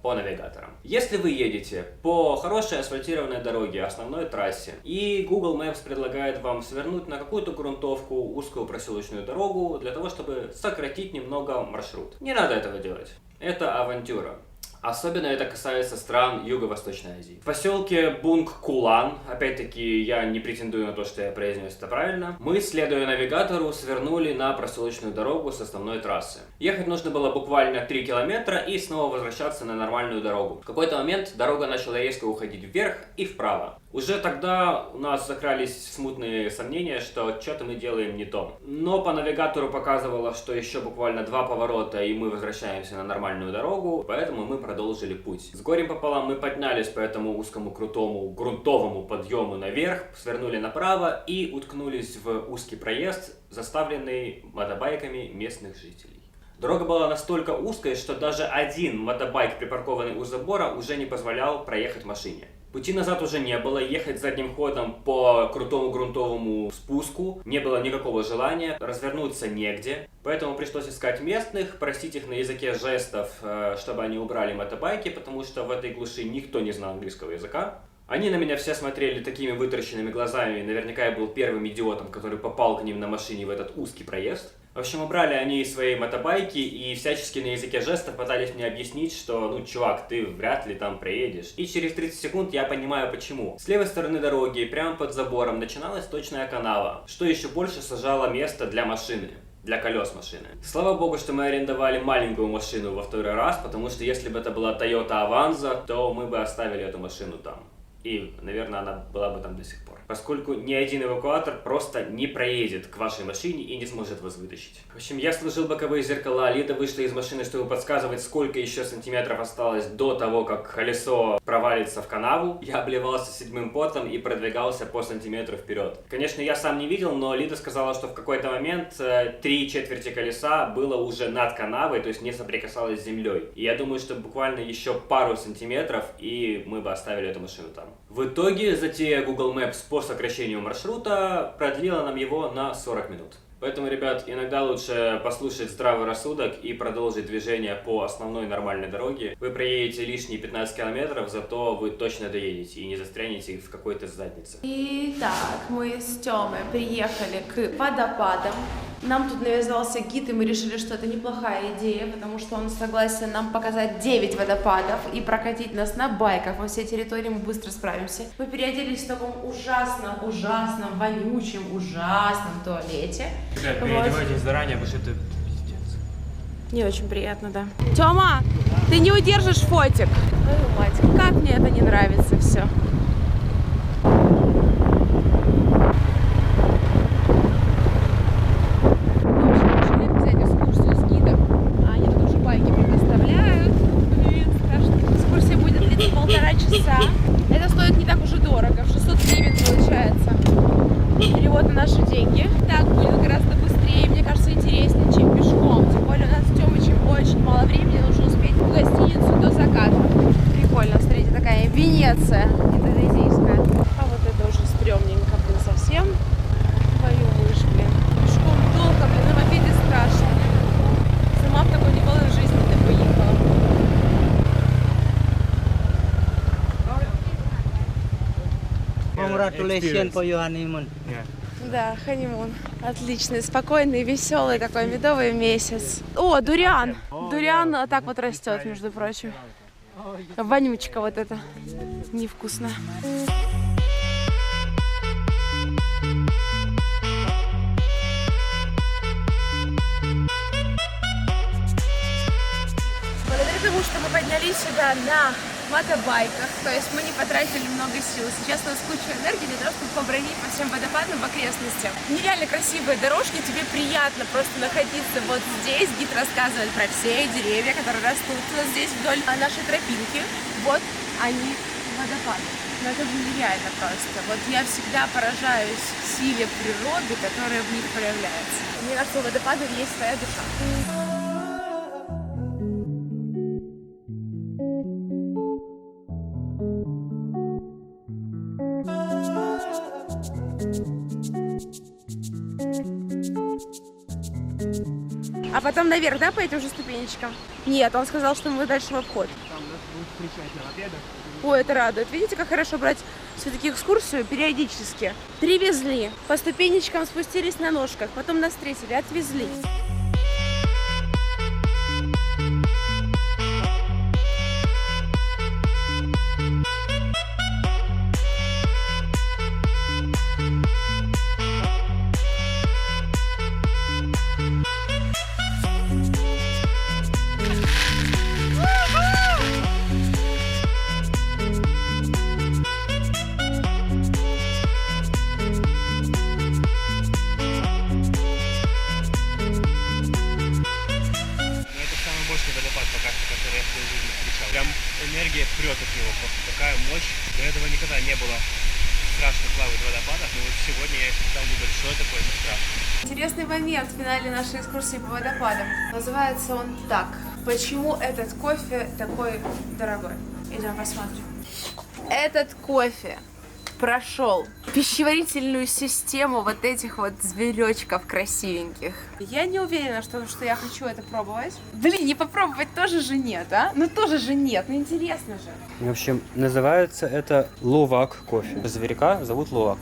по навигаторам. Если вы едете по хорошей асфальтированной дороге, основной трассе, и Google Maps предлагает вам свернуть на какую-то грунтовку, узкую проселочную дорогу, для того, чтобы сократить немного маршрут. Не надо этого делать. Это авантюра. Особенно это касается стран Юго-Восточной Азии. В поселке Бунг-Кулан, опять-таки я не претендую на то, что я произнес это правильно, мы, следуя навигатору, свернули на проселочную дорогу с основной трассы. Ехать нужно было буквально 3 километра и снова возвращаться на нормальную дорогу. В какой-то момент дорога начала резко уходить вверх и вправо. Уже тогда у нас закрались смутные сомнения, что что-то мы делаем не то. Но по навигатору показывало, что еще буквально 2 поворота и мы возвращаемся на нормальную дорогу, поэтому мы продолжили путь. С горем пополам мы поднялись по этому узкому крутому грунтовому подъему наверх, свернули направо и уткнулись в узкий проезд, заставленный мотобайками местных жителей. Дорога была настолько узкой, что даже один мотобайк, припаркованный у забора, уже не позволял проехать машине. Пути назад уже не было, ехать задним ходом по крутому грунтовому спуску не было никакого желания, развернуться негде, поэтому пришлось искать местных, просить их на языке жестов, чтобы они убрали мотобайки, потому что в этой глуши никто не знал английского языка. Они на меня все смотрели такими вытаращенными глазами, наверняка я был первым идиотом, который попал к ним на машине в этот узкий проезд. В общем, убрали они свои мотобайки и всячески на языке жестов пытались мне объяснить, что, ну, чувак, ты вряд ли там проедешь. И через 30 секунд я понимаю почему. С левой стороны дороги, прямо под забором, начиналась точная канава, что еще больше сажало место для машины. Для колес машины. Слава богу, что мы арендовали маленькую машину во второй раз, потому что если бы это была Toyota Avanza, то мы бы оставили эту машину там. И, наверное, она была бы там до сих пор. Поскольку ни один эвакуатор просто не проедет к вашей машине и не сможет вас вытащить. В общем, я сложил боковые зеркала, Лида вышла из машины, чтобы подсказывать, сколько еще сантиметров осталось до того, как колесо провалится в канаву. Я обливался седьмым потом и продвигался по сантиметру вперед. Конечно, я сам не видел, но Лида сказала, что в какой-то момент 3/4 колеса было уже над канавой, то есть не соприкасалось с землей. И я думаю, что буквально еще пару сантиметров, и мы бы оставили эту машину там. В итоге затея Google Maps по сокращению маршрута продлила нам его на 40 минут. Поэтому, ребят, иногда лучше послушать здравый рассудок и продолжить движение по основной нормальной дороге. Вы проедете лишние 15 километров, зато вы точно доедете и не застрянете в какой-то заднице. Итак, мы с Тёмой приехали к водопадам. Нам тут навязался гид, и мы решили, что это неплохая идея, потому что он согласен нам показать 9 водопадов и прокатить нас на байках во всей территории, мы быстро справимся. Мы переоделись в таком ужасном, вонючем, ужасном туалете. Ребят, переодевайтесь заранее, потому что это пиздец. Не очень приятно, да. Тёма, ты не удержишь фотик. Твою мать, как мне это не нравится все. Это стоит не так уж и дорого, 600 гривен получается. Перевод на наши деньги. Так будет гораздо быстрее, мне кажется, интереснее, чем пешком. Тем более у нас с Тёмычем очень мало времени, нужно успеть в гостиницу до заката. Прикольно, смотрите, такая Венеция индонезийская. А вот это уже стрёмненько, блин, совсем. Твою мышь, блин. Пешком долго, блин, на мопеде страшно. Сама в такой не была в жизни, ты поехала. Congratulations for your honeymoon. Да, ханимун. Отличный, спокойный, веселый такой медовый месяц. О, дуриан. Дуриан так вот растет, между прочим. Вонючка вот эта. Невкусно. Благодаря тому, что мы поднялись сюда на мотобайках, то есть мы не потратили много сил. Сейчас у нас куча энергии для того, чтобы побродить по всем водопадам в окрестностях. Нереально красивые дорожки, тебе приятно просто находиться вот здесь. Гид рассказывает про все деревья, которые растут у нас здесь вдоль нашей тропинки. Вот они, водопады. Но это же нереально просто. Вот я всегда поражаюсь силе природы, которая в них проявляется. Мне кажется, у водопадов есть своя душа. А потом наверх, да, по этим же ступенечкам? Нет, он сказал, что мы дальше в обход. Там нас будут встречать на мопедах. Ой, это радует. Видите, как хорошо брать все-таки экскурсию периодически. Привезли, по ступенечкам спустились на ножках, потом нас встретили, отвезли. Энергия прет от него, просто такая мощь. До этого никогда не было страшно плавать в водопадах, но вот сегодня я испытал небольшой такой страх. Интересный момент в финале нашей экскурсии по водопадам. Называется он так. Почему этот кофе такой дорогой? Идем посмотрим. Этот кофе прошел пищеварительную систему вот этих вот зверечков красивеньких. Я не уверена, что я хочу это пробовать. Блин, не попробовать тоже же нет, а? Ну тоже же нет, ну интересно же. В общем, называется это ловак кофе. Зверька зовут Ловак.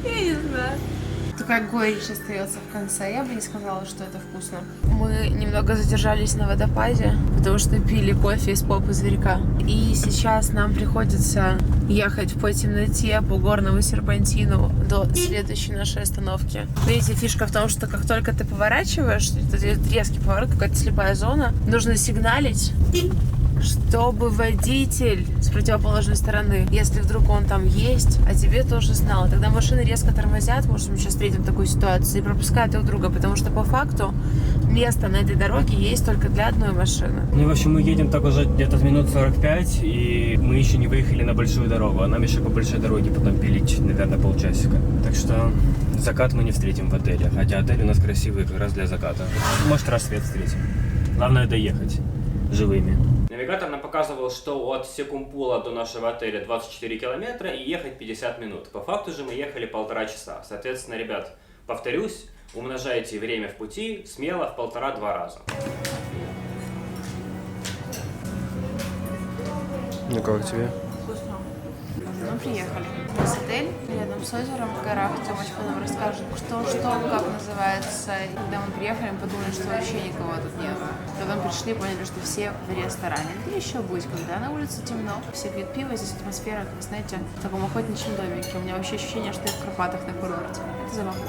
Я не знаю. Такая горечь остается в конце. Я бы не сказала, что это вкусно. Мы немного задержались на водопаде, потому что пили кофе из попы зверька. И сейчас нам приходится ехать по темноте, по горному серпантину до следующей нашей остановки. Видите, фишка в том, что как только ты поворачиваешь, это резкий поворот, какая-то слепая зона, нужно сигналить, чтобы водитель с противоположной стороны, если вдруг он там есть, а тебе тоже знал, тогда машины резко тормозят, может, мы сейчас встретим такую ситуацию, и пропускают друг друга, потому что по факту место на этой дороге есть только для одной машины. Ну, в общем, мы едем так уже где-то минут 45, и мы еще не выехали на большую дорогу, а нам еще по большой дороге потом пилить, наверное, полчасика. Так что закат мы не встретим в отеле, хотя отель у нас красивый как раз для заката. Может, рассвет встретим. Главное доехать живыми. Навигатор нам показывал, что от Секумпула до нашего отеля 24 километра и ехать 50 минут. По факту же мы ехали 1,5 часа. Соответственно, ребят, повторюсь, умножайте время в пути смело в 1,5-2 раза. Ну как тебе? Вкусно. Мы приехали. У нас отель рядом с озером в горах. Тёмочка нам расскажет, что, как называется. И когда мы приехали, мы подумали, что вообще никого тут нет. Потом пришли, поняли, что все в ресторане. Где еще быть, когда на улице темно? Все пьют пиво, здесь атмосфера, как, знаете, в таком охотничьем домике. У меня вообще ощущение, что я в Карпатах на курорте. Это забавно.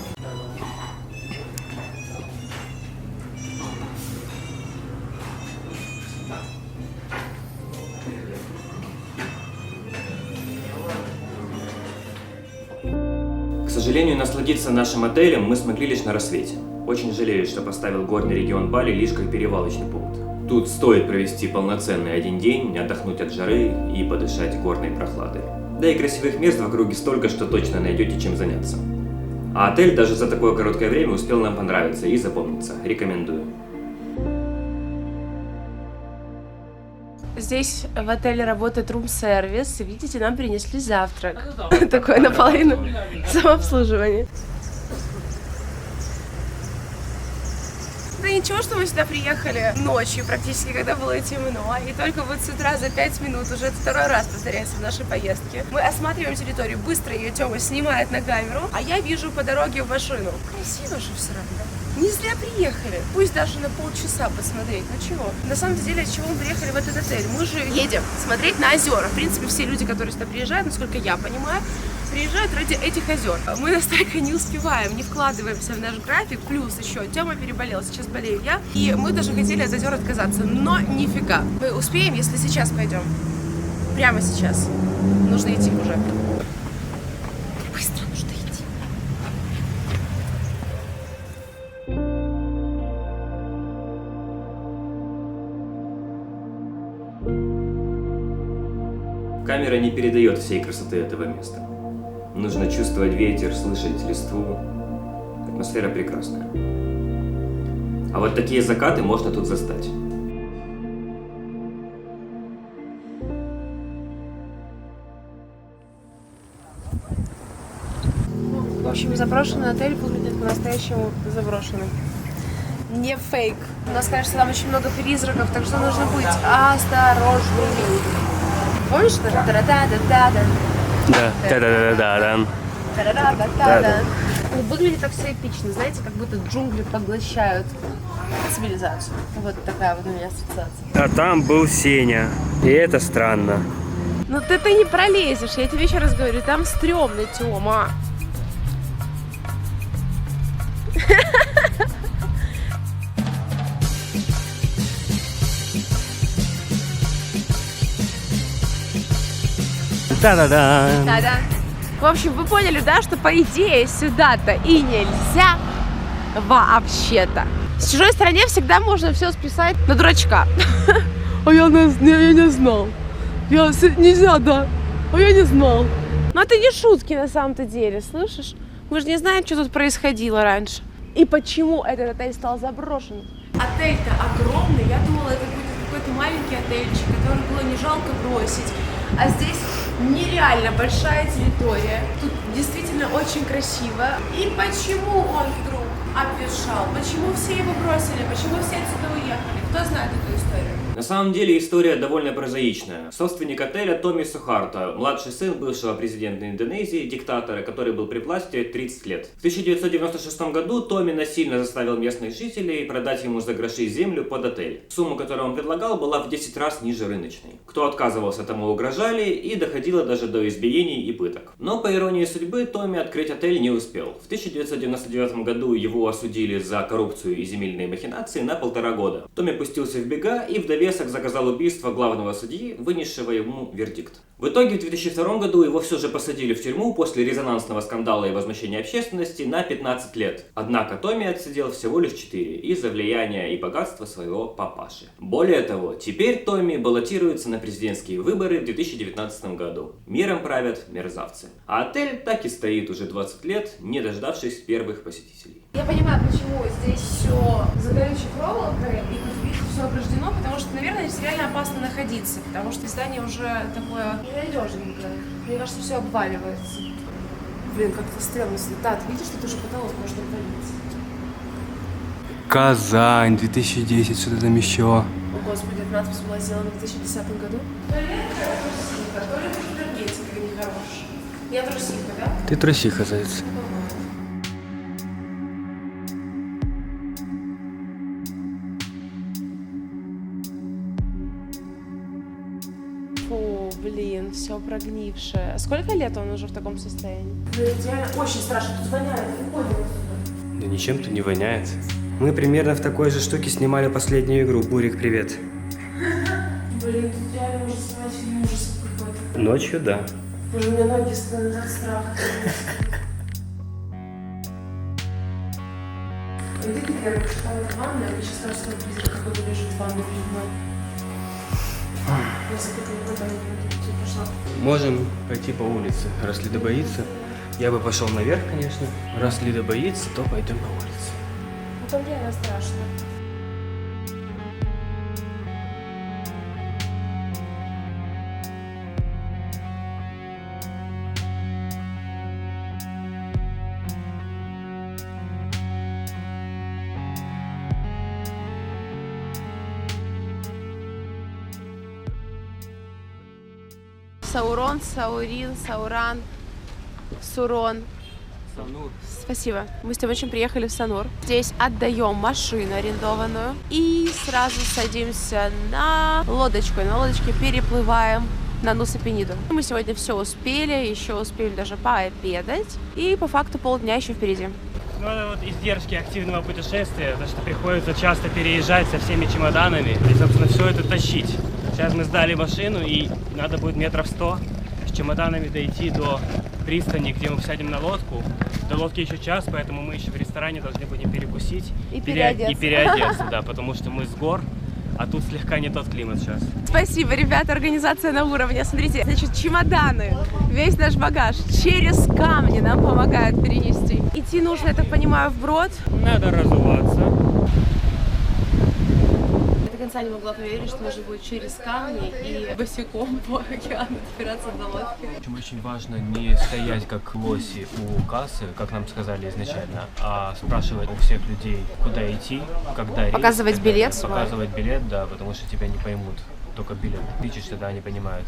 К сожалению, насладиться нашим отелем мы смогли лишь на рассвете. Очень жалею, что поставил горный регион Бали лишь как перевалочный пункт. Тут стоит провести полноценный один день, отдохнуть от жары и подышать горной прохладой. Да и красивых мест в округе столько, что точно найдете чем заняться. А отель даже за такое короткое время успел нам понравиться и запомниться. Рекомендую. Здесь в отеле работает рум-сервис. Видите, нам принесли завтрак. Такое наполовину самообслуживание. Да ничего, что мы сюда приехали ночью, практически, когда было темно. И только вот с утра за 5 минут, уже это второй раз повторяется в нашей поездке. Мы осматриваем территорию, быстро ее Тёма снимает на камеру, а я вижу по дороге в машину. Красиво же все равно. Не зря приехали. Пусть даже на полчаса посмотреть. Ну чего? На самом деле, от чего мы приехали в этот отель? Мы же едем смотреть на озера. В принципе, все люди, которые сюда приезжают, насколько я понимаю, приезжают ради этих озер. Мы настолько не успеваем, не вкладываемся в наш график. Плюс еще Тёма переболел, сейчас болею я. И мы даже хотели от озер отказаться. Но нифига. Мы успеем, если сейчас пойдем. Прямо сейчас. Нужно идти уже. Быстро нужно идти. Камера не передает всей красоты этого места. Нужно чувствовать ветер, слышать листву. Атмосфера прекрасная. А вот такие закаты можно тут застать. В общем, заброшенный отель выглядит по-настоящему заброшенным. Не фейк. У нас, конечно, там очень много призраков, так что нужно быть осторожными. Помнишь? Та-да-да-да-да-да. Да, да-да-да-да-да. Та-да-да-да-да. Выглядит так все эпично, знаете, как будто джунгли поглощают цивилизацию. Вот такая вот у меня ассоциация. А там был Сеня, и это странно. Ну ты не пролезешь, я тебе еще раз говорю, там стрёмно, Тёма. Да-да-да. Да-да. В общем, вы поняли, да, что по идее сюда-то и нельзя вообще-то. С чужой стороны всегда можно все списать на дурачка. А я не знал. Нельзя, да. А я не знал. Но это не шутки на самом-то деле, слышишь? Мы же не знаем, что тут происходило раньше. И почему этот отель стал заброшенным. Отель-то огромный. Я думала, это будет какой-то маленький отельчик, который было не жалко бросить. А здесь нереально большая территория. Тут действительно очень красиво. И почему он вдруг обветшал? Почему все его бросили? Почему все отсюда уехали? Кто знает эту историю? На самом деле история довольно прозаичная. Собственник отеля Томми Сухарто, младший сын бывшего президента Индонезии, диктатора, который был при власти 30 лет. В 1996 году Томми насильно заставил местных жителей продать ему за гроши землю под отель. Сумма, которую он предлагал, была в 10 раз ниже рыночной. Кто отказывался, тому угрожали, и доходило даже до избиений и пыток. Но по иронии судьбы Томми открыть отель не успел. В 1999 году его осудили за коррупцию и земельные махинации на 1,5 года. Томми пустился в бега и в довесок заказал убийство главного судьи, вынесшего ему вердикт. В итоге в 2002 году его все же посадили в тюрьму после резонансного скандала и возмущения общественности на 15 лет. Однако Томми отсидел всего лишь 4 из-за влияния и богатства своего папаши. Более того, теперь Томми баллотируется на президентские выборы в 2019 году. Миром правят мерзавцы. А отель так и стоит уже 20 лет, не дождавшись первых посетителей. Я понимаю, почему здесь все за колючей проволокой и все ограждено, потому что, наверное, здесь реально опасно находиться, потому что здание уже такое ненадежненькое. Мне кажется, все обваливается. Блин, как-то стрёмно. Да, ты видишь, что тоже потолок может обвалиться. Казань, 2010, что-то там еще. О, Господи, эта надпись была сделана в 2010 году. То ли трусиха, то ли энергетика нехорошая. Я трусиха, да? Ты трусиха, заяц. Фу, блин, все прогнившее. Сколько лет он уже в таком состоянии? Блин, реально очень страшно, тут воняет, не понял. Да ничем-то не воняет. Мы примерно в такой же штуке снимали последнюю игру. Бурик, привет. Блин, тут реально уже снимать фильм ужасов какой-то. Ночью, да. Боже, у меня ноги становятся от страха. Иди ты первый, что там в ванной, а мне сейчас кажется, что призрак какой-то лежит в ванной перед мной. Я запутала глазами, я пошла. Можем пойти по улице. Раз Лида боится, я бы пошел наверх, конечно. Раз Лида боится, то пойдем по улице. Ну там реально страшно. Саурон, Саурин, Сауран, Сурон. Санур. Спасибо. Мы с Тёмычем приехали в Санур. Здесь отдаем машину арендованную и сразу садимся на лодочку. И на лодочке переплываем на Нуса-Пениду. Мы сегодня все успели, еще успели даже пообедать. И по факту полдня еще впереди. Ну, это вот издержки активного путешествия, то что приходится часто переезжать со всеми чемоданами и, собственно, все это тащить. Сейчас мы сдали машину, и надо будет метров 100 с чемоданами дойти до пристани, где мы сядем на лодку. До лодки еще час, поэтому мы еще в ресторане должны будем перекусить И переодеться. И переодеться, да, потому что мы с гор, а тут слегка не тот климат сейчас. Спасибо, ребята, организация на уровне. Смотрите, значит, чемоданы, весь наш багаж через камни нам помогают перенести. Идти нужно, я так понимаю, вброд. Надо разуваться. До конца не могла поверить, что нужно будет через камни и босиком по океану добираться до лодки. Очень важно не стоять как лоси у кассы, как нам сказали изначально, а спрашивать у всех людей, куда идти, когда рейс. Показывать и так далее. билет свой. Показывать билет, да, потому что тебя не поймут. Только билет. Тычешь, тогда они понимают.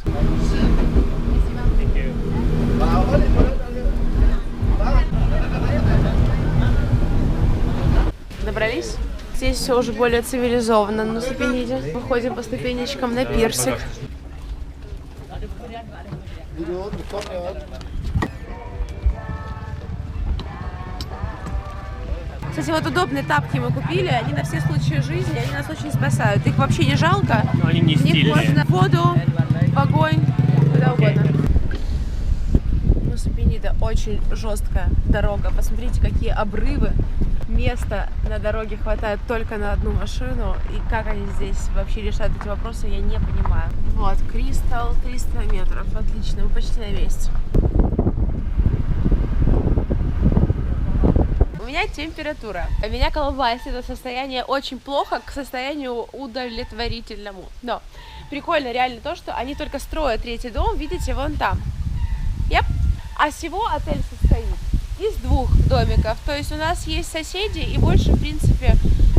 Добрались? Здесь все уже более цивилизованно на Нуса-Пениде. Выходим по ступенечкам на пирсик. Кстати, вот удобные тапки мы купили, они на все случаи жизни, они нас очень спасают. Их вообще не жалко. Но они не В них стильные. можно в воду, в огонь, куда угодно. Нуса-Пенида очень жесткая дорога. Посмотрите, какие обрывы. Места на дороге хватает только на одну машину. И как они здесь вообще решают эти вопросы, я не понимаю. Вот, Кристалл, 300 метров. Отлично, мы почти на месте. У меня температура. Меня колбасит это состояние очень плохо к состоянию удовлетворительному. Но прикольно реально то, что они только строят третий дом, видите, вон там. Yep. А всего отель состоит из 2 домиков. То есть у нас есть соседи и больше, в принципе,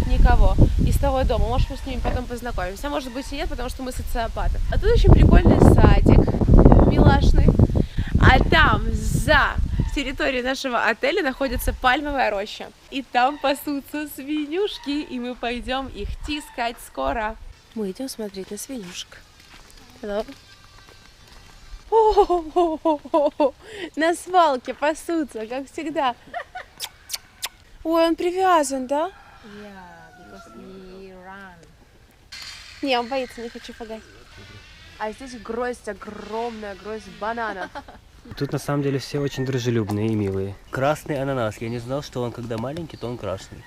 никого из того дома. Может, мы с ними потом познакомимся. Может быть и нет, потому что мы социопаты. А тут очень прикольный садик, милашный. А там за территорией нашего отеля находится пальмовая роща. И там пасутся свинюшки, и мы пойдем их тискать скоро. Мы идем смотреть на свинюшек. Hello. О-о-о-о-о-о. На свалке пасутся, как всегда. Ой, он привязан, да? Не, он боится, не хочу погать. А здесь гроздь, огромная гроздь бананов. Тут на самом деле все очень дружелюбные и милые. Красный ананас. Я не знал, что он когда маленький, то он красный.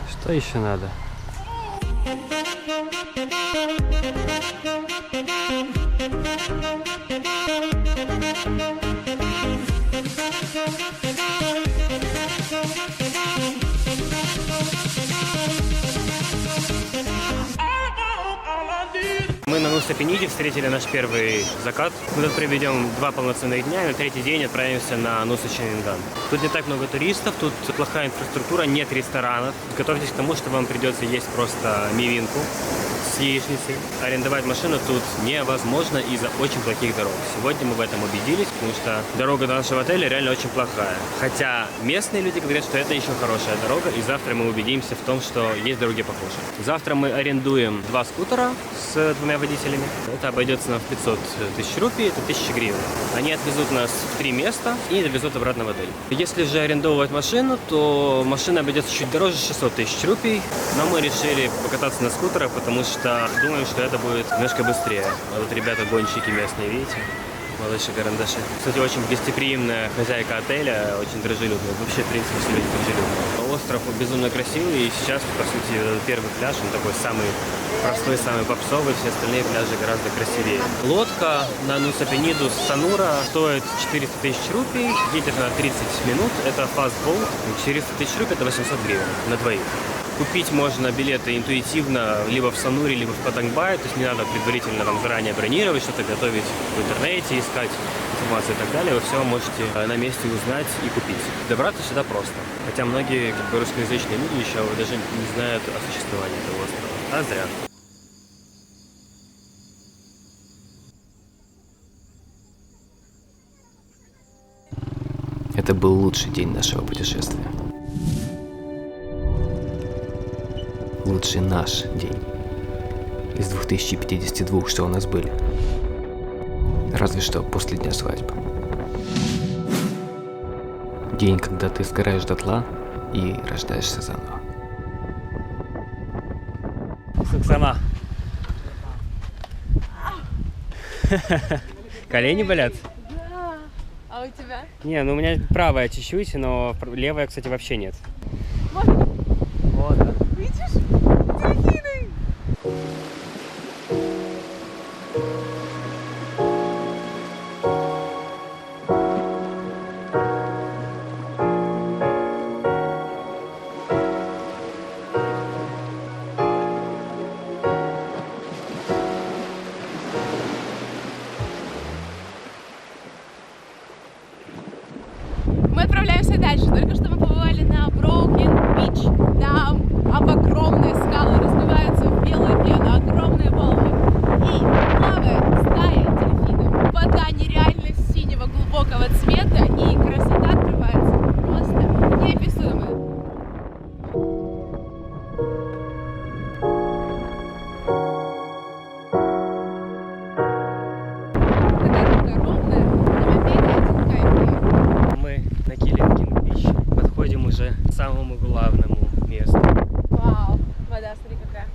Что еще надо? Мы на Нуса-Пениде встретили наш первый закат. Мы тут проведем 2 полноценных дня, и на 3-й день отправимся на Нуса-Чанинган. Тут не так много туристов, тут плохая инфраструктура, нет ресторанов. Готовьтесь к тому, что вам придется есть просто мивинку с яичницей. Арендовать машину тут невозможно из-за очень плохих дорог. Сегодня мы в этом убедились, потому что дорога до нашего отеля реально очень плохая. Хотя местные люди говорят, что это еще хорошая дорога, и завтра мы убедимся в том, что есть дороги похуже. Завтра мы арендуем 2 скутера с 2 водителями. Это обойдется нам в 500 тысяч рупий, это 1000 гривен. Они отвезут нас в 3 места и довезут обратно в отель. Если же арендовывать машину, то машина обойдется чуть дороже, 600 тысяч рупий. Но мы решили покататься на скутерах, потому что думаем, что это будет немножко быстрее. А вот ребята гонщики местные, видите? Малыши карандаши. Кстати, очень гостеприимная хозяйка отеля, очень дружелюбная. Вообще, в принципе, все люди дружелюбные. Остров безумно красивый, и сейчас, по сути, первый пляж, он такой самый простой, самый попсовый, все остальные пляжи гораздо красивее. Лодка на Нуса-Пениду с Санура стоит 400 тысяч рупий, едет на 30 минут, это фастбол, 400 тысяч рупий, это 800 гривен на двоих. Купить можно билеты интуитивно либо в Сануре, либо в Паттангбае, то есть не надо предварительно там заранее бронировать, что-то готовить в интернете, искать информацию и так далее. Вы все можете на месте узнать и купить. Добраться сюда просто. Хотя многие русскоязычные люди еще даже не знают о существовании этого острова. А зря. Это был лучший день нашего путешествия. Лучший наш день из 2052, что у нас были. Разве что после дня свадьбы. День, когда ты сгораешь дотла и рождаешься заново. Суксана. Колени болят? Да. А у тебя? Не, ну у меня правая чуть-чуть, но левая, кстати, вообще нет. Вот. Видишь? Дельфины! Мы отправляемся дальше. Только что мы побывали на Broken Beach. Там огромные скалы разбиваются в белую пену, огромные волны. И плавает стая дельфинов. Вода нереально синего глубокого цвета, и красота открывается просто неописуемая. Такая ровная, на мопеде один кайф. Мы на Киллингтон-Бич подходим уже к самому главному месту. Вау, вода, смотри какая.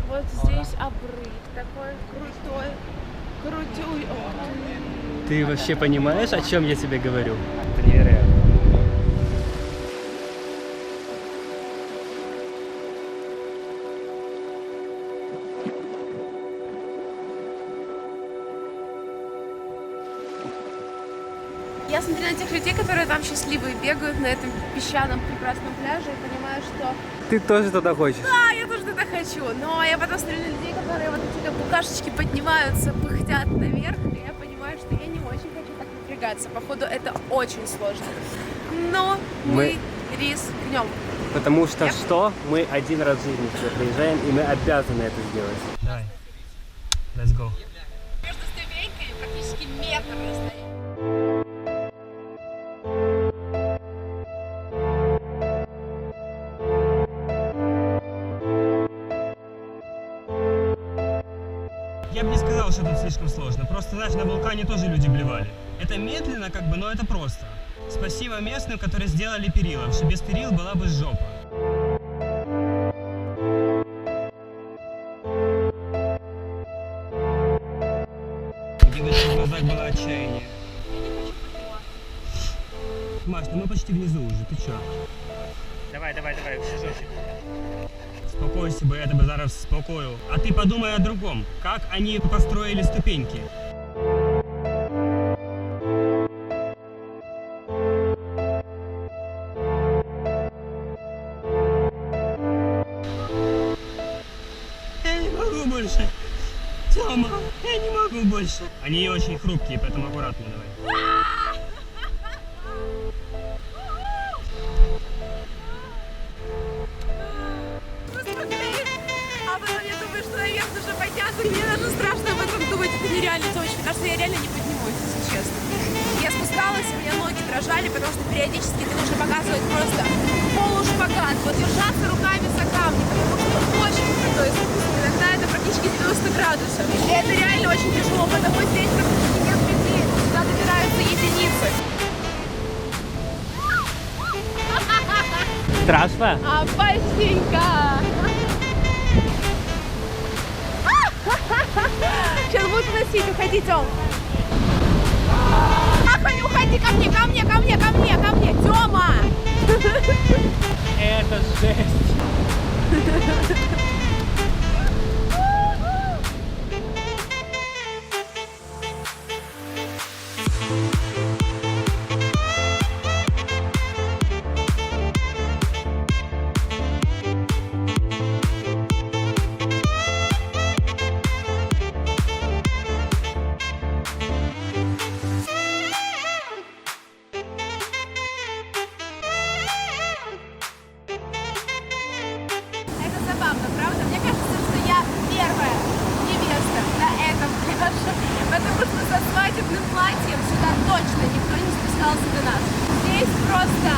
Вот здесь обрыв такой крутой, крутюй. Ты вообще понимаешь, о чем я тебе говорю? Это невероятно. Я смотрю на тех людей, которые там счастливые бегают на этом песчаном прекрасном пляже, и понимаю, что Ты тоже туда хочешь? да, я тоже туда хочу. Но я потом смотрю на людей, которые вот эти как букашечки поднимаются, пыхтят наверх, и я понимаю, что я не очень хочу так напрягаться. Походу, это очень сложно. но мы рискнем. Потому что что? Мы один раз в жизни сюда приезжаем, и мы обязаны это сделать. Давай. Let's go. Между ступеньками практически метр расстояния. Я бы не сказал, что тут слишком сложно. Просто, знаешь, на вулкане тоже люди блевали. Это медленно, как бы, но это просто. Спасибо местным, которые сделали перила, потому что без перил была бы жопа. В глазах было отчаяние. Маш, ну мы почти внизу уже, ты чё? Давай, шажочек. Спокойся, бо я тебе зараз спокою. А ты подумай о другом. Как они построили ступеньки? Я не могу больше. Тёма, я не могу больше. Они очень хрупкие, поэтому аккуратно давай. А потом я думаю, что наверх нужно подняться. Мне даже страшно об этом думать. Это нереально точно. Потому что я реально не поднимусь, если честно. Я спускалась, у меня ноги дрожали, потому что периодически ты нужно показывать просто полушпагат. Вот держаться руками за камни, потому что очень крутой спуск. Иногда это практически 90 градусов. И это реально очень тяжело, потому что здесь практически нет людей. Сюда добираются единицы. Страшно? Опасненько! Сейчас будут носить, уходи, Тём. Уходи ко мне, Тёма! Это жесть. Это забавно, правда? Мне кажется, что я первая невеста на этом пляже, потому что со свадебным платьем сюда точно никто не спускался до нас. Здесь просто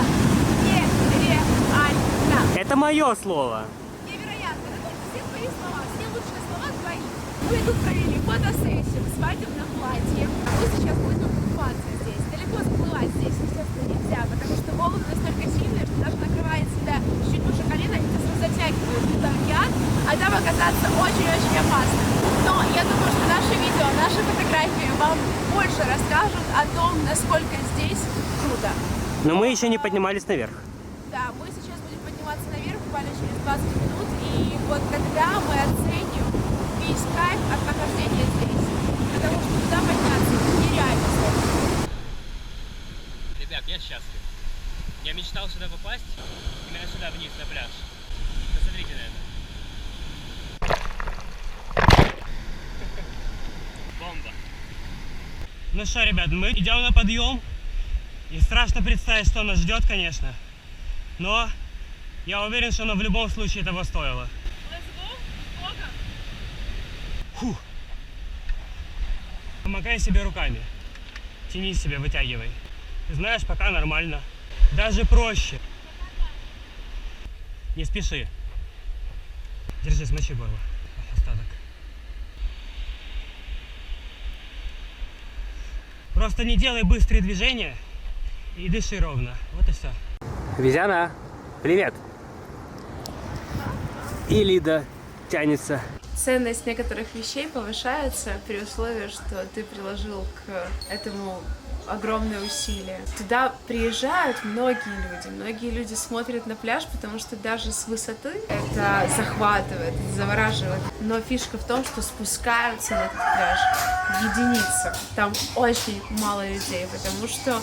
нереально. Это мое слово. Невероятно. Это только все твои слова, все лучшие слова твои. Мы тут провели фотосессию в свадебном платье. Мы сейчас будем купаться здесь. Далеко заплывать здесь, естественно, нельзя, потому что волны настолько сильные, что даже накрывает себя чуть выше колена, они тебя сразу затягивают в океан, а там оказаться очень-очень опасно. Но я думаю, что наше видео, наши фотографии вам больше расскажут о том, насколько здесь круто. Но мы еще не поднимались наверх. Да, мы сейчас будем подниматься наверх буквально через 20 минут, и вот тогда мы оценим весь кайф от нахождения здесь. Потому что туда подняться нереально сложно. Ребят, я счастлив. Я мечтал сюда попасть, именно сюда вниз, на пляж. Посмотрите на это. Бомба. Ну что, ребят, мы идем на подъем. И страшно представить, что нас ждет, конечно. Но я уверен, что оно в любом случае того стоило. Фух. Помогай себе руками. Тяни себя, вытягивай. Ты знаешь, пока нормально. Даже проще. Не спеши. Держи, смочи горло. Остаток. Просто не делай быстрые движения и дыши ровно. Вот и все. Визяна, привет. И Лида тянется. Ценность некоторых вещей повышается при условии, что ты приложил к этому огромные усилия. Туда приезжают многие люди смотрят на пляж, потому что даже с высоты это захватывает, завораживает. Но фишка в том, что спускаются на этот пляж в единицах. Там очень мало людей, потому что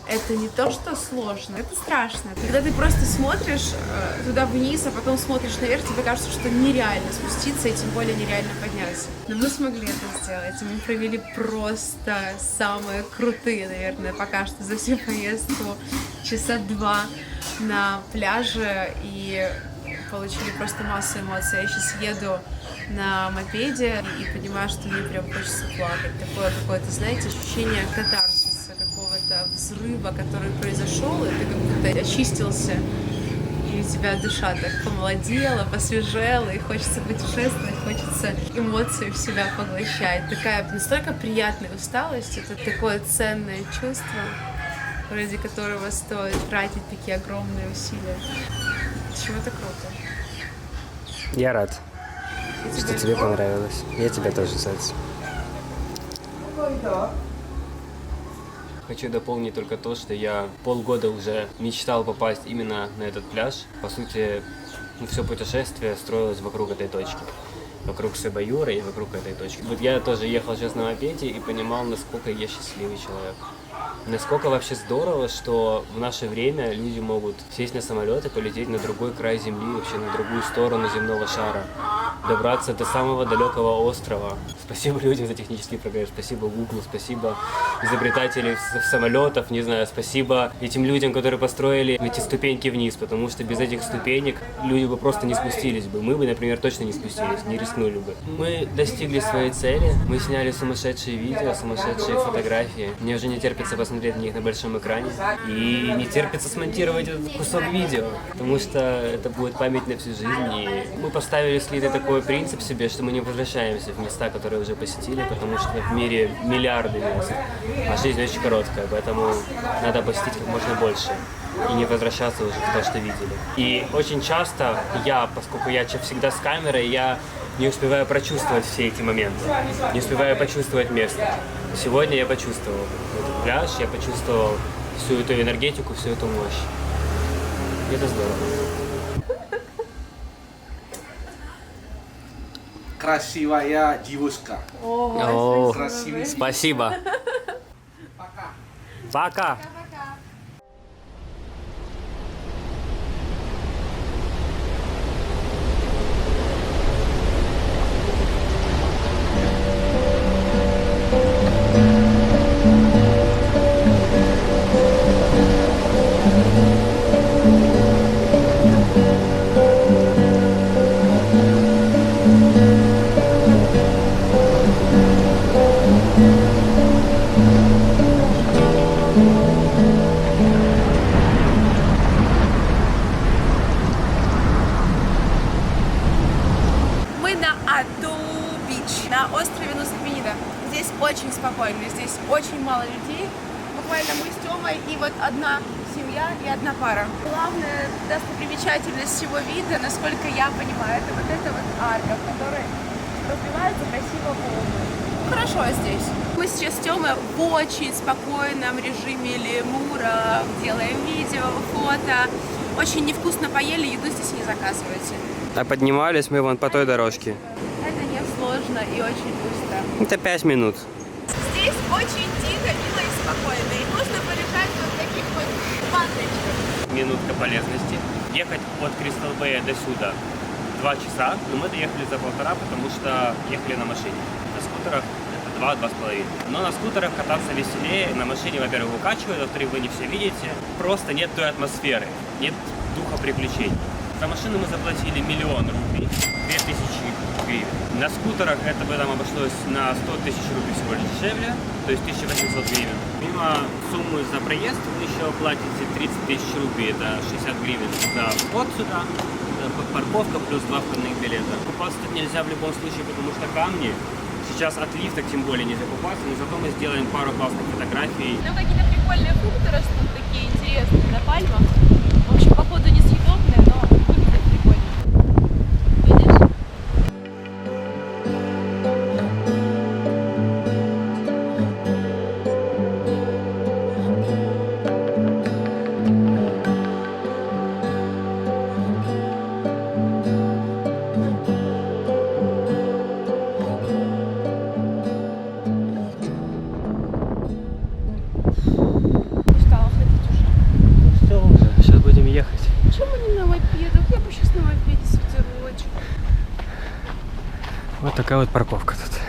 это не то, что сложно, это страшно. Когда ты просто смотришь туда вниз, а потом смотришь наверх, тебе кажется, что нереально спуститься и тем более нереально подняться. Но мы смогли это сделать, и мы провели просто самые крутые, наверное, пока что за всю поездку часа 2 на пляже и получили просто массу эмоций. Я сейчас еду на мопеде и понимаю, что мне прям хочется плакать. Такое какое-то, знаете, ощущение катарсиса, какого-то взрыва, который произошел, и ты как будто очистился, и у тебя душа так помолодела, посвежела, и хочется путешествовать, хочется эмоции в себя поглощать. Такая настолько приятная усталость, это такое ценное чувство, ради которого стоит тратить такие огромные усилия. В общем, это круто. Я рад, что тебе понравилось. Я тебя тоже, Сать. Хочу дополнить только то, что я полгода уже мечтал попасть именно на этот пляж. По сути, все путешествие строилось вокруг этой точки. Вокруг Сыбаюра и вокруг этой точки. Вот я тоже ехал сейчас на мопеде и понимал, насколько я счастливый человек. Насколько вообще здорово, что в наше время люди могут сесть на самолет и полететь на другой край Земли, вообще на другую сторону земного шара, добраться до самого далекого острова. Спасибо людям за технический прогресс, спасибо Google, спасибо изобретателям самолетов, не знаю, спасибо этим людям, которые построили эти ступеньки вниз, потому что без этих ступенек люди бы просто не спустились бы. Мы бы, например, точно не спустились, не рискнули бы. Мы достигли своей цели, мы сняли сумасшедшие видео, сумасшедшие фотографии. Мне уже не терпится посмотреть на них на большом экране. И не терпится смонтировать этот кусок видео, потому что это будет память на всю жизнь. И мы поставили с Лидой такой принцип себе, что мы не возвращаемся в места, которые уже посетили, потому что в мире миллиарды мест, а жизнь очень короткая, поэтому надо посетить как можно больше и не возвращаться уже в то, что видели. И очень часто поскольку я всегда с камерой, я не успеваю прочувствовать все эти моменты, не успеваю почувствовать место. Сегодня я почувствовал этот пляж, я почувствовал всю эту энергетику, всю эту мощь. И это здорово. Красивая девушка. О, Красивый. спасибо. Пока. Мы на Аду-Бич, на острове Нуса-Пенида. Здесь очень спокойно, здесь очень мало людей. Буквально мы с Тёмой и вот одна семья и одна пара. Главная достопримечательность всего вида, насколько я понимаю, это вот эта вот арка, в которой разбивается красиво волны. Хорошо здесь. Мы сейчас с Тёмой в очень спокойном режиме лемура, делаем видео, фото. Очень невкусно поели, еду здесь не заказывайте. А поднимались мы вон по той дорожке. Это не сложно и очень быстро. Это 5 минут. Здесь очень тихо, мило и спокойно. И нужно полежать вот таких вот ванночках. Минутка полезности. Ехать от Кристал Бэя до сюда 2 часа, но мы доехали за 1,5, потому что ехали на машине. На скутерах это 2-2,5. Но на скутерах кататься веселее. На машине, во-первых, укачивает, во-вторых, вы не все видите. Просто нет той атмосферы, нет духа приключений. За машину мы заплатили 1 000 000 рупий, 2000 гривен. На скутерах это бы нам обошлось на 100 000 рупий всего лишь дешевле, то есть 1800 гривен. Помимо суммы за проезд вы еще платите 30 000 рупий, это 60 гривен за вход сюда, парковка плюс 2 входных билета. Купаться тут нельзя в любом случае, потому что камни. Сейчас от лифта тем более нельзя купаться, но зато мы сделаем пару классных фотографий. Ну какие-то прикольные фрукты растут, такие интересные на пальмах. В общем, походу несъедобные, но выглядят прикольно. Видишь? Устала ходить. ехать. Почему не на мопедах? Я бы сейчас на мопеде с ветерочком. Вот такая вот парковка тут.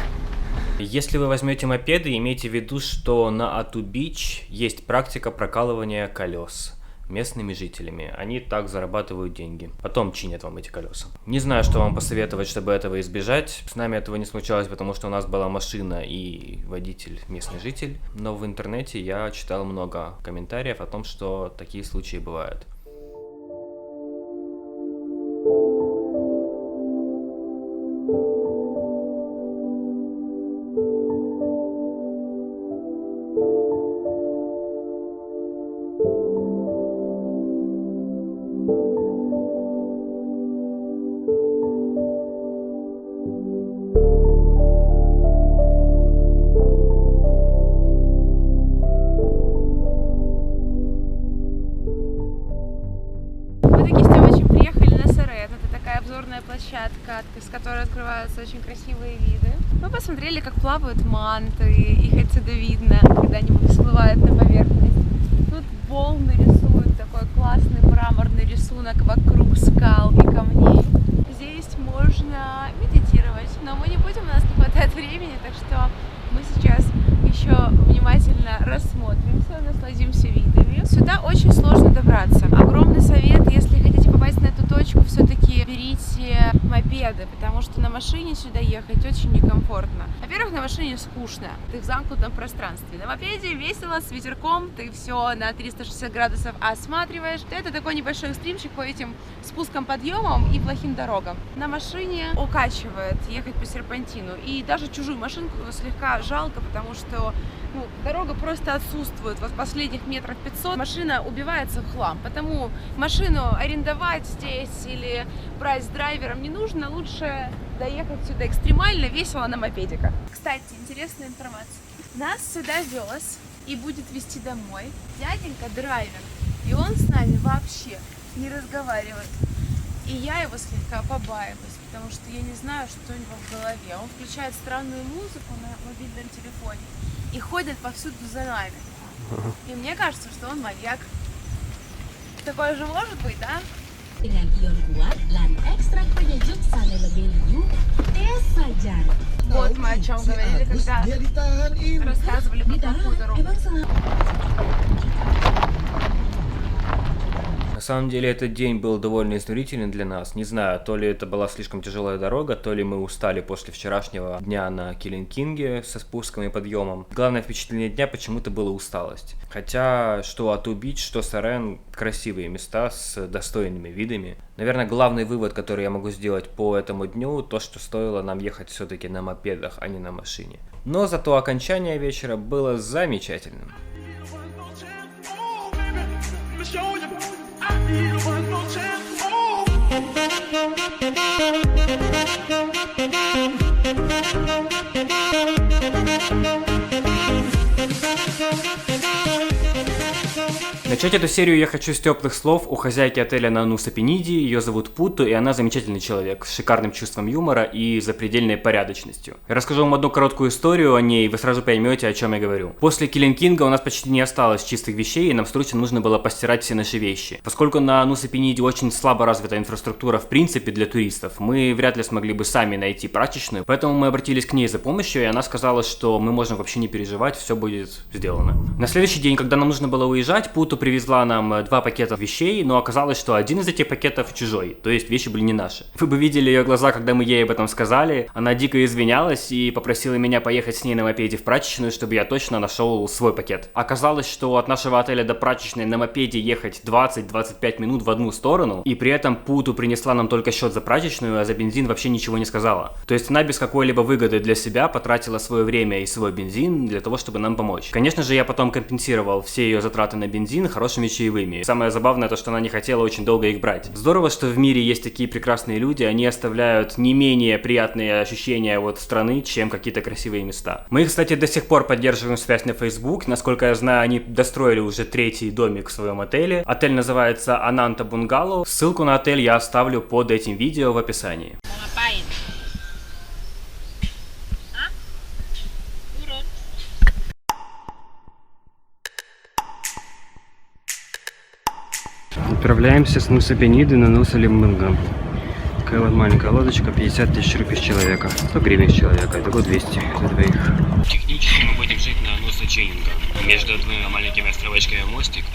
Если вы возьмете мопеды, имейте в виду, что на Ату Бич есть практика прокалывания колес местными жителями. Они так зарабатывают деньги. Потом чинят вам эти колеса. Не знаю, что вам посоветовать, чтобы этого избежать. С нами этого не случалось, потому что у нас была машина и водитель местный житель. Но в интернете я читал много комментариев о том, что такие случаи бывают. Площадка, с которой открываются очень красивые виды. Мы посмотрели, как плавают манты, их отсюда видно, когда они всплывают на поверхность. Тут волны рисуют такой классный мраморный рисунок вокруг скал и камней. Здесь можно медитировать, но мы не будем, у нас не хватает времени, так что мы сейчас еще внимательно рассмотримся, насладимся видами. Сюда очень сложно добраться. Огромный совет, если хотите попасть на эту точку, все-таки берите мопеды, потому что на машине сюда ехать очень некомфортно. Во-первых, на машине скучно, ты в замкнутом пространстве. На мопеде весело, с ветерком, ты все на 360 градусов осматриваешь. Это такой небольшой экстримчик по этим спускам, подъемам и плохим дорогам. На машине укачивает ехать по серпантину, и даже чужую машинку слегка жалко, потому что дорога просто отсутствует. Вот последних метров 500 машина убивается в хлам, потому машину арендовать здесь или брать с драйвером не нужно, лучше доехать сюда экстремально, весело на мопедиках. Кстати, интересная информация. Нас сюда вез и будет везти домой дяденька драйвер, и он с нами вообще не разговаривает. И я его слегка побаиваюсь, потому что я не знаю, что у него в голове. Он включает странную музыку на мобильном телефоне и ходит повсюду за нами. И мне кажется, что он маньяк. Такое же может быть, да? Вот мы о чем говорили, когда рассказывали про плохую дорогу. На самом деле этот день был довольно изнурительный для нас. Не знаю, то ли это была слишком тяжелая дорога, то ли мы устали после вчерашнего дня на Килинкинге со спуском и подъемом. Главное впечатление дня почему-то была усталость. Хотя что Ату Бич, что Сарен — красивые места с достойными видами. Наверное, главный вывод, который я могу сделать по этому дню, то, что стоило нам ехать все-таки на мопедах, а не на машине. Но зато окончание вечера было замечательным. Начать эту серию я хочу с теплых слов у хозяйки отеля на Нуса Пениди. Ее зовут Путу, и она замечательный человек с шикарным чувством юмора и запредельной порядочностью. Я расскажу вам одну короткую историю о ней, и вы сразу поймете, о чем я говорю. После Килинкинга у нас почти не осталось чистых вещей, и нам срочно нужно было постирать все наши вещи. Поскольку на Нуса Пениди очень слабо развита инфраструктура в принципе для туристов, мы вряд ли смогли бы сами найти прачечную, поэтому мы обратились к ней за помощью, и она сказала, что мы можем вообще не переживать, все будет сделано. На следующий день, когда нам нужно было уезжать, Путу привезла нам 2 пакета вещей, но оказалось, что один из этих пакетов чужой, то есть вещи были не наши. Вы бы видели ее глаза, когда мы ей об этом сказали. Она дико извинялась и попросила меня поехать с ней на мопеде в прачечную, чтобы я точно нашел свой пакет. Оказалось, что от нашего отеля до прачечной на мопеде ехать 20-25 минут в одну сторону, и при этом Путу принесла нам только счет за прачечную, а за бензин вообще ничего не сказала. То есть она без какой-либо выгоды для себя потратила свое время и свой бензин для того, чтобы нам помочь. Конечно же, я потом компенсировал все ее затраты на бензин хорошими чаевыми. Самое забавное то, что она не хотела очень долго их брать. Здорово, что в мире есть такие прекрасные люди, они оставляют не менее приятные ощущения от страны, чем какие-то красивые места. Мы, кстати, до сих пор поддерживаем связь на Facebook. Насколько я знаю, они достроили уже 3-й домик в своем отеле. Отель называется Ананта Бунгало. Ссылку на отель я оставлю под этим видео в описании. Отправляемся с Нуса Пениды на Нуса Лимбанган. Такая вот маленькая лодочка, 50 тысяч рупий с человека. 100 гривен с человека, итого 200 за двоих. Технически мы будем жить на Нуса Ченинган. Между двумя маленькими островочками мостик.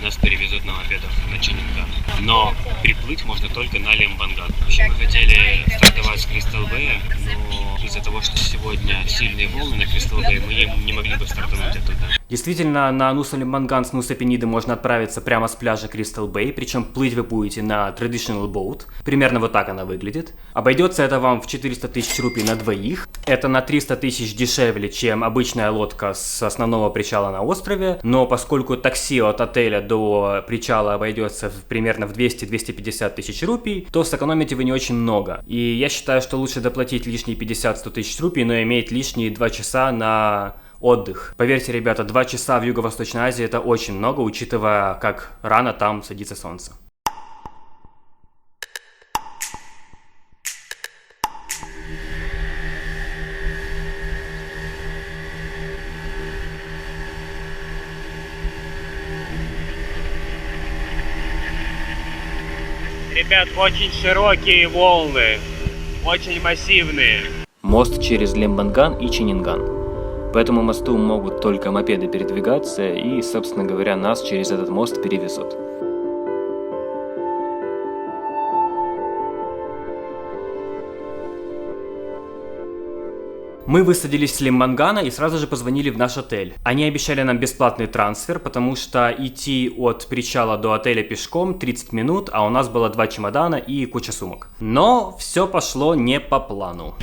Нас перевезут на мопедах на Ченинган. Но приплыть можно только на Лимбанган. Вообще мы хотели стартовать с Кристал Бэя, но из-за того, что сегодня сильные волны на Кристал Бэй, мы не могли бы стартануть оттуда. Действительно, на Нуса Лимбанган с Нуса Пениды можно отправиться прямо с пляжа Кристал Бэй, причем плыть вы будете на Traditional Boat. Примерно вот так она выглядит. Обойдется это вам в 400 тысяч рупий на двоих. Это на 300 тысяч дешевле, чем обычная лодка с основного причала на острове. Но поскольку такси от отеля до причала обойдется примерно в 200-250 тысяч рупий, то сэкономите вы не очень много. И я считаю, что лучше доплатить лишние 50-100 тысяч рупий, но иметь лишние 2 часа на отдых. Поверьте, ребята, 2 часа в Юго-Восточной Азии это очень много, учитывая, как рано там садится солнце. Ребят, очень широкие волны, очень массивные. Мост через Лимбанган и Ченинган. По этому мосту могут только мопеды передвигаться, и, собственно говоря, нас через этот мост перевезут. Мы высадились с Лимбангана и сразу же позвонили в наш отель. Они обещали нам бесплатный трансфер, потому что идти от причала до отеля пешком 30 минут, а у нас было 2 чемодана и куча сумок. Но все пошло не по плану.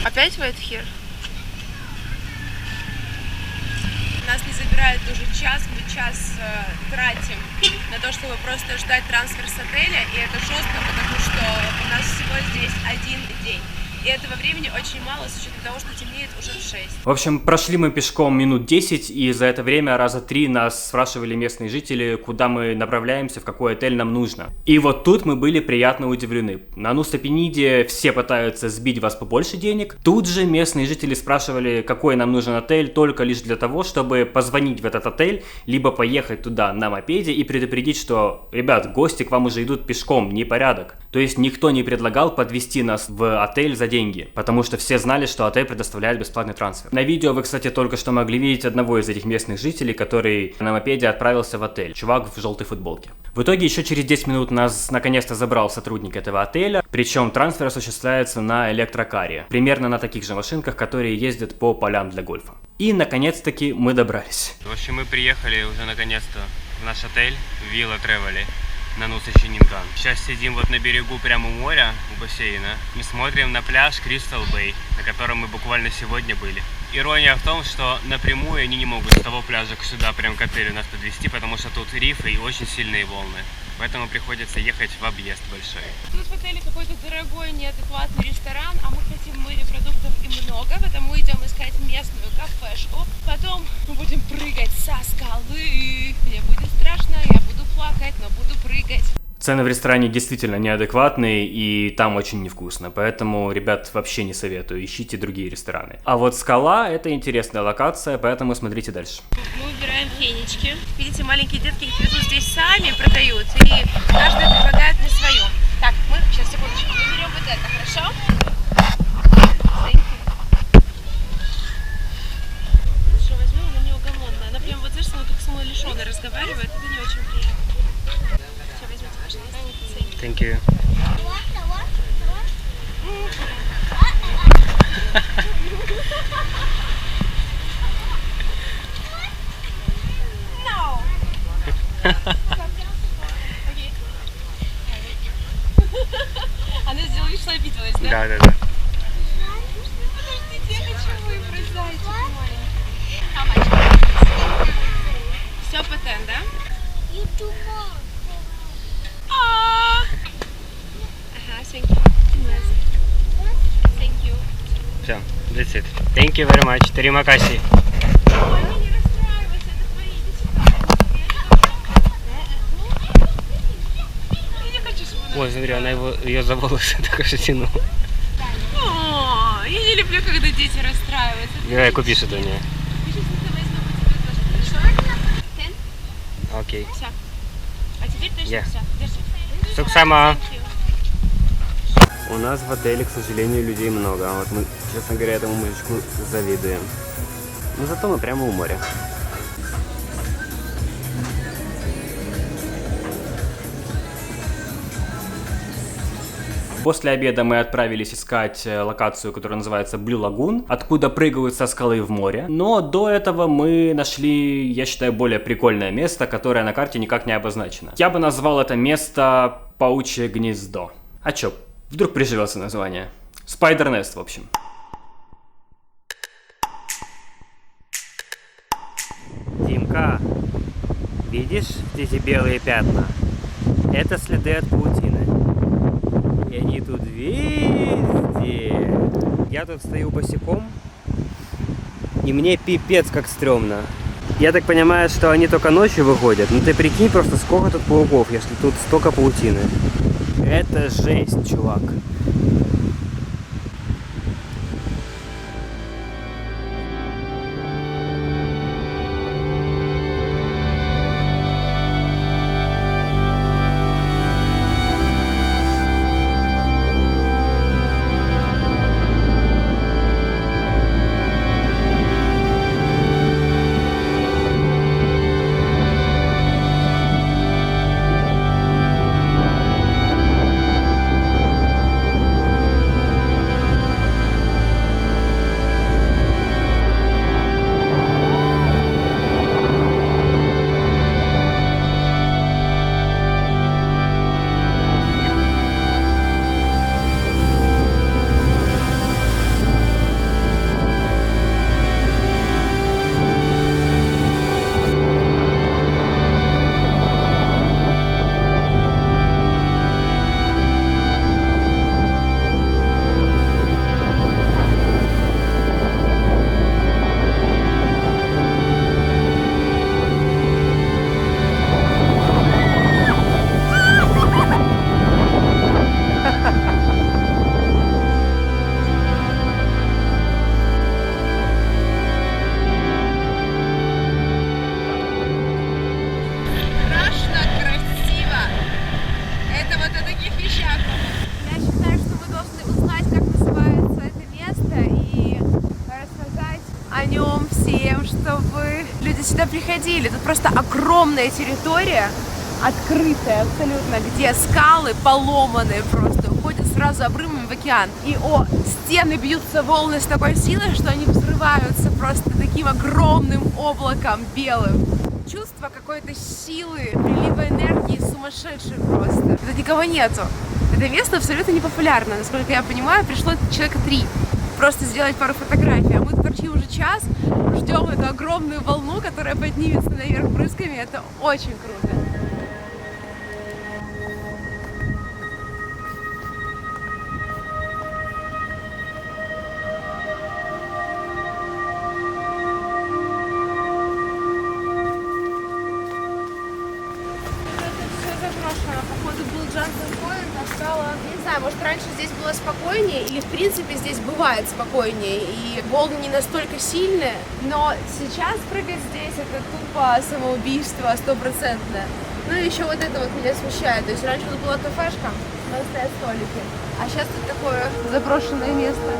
Опять Whitehair? Нас не забирают уже час, мы час тратим на то, чтобы просто ждать трансфер с отеля, и это жестко, потому что у нас всего здесь 1 день. И этого времени очень мало, с учетом того, что темнеет уже в 6. В общем, прошли мы пешком минут 10, и за это время раза 3 нас спрашивали местные жители, куда мы направляемся, в какой отель нам нужно. И вот тут мы были приятно удивлены. На Нуса Пениде все пытаются сбить вас побольше денег. Тут же местные жители спрашивали, какой нам нужен отель, только лишь для того, чтобы позвонить в этот отель, либо поехать туда на мопеде и предупредить, что, ребят, гости к вам уже идут пешком, непорядок. То есть никто не предлагал подвезти нас в отель за деньги, потому что все знали, что отель предоставляет бесплатный трансфер. На видео вы, кстати, только что могли видеть одного из этих местных жителей, который на мопеде отправился в отель. Чувак в желтой футболке. В итоге еще через 10 минут нас наконец-то забрал сотрудник этого отеля, причем трансфер осуществляется на электрокаре, примерно на таких же машинках, которые ездят по полям для гольфа. И наконец-таки мы добрались. В общем, мы приехали уже наконец-то в наш отель Villa Travel на Нуса Ченинган. Сейчас сидим вот на берегу прямо у моря, у бассейна, и смотрим на пляж Кристал Бэй, на котором мы буквально сегодня были. Ирония в том, что напрямую они не могут с того пляжа сюда, прям к отелю нас подвезти, потому что тут рифы и очень сильные волны. Поэтому приходится ехать в объезд большой. Тут в отеле какой-то дорогой, неадекватный ресторан, а мы хотим морепродуктов и много, потому идем искать местную кафешку. Потом мы будем прыгать со скалы. Мне будет страшно, я буду плакать, но буду прыгать. Цены в ресторане действительно неадекватные, и там очень невкусно, поэтому, ребят, вообще не советую, ищите другие рестораны. А вот скала — это интересная локация, поэтому смотрите дальше. Мы выбираем фенечки. Видите, маленькие детки их везут здесь сами, продают, и каждый предлагает мне свое. Так, мы, сейчас, секундочку, мы берем вот это, хорошо? Что возьмем, она неугомонная. Она прям вот, знаешь, как самой лишённой разговаривает, это не очень приятно. Thank you. No. Она сделала вид, что обиделась, да? Да. Подождите, я хочу выбрать зайчика маленький. Все патент, да? Thank you. Все, that's it. Thank you very much. Terima kasih. Ой, не расстраивайся, это твои, иди сюда. Я не хочу, чтобы она... Ой, смотри, она ее за волосы так аж тянула. О, я не люблю люблю, когда дети расстраиваются. Давай, купишь это мне. Пиши смс, но будет тоже. Хорошо? Окей. Все. А теперь точно Я. все. Держи. Суксама. Thank you. У нас в отеле, к сожалению, людей много. Вот мы, честно говоря, этому мужичку завидуем. Но зато мы прямо у моря. После обеда мы отправились искать локацию, которая называется Blue Lagoon, откуда прыгают со скалы в море. Но до этого мы нашли, я считаю, более прикольное место, которое на карте никак не обозначено. Я бы назвал это место Паучье гнездо. А чё, вдруг приживется название? Spider Nest, в общем. Димка, видишь эти белые пятна? Это следы от паутины. И они тут везде. Я тут стою босиком, и мне пипец как стрёмно. Я так понимаю, что они только ночью выходят. Ну ты прикинь просто, сколько тут пауков, если тут столько паутины. Это жесть, чувак. Сюда приходили. Тут просто огромная территория, открытая абсолютно, где скалы поломанные просто, уходят сразу обрывами в океан. И стены бьются волны с такой силой, что они взрываются просто таким огромным облаком белым. Чувство какой-то силы, прилива энергии сумасшедшей просто. Тут никого нету. Это место абсолютно непопулярно. Насколько я понимаю, пришло человека 3. Просто сделать пару фотографий. А мы торчим уже час, ждем эту огромную волну, которая поднимется наверх брызгами. Это очень круто. Походу был Джонсон Пойнт, а стало, не знаю, может раньше здесь было спокойнее, или в принципе здесь бывает спокойнее, и волны не настолько сильные, но сейчас прыгать здесь это тупо самоубийство 100%. Ну и еще вот это вот меня смущает, то есть раньше тут была кафешка, там стоят столики, а сейчас тут такое заброшенное место.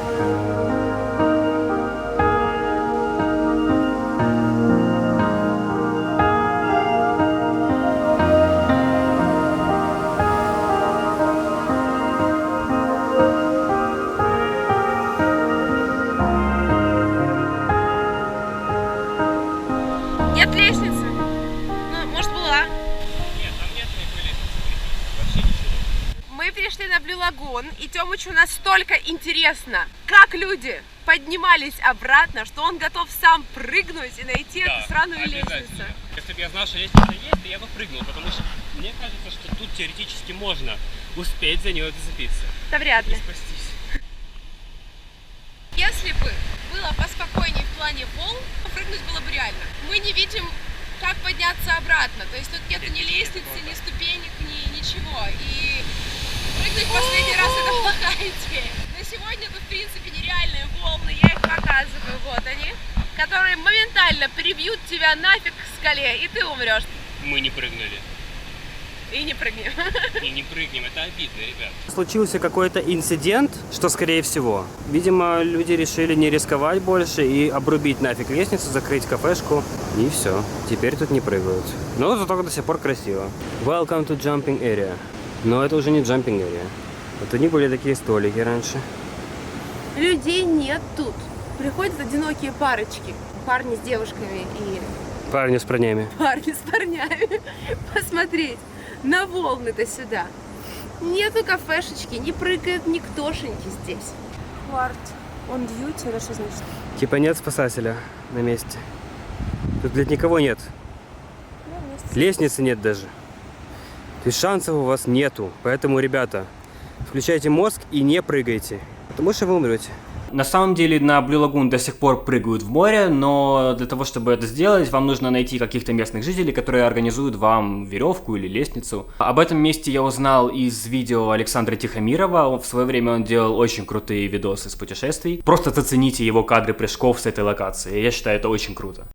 Нет лестницы? Ну, может, была? Нет, там нет никакой лестницы. Вообще ничего. Мы перешли на Blue Lagoon, и Тёмычу настолько интересно, как люди поднимались обратно, что он готов сам прыгнуть и найти эту сраную лестницу. Если бы я знал, что лестница есть, то я бы прыгнул, потому что мне кажется, что тут теоретически можно успеть за нее зацепиться. Да вряд ли. И спастись. Если бы было поспокойнее в плане волн, прыгнуть было бы реально. Мы не видим, как подняться обратно. То есть тут нет ни лестницы, ни ступенек, ни ничего. И прыгнуть в последний раз это плохая идея. То есть сегодня тут, в принципе, нереальные волны, я их показываю, вот они, которые моментально прибьют тебя нафиг к скале, и ты умрешь. Мы не прыгнули. И не прыгнем. И не прыгнем, это обидно, ребят. Случился какой-то инцидент, что скорее всего. Видимо, люди решили не рисковать больше и обрубить нафиг лестницу, закрыть кафешку. И все. Теперь тут не прыгают. Но зато до сих пор красиво. Welcome to jumping area. Но это уже не jumping area. Вот у них были такие столики раньше. Людей нет тут. Приходят одинокие парочки. Парни с девушками и Парни с парнями. парни с парнями. Посмотреть на волны-то сюда. Нету кафешечки, не прыгает никтошеньки здесь. Кварт он дьюти, это что значит? Типа нет спасателя на месте. Тут, блядь, никого нет. Лестницы нет даже. То есть шансов у вас нету. Поэтому, ребята, включайте мозг и не прыгайте. Потому что вы умрете. На самом деле на Blue Lagoon до сих пор прыгают в море, но для того, чтобы это сделать, вам нужно найти каких-то местных жителей, которые организуют вам веревку или лестницу. Об этом месте я узнал из видео Александра Тихомирова. В свое время он делал очень крутые видосы с путешествий. Просто зацените его кадры прыжков с этой локации. Я считаю, это очень круто.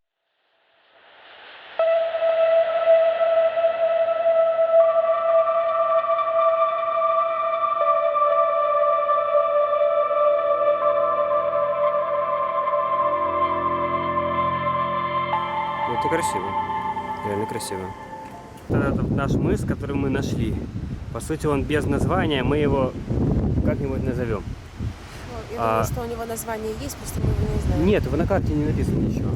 Это красиво. Реально красиво. Это наш мыс, который мы нашли. По сути, он без названия, мы его как-нибудь назовем. Я думаю, что у него название есть, просто мы его не знаем. Нет, на карте не написано ничего.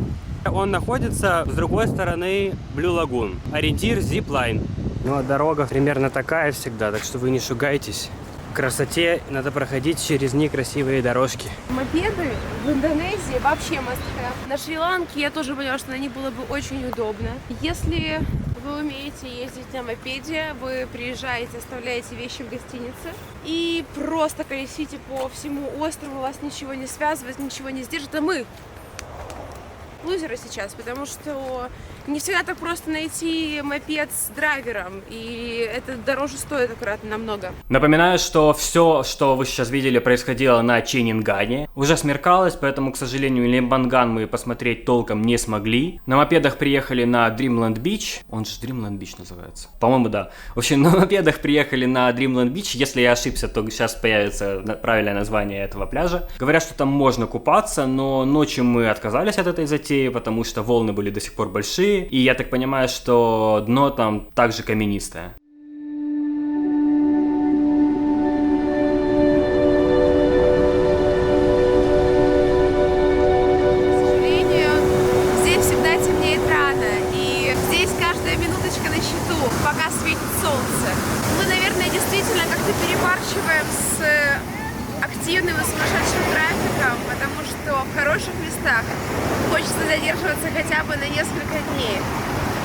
Он находится с другой стороны Blue Lagoon. Ориентир Zipline. Ну а дорога примерно такая всегда, так что вы не шугайтесь. В красоте надо проходить через некрасивые дорожки. Мопеды в Индонезии вообще must have. На Шри-Ланке я тоже поняла, что на них было бы очень удобно. Если вы умеете ездить на мопеде, вы приезжаете, оставляете вещи в гостинице и просто колесите по всему острову, вас ничего не связывает, ничего не сдержит. А мы лузеры сейчас, потому что не всегда так просто найти мопед с драйвером, и это дороже стоит аккуратно намного. Напоминаю, что все, что вы сейчас видели, происходило на Ченингане. Уже смеркалось, поэтому, к сожалению, Лембанган мы посмотреть толком не смогли. На мопедах приехали на Dreamland Beach. Он же Dreamland Beach называется. По-моему, да. В общем, на мопедах приехали на Dreamland Beach. Если я ошибся, то сейчас появится правильное название этого пляжа. Говорят, что там можно купаться, но ночью мы отказались от этой затеи, потому что волны были до сих пор большие. И я так понимаю, что дно там также каменистое. К сожалению, здесь всегда темнеет рано, и здесь каждая минуточка на счету, пока светит солнце. Мы, наверное, действительно как-то перебарщиваем с активным и сумасшедшим трафиком, потому что в хороших местах хочется задерживаться хотя бы на несколько дней.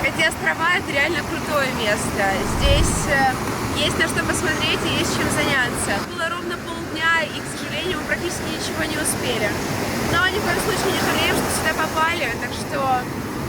Эти острова — это реально крутое место. Здесь есть на что посмотреть и есть чем заняться. Было ровно полдня, и, к сожалению, мы практически ничего не успели. Но ни в коем случае не жалеем, что сюда попали, так что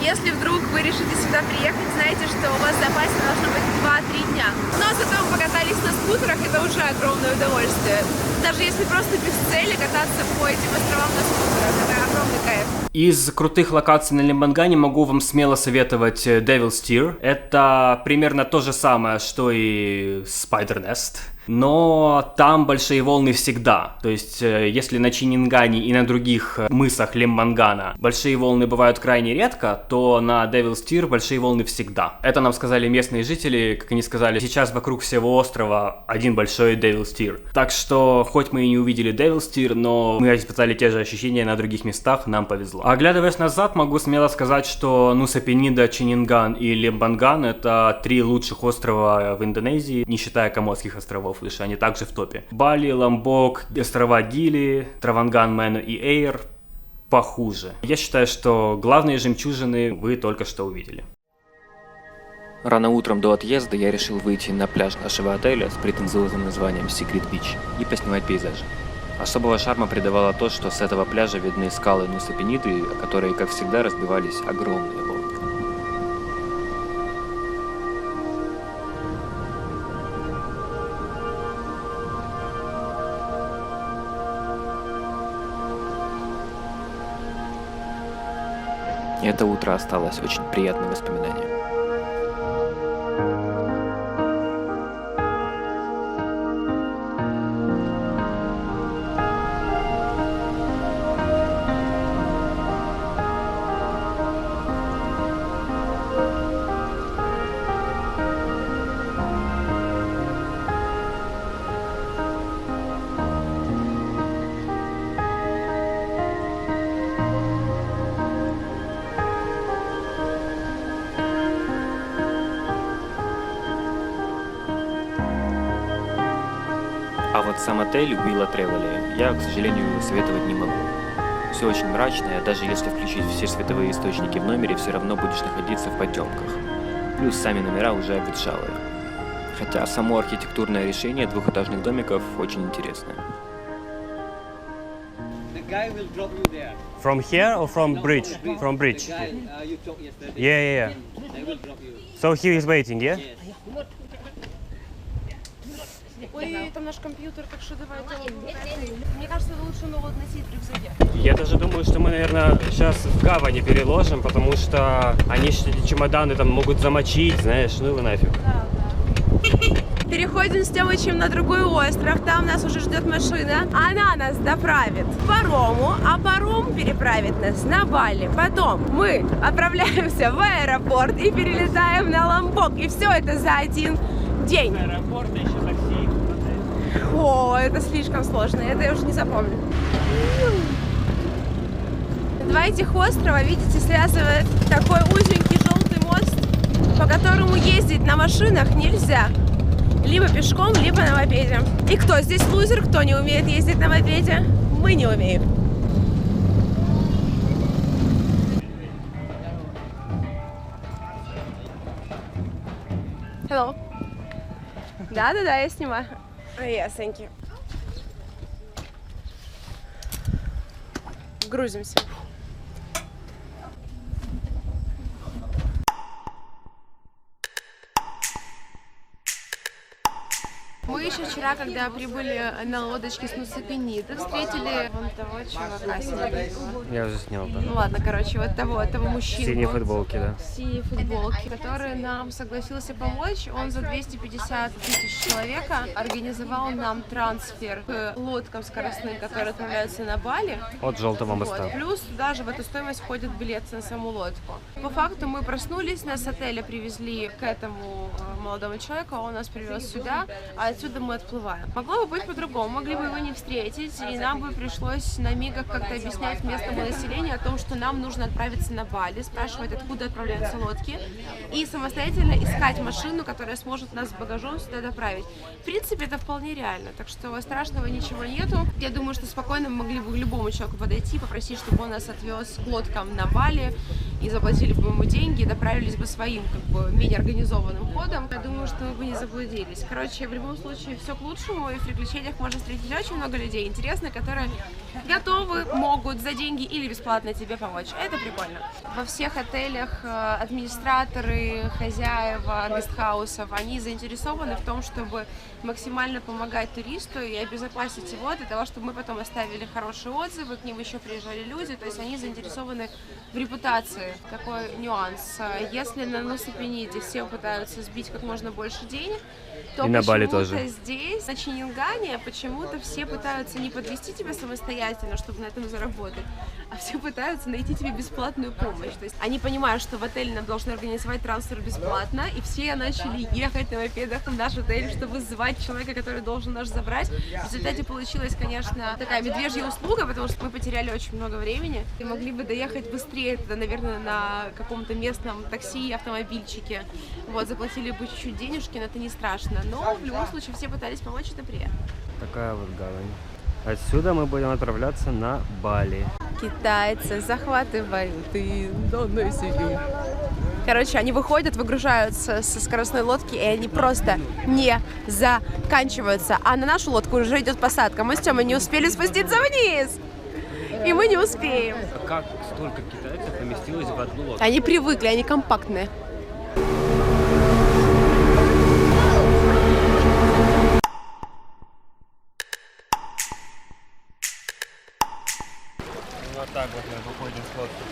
если вдруг вы решите сюда приехать, знайте, что у вас в запасе должно быть 2-3 дня. Но зато мы покатались на скутерах, это уже огромное удовольствие. Даже если просто без цели кататься по этим островам на скутерах, это огромный кайф. Из крутых локаций на Лембангане могу вам смело советовать Devil's Tear. Это примерно то же самое, что и Spider Nest. Но там большие волны всегда. То есть, если на Ченингане и на других мысах Лембангана большие волны бывают крайне редко, то на Devil's Tear большие волны всегда. Это нам сказали местные жители, как они сказали, сейчас вокруг всего острова один большой Devil's Tear. Так что, хоть мы и не увидели Devil's Tear, но мы испытали те же ощущения на других местах, нам повезло. Оглядываясь назад, могу смело сказать, что Нуса Пенида, Ченинган и Лембанган — это 3 лучших острова в Индонезии, не считая Коморских островов, лишь они также в топе. Бали, Ломбок, острова Гили, Траванган, Мэну и Эйр похуже. Я считаю, что главные жемчужины вы только что увидели. Рано утром до отъезда я решил выйти на пляж нашего отеля с претенциозным названием Secret Beach и поснимать пейзажи. Особого шарма придавало то, что с этого пляжа видны скалы Нуса Пениды, которые, как всегда, разбивались огромные волны. Это утро осталось очень приятным воспоминанием. А вот сам отель Вилла Тревели я, к сожалению, советовать не могу. Все очень мрачное, даже если включить все световые источники в номере, все равно будешь находиться в потемках. Плюс сами номера уже обветшалые. Хотя само архитектурное решение двухэтажных домиков очень интересное. From here or from bridge? From bridge. Yeah. So he is waiting, yeah? Ой, там наш компьютер, так что давайте. Мне кажется, лучше ноут носить в рюкзаке. Я даже думаю, что мы, наверное, сейчас в гавани переложим, потому что они эти чемоданы там могут замочить, знаешь, ну его нафиг. Да. Переходим с Тёмычем на другой остров, там нас уже ждет машина. Она нас доправит к парому, а паром переправит нас на Бали. Потом мы отправляемся в аэропорт и перелетаем на Ломбок. И все это за один день. Аэропорт, еще такси. О, это слишком сложно, это я уже не запомню. Два этих острова, видите, связывает такой узенький желтый мост, по которому ездить на машинах нельзя. Либо пешком, либо на мопеде. И кто здесь лузер, кто не умеет ездить на мопеде? Мы не умеем. Hello. Да, я снимаю. Yes, thank you. Грузимся. Мы еще вчера, когда прибыли на лодочке с Нусапениды, встретили вон того чувака синенького. Я уже снял, да. Ну ладно, короче, вот того мужчину. В синей футболке, да. В синей футболке, который нам согласился помочь. Он за 250 тысяч человека организовал нам трансфер к лодкам скоростным, которые отправляются на Бали. От Желтого моста. Вот. Плюс туда же в эту стоимость входит билет на саму лодку. По факту мы проснулись, нас с отеля привезли к этому молодому человеку, он нас привез сюда, а отсюда мы отплываем. Могло бы быть по-другому, могли бы его не встретить, и нам бы пришлось на мигах как-то объяснять местному населению о том, что нам нужно отправиться на Бали, спрашивать, откуда отправляются лодки, и самостоятельно искать машину, которая сможет нас с багажом сюда доправить. В принципе, это вполне реально, так что страшного ничего нету. Я думаю, что спокойно мы могли бы к любому человеку подойти, попросить, чтобы он нас отвез к лодкам на Бали, и заплатили бы ему деньги, и доправились бы своим, как бы, менее организованным ходом. Я думаю, что мы бы не заблудились. Короче, в любом случае, все к лучшему, и в приключениях можно встретить очень много людей интересных, которые готовы, могут за деньги или бесплатно тебе помочь. Это прикольно. Во всех отелях администраторы, хозяева гестхаусов, они заинтересованы в том, чтобы максимально помогать туристу и обезопасить его для того, чтобы мы потом оставили хорошие отзывы, к ним еще приезжали люди, то есть они заинтересованы в репутации. Такой нюанс. Если на Нусапениде все пытаются сбить как можно больше денег, то и на Бали тоже. Здесь, на Ченингане, почему-то все пытаются не подвести тебя самостоятельно, чтобы на этом заработать, а все пытаются найти тебе бесплатную помощь. То есть они понимают, что в отеле нам должны организовать трансфер бесплатно, и все начали ехать на мопедах в наш отель, чтобы звать человека, который должен нас забрать. В результате получилась, конечно, такая медвежья услуга, потому что мы потеряли очень много времени и могли бы доехать быстрее туда, наверное, на каком-то местном такси, автомобильчике. Вот, заплатили бы чуть-чуть денежки, но это не страшно. Но в любом случае все пытались помочь, это приятно. Такая вот гавань. Отсюда мы будем отправляться на Бали. Китайцы захватывают Индонезию. Короче, они выходят, выгружаются со скоростной лодки, и они просто не заканчиваются. А на нашу лодку уже идет посадка. Мы с Тёмой не успели спуститься вниз. И мы не успеем. А как столько китайцев поместилось в одну лодку? Они привыкли, они компактные. Вот так вот мы выходим с лодки.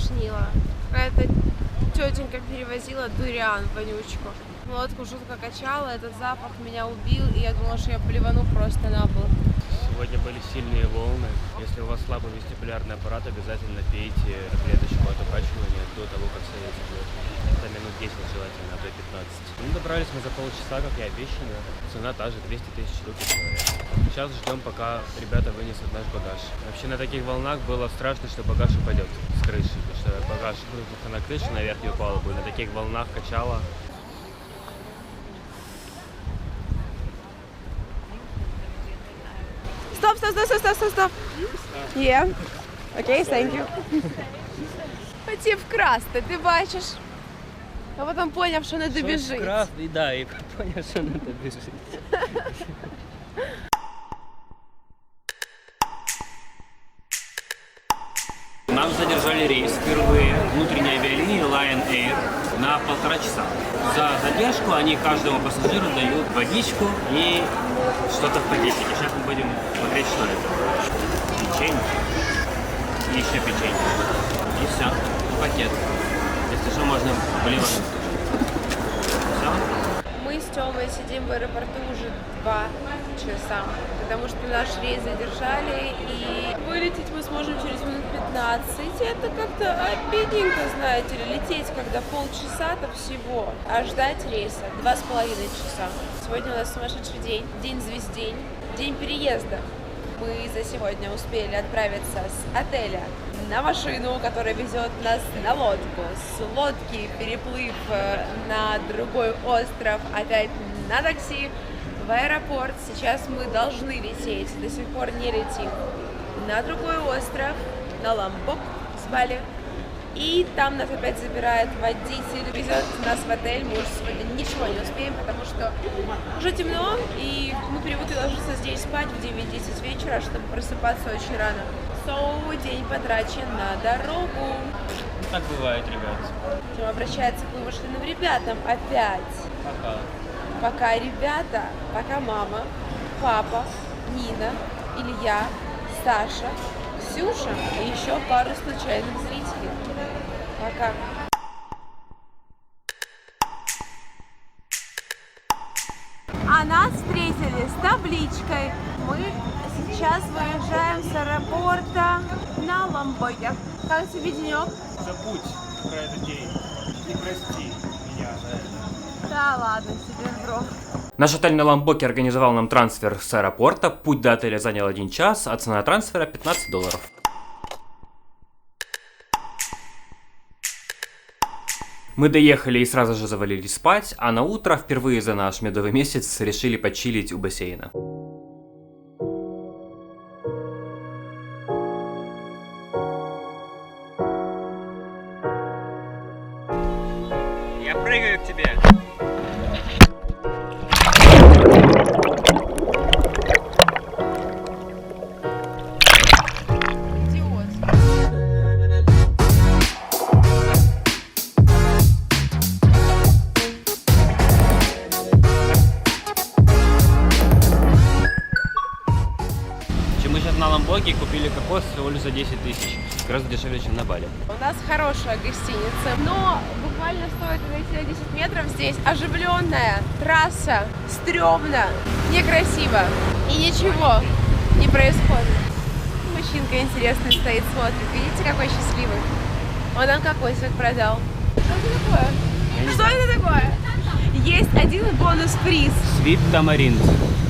стошнило. Какая-то тетенька перевозила дуриан, вонючку. Лодку жутко качала, этот запах меня убил, и я думала, что я плевану просто на пол. Сегодня были сильные волны. Если у вас слабый вестибулярный аппарат, обязательно пейте таблеточку от укачивания до того, как сойдете в лодку. Это минут 10 желательно, а то и 15. Ну, добрались мы за полчаса, как и обещано. Цена та же, 200 тысяч рублей человек. Сейчас ждем, пока ребята вынесут наш багаж. Вообще на таких волнах было страшно, что багаж упадет с крыши. Потому что багаж на крыше на верхнюю палубу. На таких волнах качало. Стоп. Yeah. Окей, thank you. Хотів вкрасти, ти бачиш? А потім поняв, що не добіжить. Да, и понял, что надо бежать. Нам задержали рейс впервые внутренней авиалинии Lion Air на 1,5 часа. За задержку они каждому пассажиру дают водичку и что-то в пакетике. Сейчас мы будем смотреть, что это. Печенье. И еще печенье. И все. Пакет. Если что, можно блевануть. Все. Мы с Тёмой сидим в аэропорту уже 2 часа, потому что наш рейс задержали, и вылететь мы сможем через минут 15. Это как-то обидненько, знаете ли, лететь, когда полчаса-то всего, а ждать рейса 2,5 часа. Сегодня у нас сумасшедший день, день-звездень, день переезда. Мы за сегодня успели отправиться с отеля на машину, которая везет нас на лодку, с лодки переплыв на другой остров, опять на такси в аэропорт. Сейчас мы должны лететь, до сих пор не летим, на другой остров, на Ламбок с Бали. И там нас опять забирает водитель, везет нас в отель. Мы уже сегодня ничего не успеем, потому что уже темно, и мы привыкли ложиться здесь спать в 9-10 вечера, чтобы просыпаться очень рано. День потрачен на дорогу. Так бывает, ребят. Тем обращается к вымышленным ребятам опять. Пока ребята, пока мама, папа, Нина, Илья, Саша, Ксюша и еще пару случайных зрителей. Пока. А нас встретили с табличкой. Мы сейчас выезжаем с аэропорта на Ламбоке. Как тебе денек? Забудь про этот день и прости меня за это. Да ладно тебе, бро. Наш отель на Ламбоке организовал нам трансфер с аэропорта. Путь до отеля занял 1 час, а цена трансфера $15. Мы доехали и сразу же завалились спать, а на утро, впервые за наш медовый месяц, решили почилить у бассейна. Я прыгаю к тебе. Мы сейчас на Ламбоке купили кокос всего лишь за 10 тысяч. Гораздо дешевле, чем на Бали. У нас хорошая гостиница, но буквально стоит отойти на 10 метров. Здесь оживленная трасса, стрёмно, некрасиво и ничего не происходит. Мужчинка интересный стоит, смотрит. Видите, какой счастливый? Он нам кокосик продал. Что это такое? Что это такое? Есть один бонус-приз. Свит тамаринд.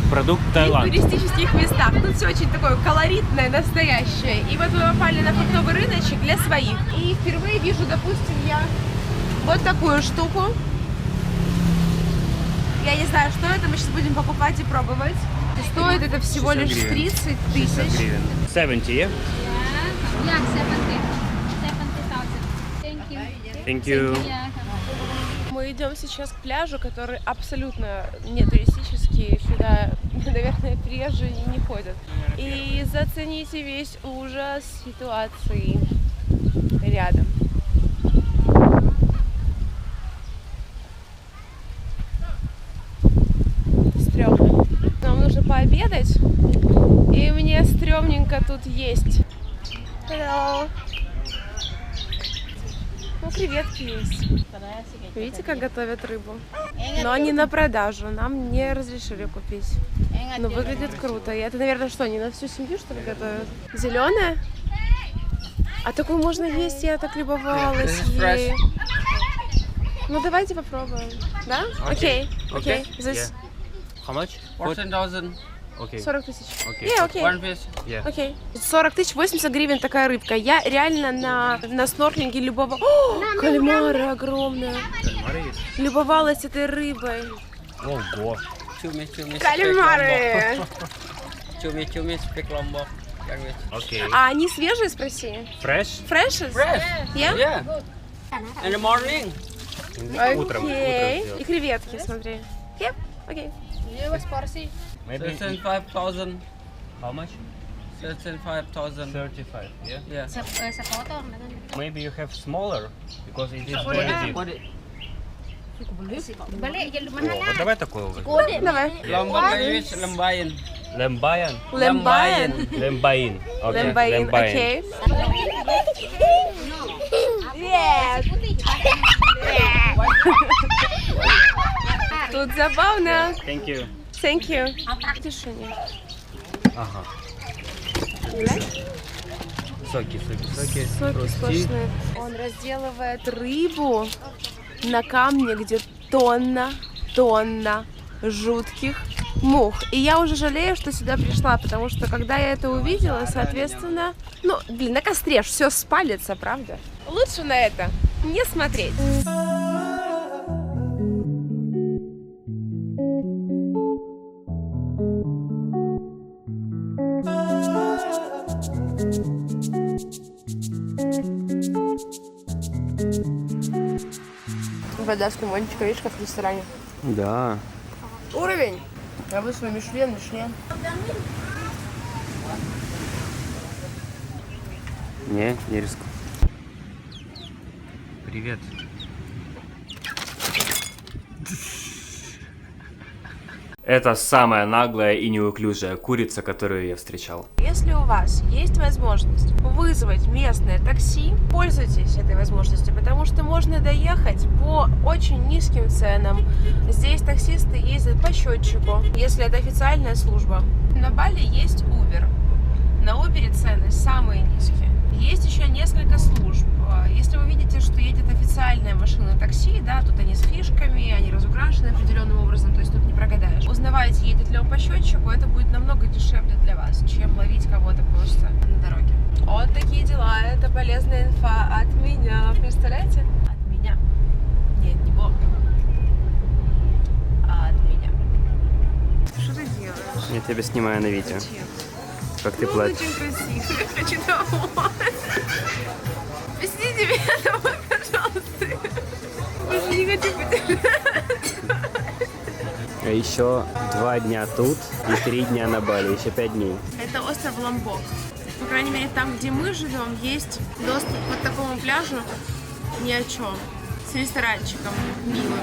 Продукт В Таиланд. туристических местах. Тут все очень такое колоритное, настоящее. И вот мы попали на фруктовый рыночек для своих. И впервые вижу, допустим, я вот такую штуку. Я не знаю, что это. Мы сейчас будем покупать и пробовать. И стоит это всего лишь 30 тысяч. 70, yeah? Yeah, 70,000. Thank you. Мы идем сейчас к пляжу, который абсолютно не туристический. Сюда, наверное, приезжие не ходят. И зацените весь ужас ситуации рядом. Стрёмно. Нам нужно пообедать, и мне стрёмненько тут есть. Hello. Ну, креветки есть. Видите, как готовят рыбу? Но они на продажу, нам не разрешили купить. Но выглядит круто. И это, наверное, что, не на всю семью, что ли, готовят? Зеленая? А такую можно есть, я так любовалась ей. Ну, давайте попробуем. Да? Окей. Окей. Здесь How much? 14,000. Okay. 40 тысяч. Okay. Окей. One fish. Yeah. Окей. 40 тысяч, 80 гривен такая рыбка. Я реально на снорклинге любовалась. О, кальмары огромные. Кальмары есть? Любовалась этой рыбой. Ого. Cumi Кальмары! Cumi spek lombok. Окей. А они свежие, спроси? Fresh? Freshes? Fresh. Yeah? Yeah. In the morning. Утром. Окей. Утром И креветки, смотри. Yep. Окей. Maybe 35,000. how much? 35,000. 35, yeah? Yeah. Sepotong na ganun. Maybe you have smaller, because it is very deep. Balik, jadi О, mana вот давай такое уже. Давай. Lombok language lembayan. Лембаян? Лембаян. Лембаин. Окей. Лембаин. Окей. Нет. Тут забавно. Thank you. Thank you. В тишине. Ага. Соки. Соки Хрусти. сплошные. Он разделывает рыбу на камне, где тонна жутких мух. И я уже жалею, что сюда пришла, потому что когда я это увидела, соответственно, на костре все спалится, правда? Лучше на это не смотреть. Вода с лимончиком, видишь, как в ресторане. Да. Уровень. Я бы свой Мишлен. Не рискну. Привет. Это самая наглая и неуклюжая курица, которую я встречал. Если у вас есть возможность вызвать местное такси, пользуйтесь этой возможностью, потому что можно доехать по очень низким ценам. Здесь таксисты ездят по счетчику, если это официальная служба. На Бали есть Uber. На Uber цены самые низкие. Есть еще несколько служб. Если вы видите, что едет официальная машина такси, да, тут они с фишками, они разукрашены определенным образом, то есть тут не прогадаешь. Узнавайте, едет ли он по счетчику, это будет намного дешевле для вас, чем ловить кого-то просто на дороге. Вот такие дела, это полезная инфа от меня, представляете? От меня. Нет, не Бог. А от меня. Что ты делаешь? Я тебя снимаю на видео. Зачем? Как ты Ну, плачешь. очень красиво, я хочу домой. Пусти меня домой, пожалуйста. Больше не хочу потерять. А еще 2 дня тут и 3 дня на Бали, еще 5 дней. Это остров Ломбок. По крайней мере, там, где мы живем, есть доступ к такому пляжу ни о чем. С ресторанчиком милым,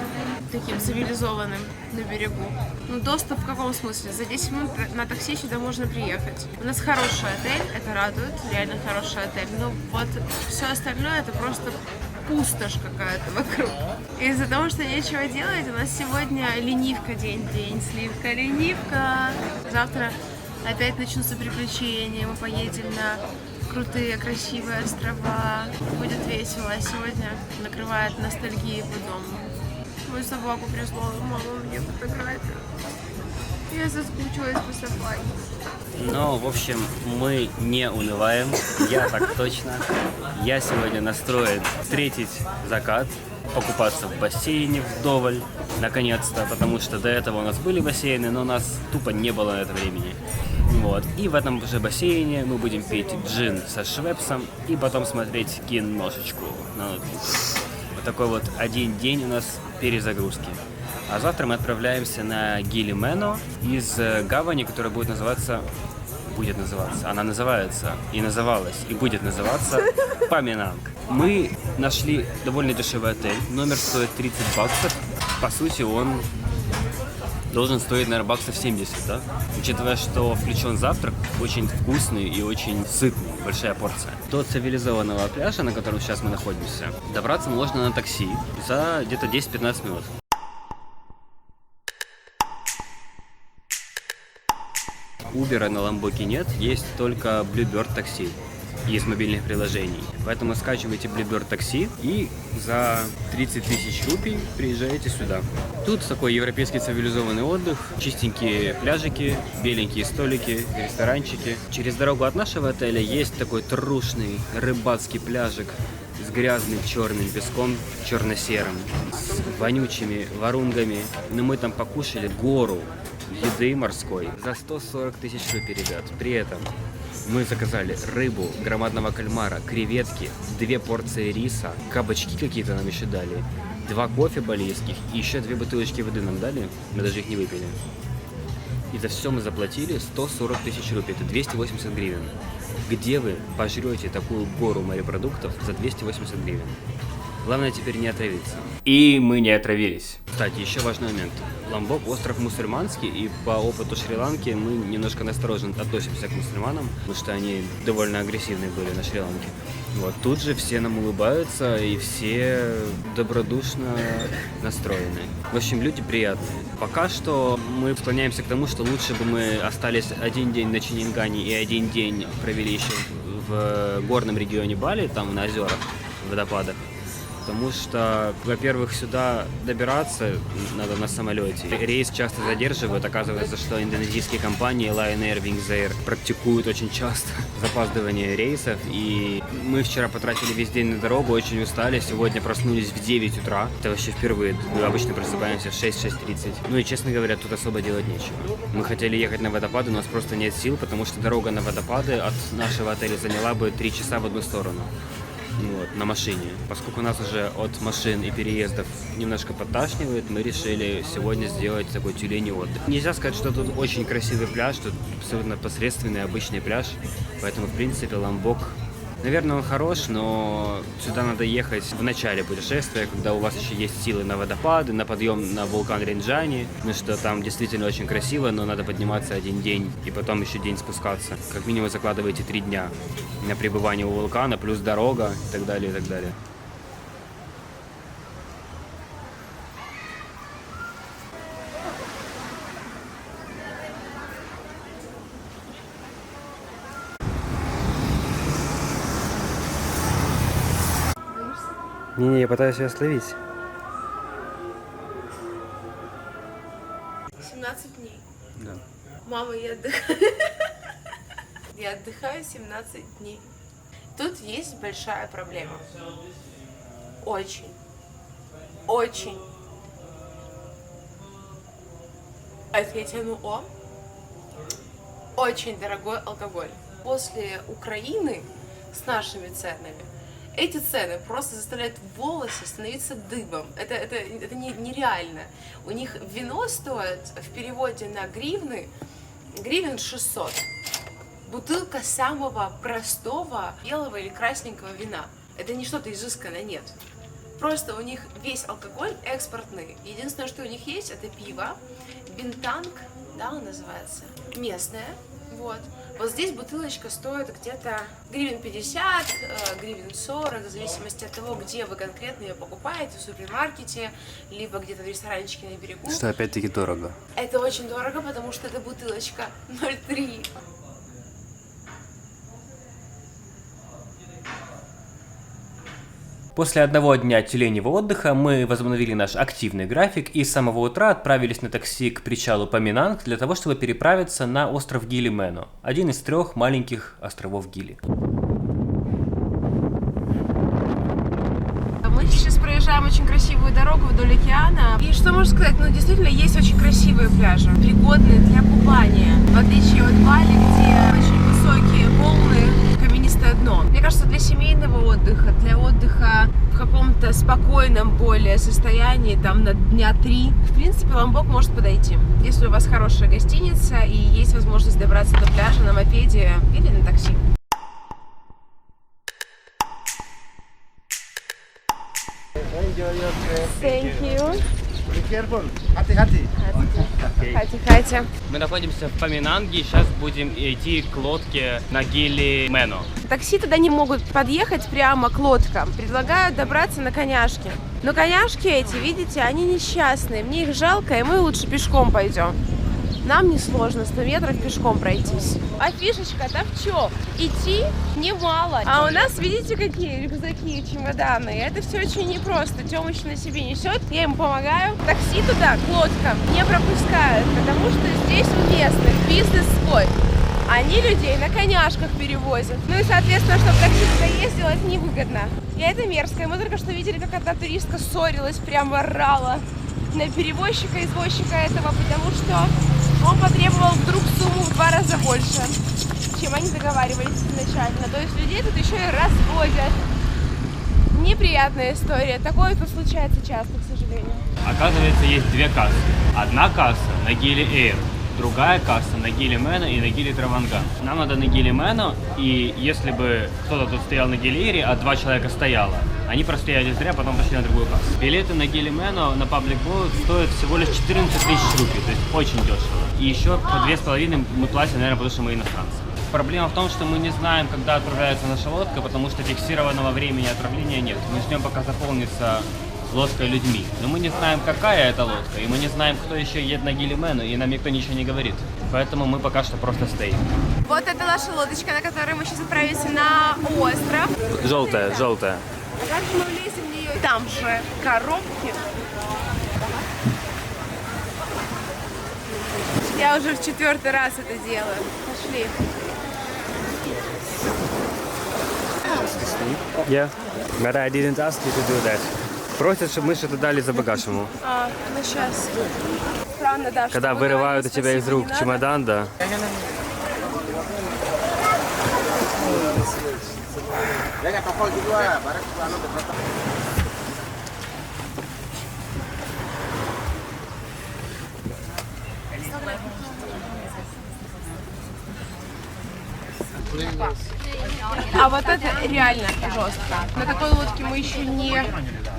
таким цивилизованным на берегу. Ну, доступ в каком смысле? За 10 минут на такси сюда можно приехать. У нас хороший отель, это радует, реально хороший отель. Но вот все остальное это просто пустошь какая-то вокруг. Из-за того, что нечего делать, у нас сегодня ленивка день, сливка, ленивка. Завтра опять начнутся приключения, мы поедем на крутые, красивые острова. Будет весело, а сегодня накрывает ностальгией по дому. Мою собаку прислала, мама, мне фотографию. Я соскучилась по собаке. Ну, в общем, мы не унываем, я так точно. Я сегодня настроен встретить закат, покупаться в бассейне вдоволь, наконец-то, потому что до этого у нас были бассейны, но у нас тупо не было на это времени. Вот. И в этом же бассейне мы будем пить джин со швепсом и потом смотреть киношечку на ноутбуке. Вот такой вот один день у нас перезагрузки. А завтра мы отправляемся на Гилимено из гавани, которая она называется и называлась, и будет называться Паминанг. Мы нашли довольно дешевый отель, номер стоит 30 баксов. По сути, он должен стоить, наверное, баксов 70, да? Учитывая, что включен завтрак, очень вкусный и очень сытный, большая порция. До цивилизованного пляжа, на котором сейчас мы находимся, добраться можно на такси за где-то 10-15 минут. Uber на Ламбоке нет, есть только Bluebird такси из мобильных приложений. Поэтому скачивайте Bluebird такси и за 30 тысяч рупий приезжаете сюда. Тут такой европейский цивилизованный отдых, чистенькие пляжики, беленькие столики, ресторанчики. Через дорогу от нашего отеля есть такой трушный рыбацкий пляжик с грязным черным песком, черно-серым, с вонючими варунгами. Но мы там покушали гору еды морской за 140 тысяч рупий, ребят. При этом мы заказали рыбу, громадного кальмара, креветки, 2 порции риса, кабачки какие-то нам еще дали, 2 кофе балийских и еще 2 бутылочки воды нам дали, мы даже их не выпили. И за все мы заплатили 140 тысяч рупий, это 280 гривен. Где вы пожрете такую гору морепродуктов за 280 гривен? Главное теперь не отравиться. И мы не отравились. Кстати, еще важный момент. Ламбок остров мусульманский, и по опыту Шри-Ланки мы немножко настороженно относимся к мусульманам, потому что они довольно агрессивные были на Шри-Ланке. Вот тут же все нам улыбаются, и все добродушно настроены. В общем, люди приятные. Пока что мы склоняемся к тому, что лучше бы мы остались 1 день на Чанингане и 1 день провели еще в горном регионе Бали, там на озерах, в водопадах. Потому что, во-первых, сюда добираться надо на самолете. Рейс часто задерживают. Оказывается, что индонезийские компании Lion Air, Wings Air практикуют очень часто запаздывание рейсов. И мы вчера потратили весь день на дорогу, очень устали. Сегодня проснулись в 9 утра. Это вообще впервые. Мы обычно просыпаемся в 6-6:30. Ну и, честно говоря, тут особо делать нечего. Мы хотели ехать на водопады, но у нас просто нет сил, потому что дорога на водопады от нашего отеля заняла бы 3 часа в одну сторону. Вот, на машине. Поскольку нас уже от машин и переездов немножко подташнивает, мы решили сегодня сделать такой тюленей отдых. Нельзя сказать, что тут очень красивый пляж, тут абсолютно посредственный обычный пляж, поэтому, в принципе, Ламбок, наверное, он хорош, но сюда надо ехать в начале путешествия, когда у вас еще есть силы на водопады, на подъем на вулкан Ринджани, потому что там действительно очень красиво, но надо подниматься 1 день и потом еще день спускаться. Как минимум закладываете 3 дня на пребывание у вулкана, плюс дорога и так далее, и так далее. Не, я пытаюсь ее словить. 17 дней. Да. Мама, я отдыхаю. Я отдыхаю 17 дней. Тут есть большая проблема. Очень. Очень. Ответьте, ну о. Очень дорогой алкоголь. После Украины с нашими ценами эти цены просто заставляют волосы становиться дыбом. Это нереально. У них вино стоит в переводе на гривны, гривен 600. Бутылка самого простого белого или красненького вина. Это не что-то изысканное, нет. Просто у них весь алкоголь экспортный. Единственное, что у них есть, это пиво. Бинтанг, да, он называется. Местное. Вот. Вот здесь бутылочка стоит где-то гривен 50, гривен 40, в зависимости от того, где вы конкретно ее покупаете, в супермаркете, либо где-то в ресторанчике на берегу. Что опять-таки дорого. Это очень дорого, потому что это бутылочка 0,3. После 1 дня тюленевого отдыха мы возобновили наш активный график и с самого утра отправились на такси к причалу Паминанг для того, чтобы переправиться на остров Гили-Мэно, один из 3 маленьких островов Гили. Мы сейчас проезжаем очень красивую дорогу вдоль океана. И что можно сказать? Ну, действительно, есть очень красивые пляжи, пригодные для купания. В отличие от Бали, где очень высокие волны, каменистое дно. Мне кажется, для семейного отдыха, для отдыха в каком-то спокойном более состоянии, там на дня 3, в принципе, Ламбок может подойти. Если у вас хорошая гостиница и есть возможность добраться до пляжа на мопеде или на такси. Thank you. Хати-хати. Мы находимся в Паминанге, сейчас будем идти к лодке на Гили Мено. Такси туда не могут подъехать прямо к лодкам. Предлагают добраться на коняшке. Но коняшки эти, видите, они несчастные. Мне их жалко, и мы лучше пешком пойдем. Нам несложно 100 метров пешком пройтись. А фишечка-то в чем? Идти немало. А у нас, видите, какие рюкзаки, чемоданы. И это все очень непросто. Тёмыч на себе несет, я ему помогаю. Такси туда, к лодкам, не пропускают, потому что здесь у местных бизнес свой. Они людей на коняшках перевозят. Ну и, соответственно, чтобы такси туда ездило, это невыгодно. И это мерзко. Мы только что видели, как одна туристка ссорилась, прям орала на перевозчика, извозчика этого, потому что он потребовал вдруг сумму в 2 раза больше, чем они договаривались изначально. То есть людей тут еще и разводят. Неприятная история. Такое тут случается часто, к сожалению. Оказывается, есть 2 кассы. Одна касса на Гили Эйр, другая касса на Гили Мено и на Гили Траванган. Нам надо на Гили Мено, и если бы кто-то тут стоял на Гили Эйре, а 2 человека стояло, они простояли зря, потом пошли на другую кассу. Билеты на Гили Мено на Public Boat стоят всего лишь 14 тысяч рупий, то есть очень дешево. И еще по 2,5 мы платим, наверное, потому что мы иностранцы. Проблема в том, что мы не знаем, когда отправляется наша лодка, потому что фиксированного времени отправления нет. Мы ждем, пока заполнится лодка людьми. Но мы не знаем, какая это лодка, и мы не знаем, кто еще едет на Гили Мено, и нам никто ничего не говорит. Поэтому мы пока что просто стоим. Вот это наша лодочка, на которой мы сейчас отправимся на остров. Желтая, желтая. А как же мы влезем в нее? Там же коробки. Я уже в 4-й раз это делаю. Пошли. Yeah, but I didn't ask you to do that. Просят, чтобы мы что-то дали за багаж ему. Ну сейчас. Странно, да. Когда что вырывают у спасибо тебя из рук не надо. чемодан, да. А вот это реально жестко. На такой лодке мы еще не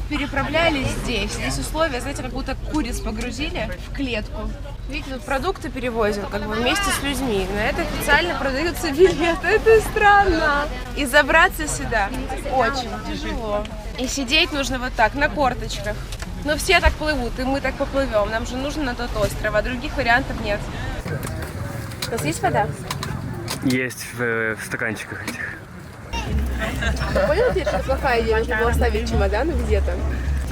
переправлялись здесь. Здесь условия, знаете, как будто куриц погрузили в клетку. Видите, тут продукты перевозят как бы вместе с людьми. На это официально продаются билеты. Это странно. И забраться сюда очень тяжело. И сидеть нужно вот так, на корточках. Но все так плывут, и мы так поплывем. Нам же нужно на тот остров, а других вариантов нет. У нас есть вода? Есть в стаканчиках этих. Понял теперь, что плохая идея? Нужно было оставить чемоданы где-то.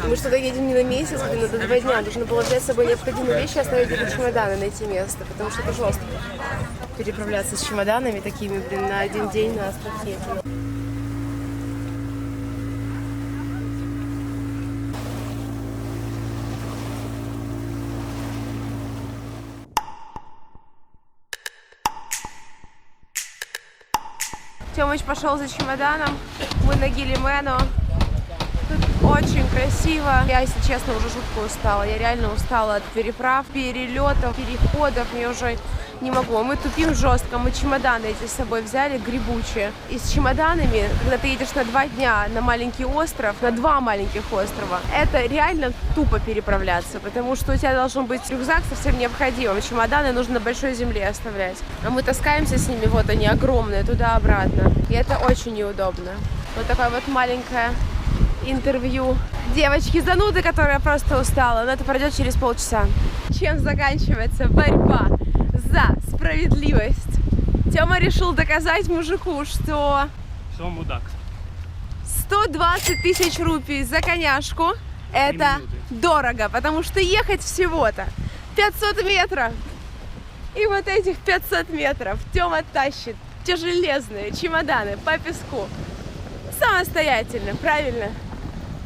Мы что-то едем не на месяц, блин, на 2 дня. Нужно было взять с собой необходимые вещи, оставить где-то чемоданы, найти место. Потому что это жестко. Переправляться с чемоданами такими, блин, на 1 день на островке. Тёмыч пошел за чемоданом, мы на Гили Мено. Тут очень красиво. Я, если честно, уже жутко устала. Я реально устала от переправ, перелетов, переходов. Я уже не могу. Мы тупим жестко. Мы чемоданы эти с собой взяли, гребучие. И с чемоданами, когда ты едешь на 2 дня на маленький остров, на 2 маленьких острова, это реально тупо переправляться, потому что у тебя должен быть рюкзак со всем необходимым. Чемоданы нужно на большой земле оставлять. А мы таскаемся с ними, вот они огромные, туда-обратно. И это очень неудобно. Вот такое вот маленькое интервью девочки-зануды, которая просто устала, но это пройдет через полчаса. Чем заканчивается борьба за справедливость? Тёма решил доказать мужику, что он мудак. 120 тысяч рупий за коняшку — это дорого, потому что ехать всего-то 500 метров. И вот этих 500 метров Тёма тащит тяжелезные чемоданы по песку самостоятельно, правильно?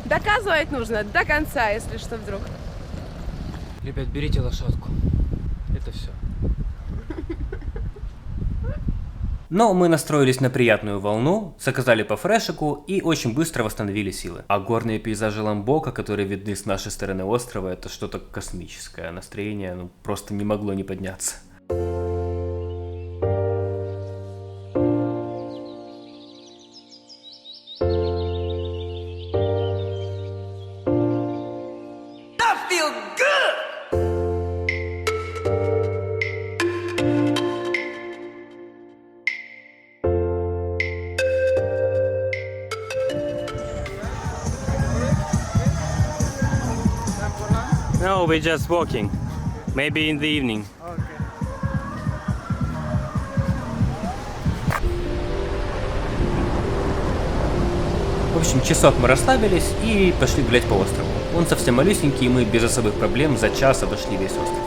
Доказывать нужно до конца, если что вдруг. Ребят, берите лошадку. Это все. Но мы настроились на приятную волну, заказали по фрешику и очень быстро восстановили силы. А горные пейзажи Ломбока, которые видны с нашей стороны острова, это что-то космическое. Настроение просто не могло не подняться. Feel good. No, we're just walking. Maybe in the evening. В общем, часок мы расслабились и пошли гулять по острову. Он совсем малюсенький, и мы без особых проблем за час обошли весь остров.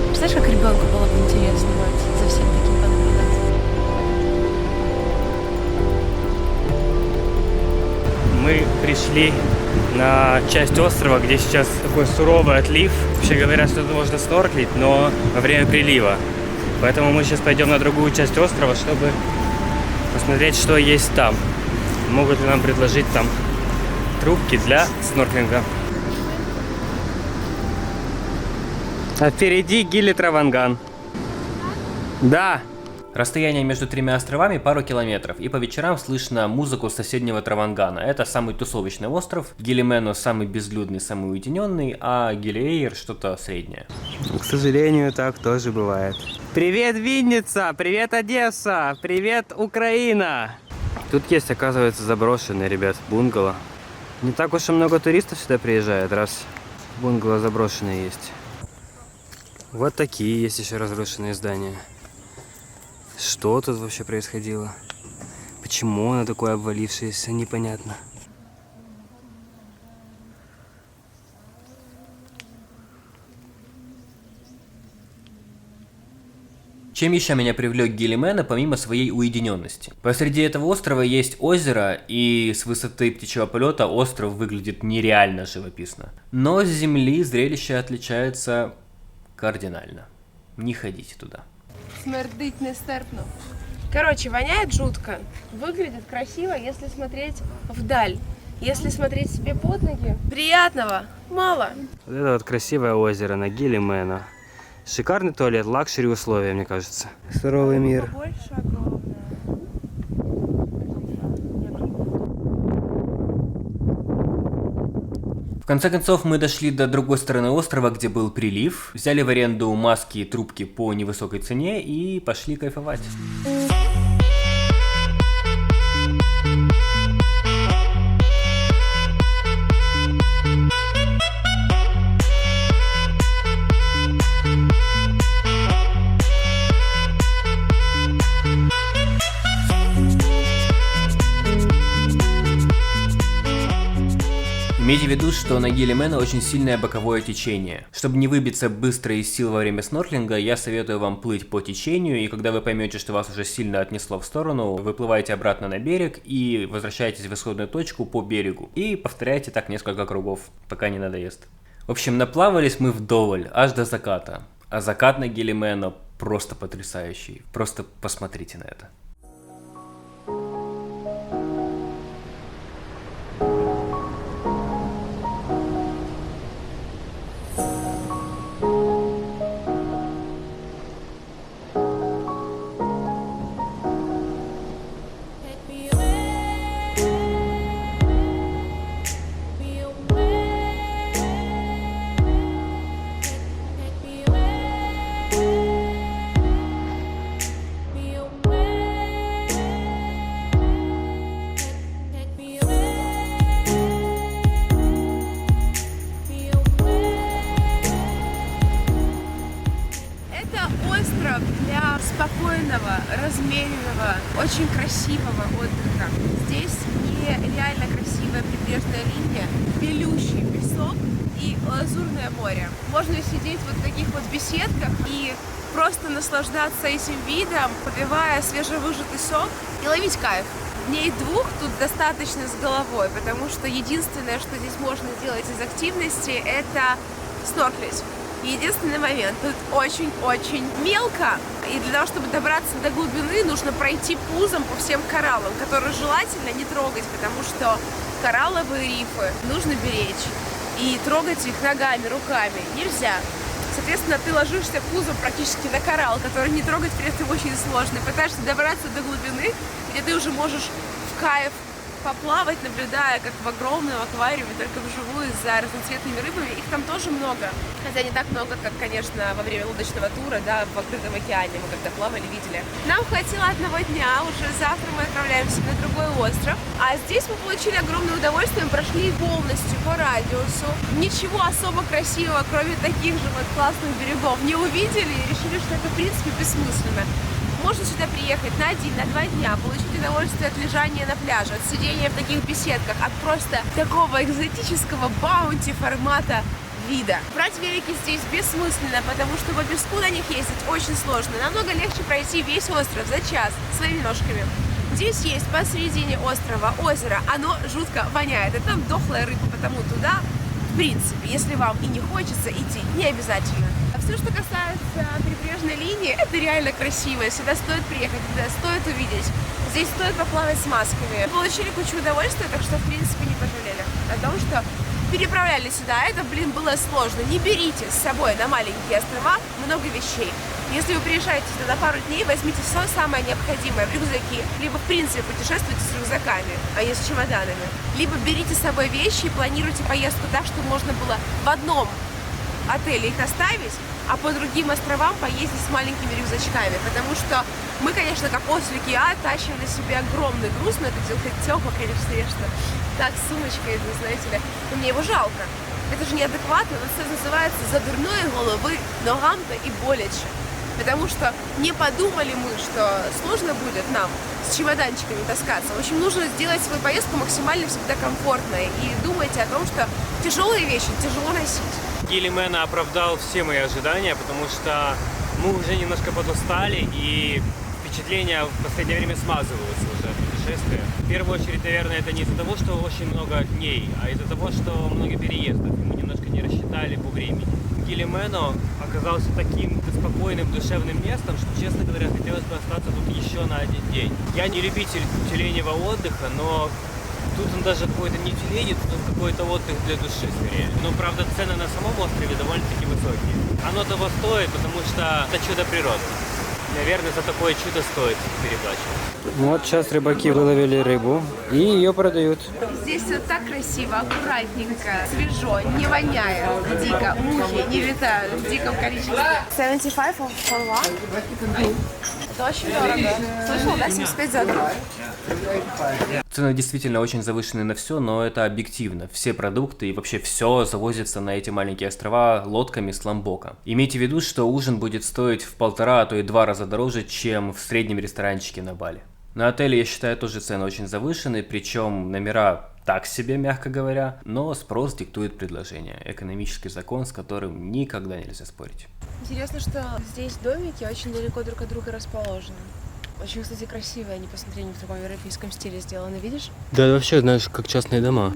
Представляешь, как ребенку было бы интересно вот за всем таким понаблюдать? Мы пришли на часть острова, где сейчас такой суровый отлив. Вообще говорят, что тут можно снорклить, но во время прилива. Поэтому мы сейчас пойдем на другую часть острова, чтобы посмотреть, что есть там. Могут ли нам предложить там трубки для снорклинга. А впереди Гили Траванган. Да. Расстояние между тремя островами пару километров, и по вечерам слышно музыку соседнего Травангана. Это самый тусовочный остров, Гилимену самый безлюдный, самый уединенный, а Гилиэйр что-то среднее. К сожалению, так тоже бывает. Привет, Винница! Привет, Одесса! Привет, Украина! Тут есть, оказывается, заброшенные, ребят, бунгало. Не так уж и много туристов сюда приезжает, раз бунгало заброшенные есть. Вот такие есть еще разрушенные здания. Что тут вообще происходило? Почему оно такое обвалившееся, непонятно. Чем еще меня привлек Гилимену, помимо своей уединенности? Посреди этого острова есть озеро, и с высоты птичьего полета остров выглядит нереально живописно. Но с земли зрелище отличается кардинально. Не ходите туда. Смердить нестерпно. Короче, воняет жутко. Выглядит красиво, если смотреть вдаль. Если смотреть себе под ноги, приятного мало. Вот это вот красивое озеро на Гилимену. Шикарный туалет, лакшери условия, мне кажется. Суровый мир. Больше огромное. В конце концов, мы дошли до другой стороны острова, где был прилив, взяли в аренду маски и трубки по невысокой цене и пошли кайфовать. Имейте в виду, что на Гилимену очень сильное боковое течение. Чтобы не выбиться быстро из сил во время снорклинга, я советую вам плыть по течению, и когда вы поймете, что вас уже сильно отнесло в сторону, выплываете обратно на берег и возвращаетесь в исходную точку по берегу. И повторяйте так несколько кругов, пока не надоест. В общем, наплавались мы вдоволь, аж до заката. А закат на Гилимену просто потрясающий. Просто посмотрите на это. Для спокойного, размеренного, очень красивого отдыха. Здесь нереально красивая прибрежная линия, белющий песок и лазурное море. Можно сидеть вот в таких вот беседках и просто наслаждаться этим видом, попивая свежевыжатый сок и ловить кайф. Дней 2 тут достаточно с головой, потому что единственное, что здесь можно делать из активности, это снорклить. Единственный момент, тут очень-очень мелко, и для того, чтобы добраться до глубины, нужно пройти пузом по всем кораллам, которые желательно не трогать, потому что коралловые рифы нужно беречь, и трогать их ногами, руками нельзя. Соответственно, ты ложишься кузов практически на коралл, который не трогать при этом очень сложно. Пытаешься добраться до глубины, где ты уже можешь в кайф поплавать, наблюдая, как в огромном аквариуме, только вживую, за разноцветными рыбами. Их там тоже много, хотя не так много, как, конечно, во время лодочного тура, да, в открытом океане, мы когда плавали, видели. Нам хватило одного дня, уже завтра мы отправляемся на другой остров, а здесь мы получили огромное удовольствие, мы прошли полностью по радиусу. Ничего особо красивого, кроме таких же вот классных берегов, не увидели и решили, что это, в принципе, бессмысленно. Можно сюда приехать на 1-2 дня, получить удовольствие от лежания на пляже, от сидения в таких беседках, от просто такого экзотического баунти формата вида. Брать велики здесь бессмысленно, потому что по песку на них ездить очень сложно. Намного легче пройти весь остров за час своими ножками. Здесь есть посередине острова озеро, оно жутко воняет, и там дохлая рыба, потому туда, в принципе, если вам и не хочется идти, не обязательно. А все, что касается прибрежной линии, это реально красиво. Сюда стоит приехать, сюда стоит увидеть. Здесь стоит поплавать с масками. Мы получили кучу удовольствия, так что, в принципе, не пожалели о том, что переправляли сюда. Это, было сложно. Не берите с собой на маленькие острова много вещей. Если вы приезжаете сюда на пару дней, возьмите все самое необходимое в рюкзаки. Либо, в принципе, путешествуйте с рюкзаками, а не с чемоданами. Либо берите с собой вещи и планируйте поездку так, чтобы можно было в одном отеле их оставить, а по другим островам поездить с маленькими рюкзачками, потому что мы, конечно, как ослики тащим на себе огромный груз, но это делает Тёма, конечно, так, с сумочкой, знаете ли, но мне его жалко. Это же неадекватно, но это называется «задурной головы ногам-то и боляче». Потому что не подумали мы, что сложно будет нам с чемоданчиками таскаться. В общем, нужно сделать свою поездку максимально всегда комфортной. И думайте о том, что тяжелые вещи тяжело носить. Гилимена оправдал все мои ожидания, потому что мы уже немножко подустали, и впечатления в последнее время смазываются уже от путешествия. В первую очередь, наверное, это не из-за того, что очень много дней, а из-за того, что много переездов, и мы немножко не рассчитали по времени. Гилимено оказался таким спокойным, душевным местом, что, честно говоря, хотелось бы остаться тут еще на один день. Я не любитель тюленевого отдыха, но тут он даже какой-то не тюлень, тут он какой-то отдых для души скорее. Но, правда, цены на самом острове довольно-таки высокие. Оно того стоит, потому что это чудо природы. Наверное, за такое чудо стоит переплачивать. Вот сейчас рыбаки выловили рыбу и ее продают. Здесь все так красиво, аккуратненько, свежо, не воняет, дико, мухи не летают в диком количестве. 75 for one? Это очень дорого. Слышал, да? 75 за друг. Цены действительно очень завышены на все, но это объективно. Все продукты и вообще все завозится на эти маленькие острова лодками с Ломбока. Имейте в виду, что ужин будет стоить в 1,5, а то и 2 раза дороже, чем в среднем ресторанчике на Бали. На отеле, я считаю, тоже цены очень завышены, причем номера так себе, мягко говоря, но спрос диктует предложение. Экономический закон, с которым никогда нельзя спорить. Интересно, что здесь домики очень далеко друг от друга расположены. Очень, кстати, красивые, они, посмотри, в таком европейском стиле сделаны, видишь? Да, вообще, знаешь, как частные дома.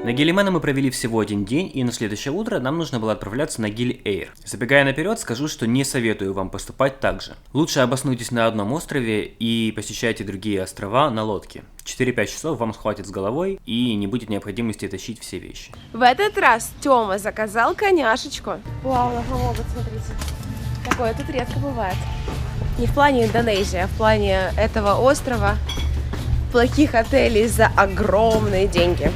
На Гилимена мы провели всего один день, и на следующее утро нам нужно было отправляться на Гили Эйр. Забегая наперед, скажу, что не советую вам поступать так же. Лучше обоснуйтесь на одном острове и посещайте другие острова на лодке. 4-5 часов вам хватит с головой, и не будет необходимости тащить все вещи. В этот раз Тёма заказал коняшечку. Вау, лохомогот, смотрите. Такое тут редко бывает. Не в плане Индонезии, а в плане этого острова, плохих отелей за огромные деньги.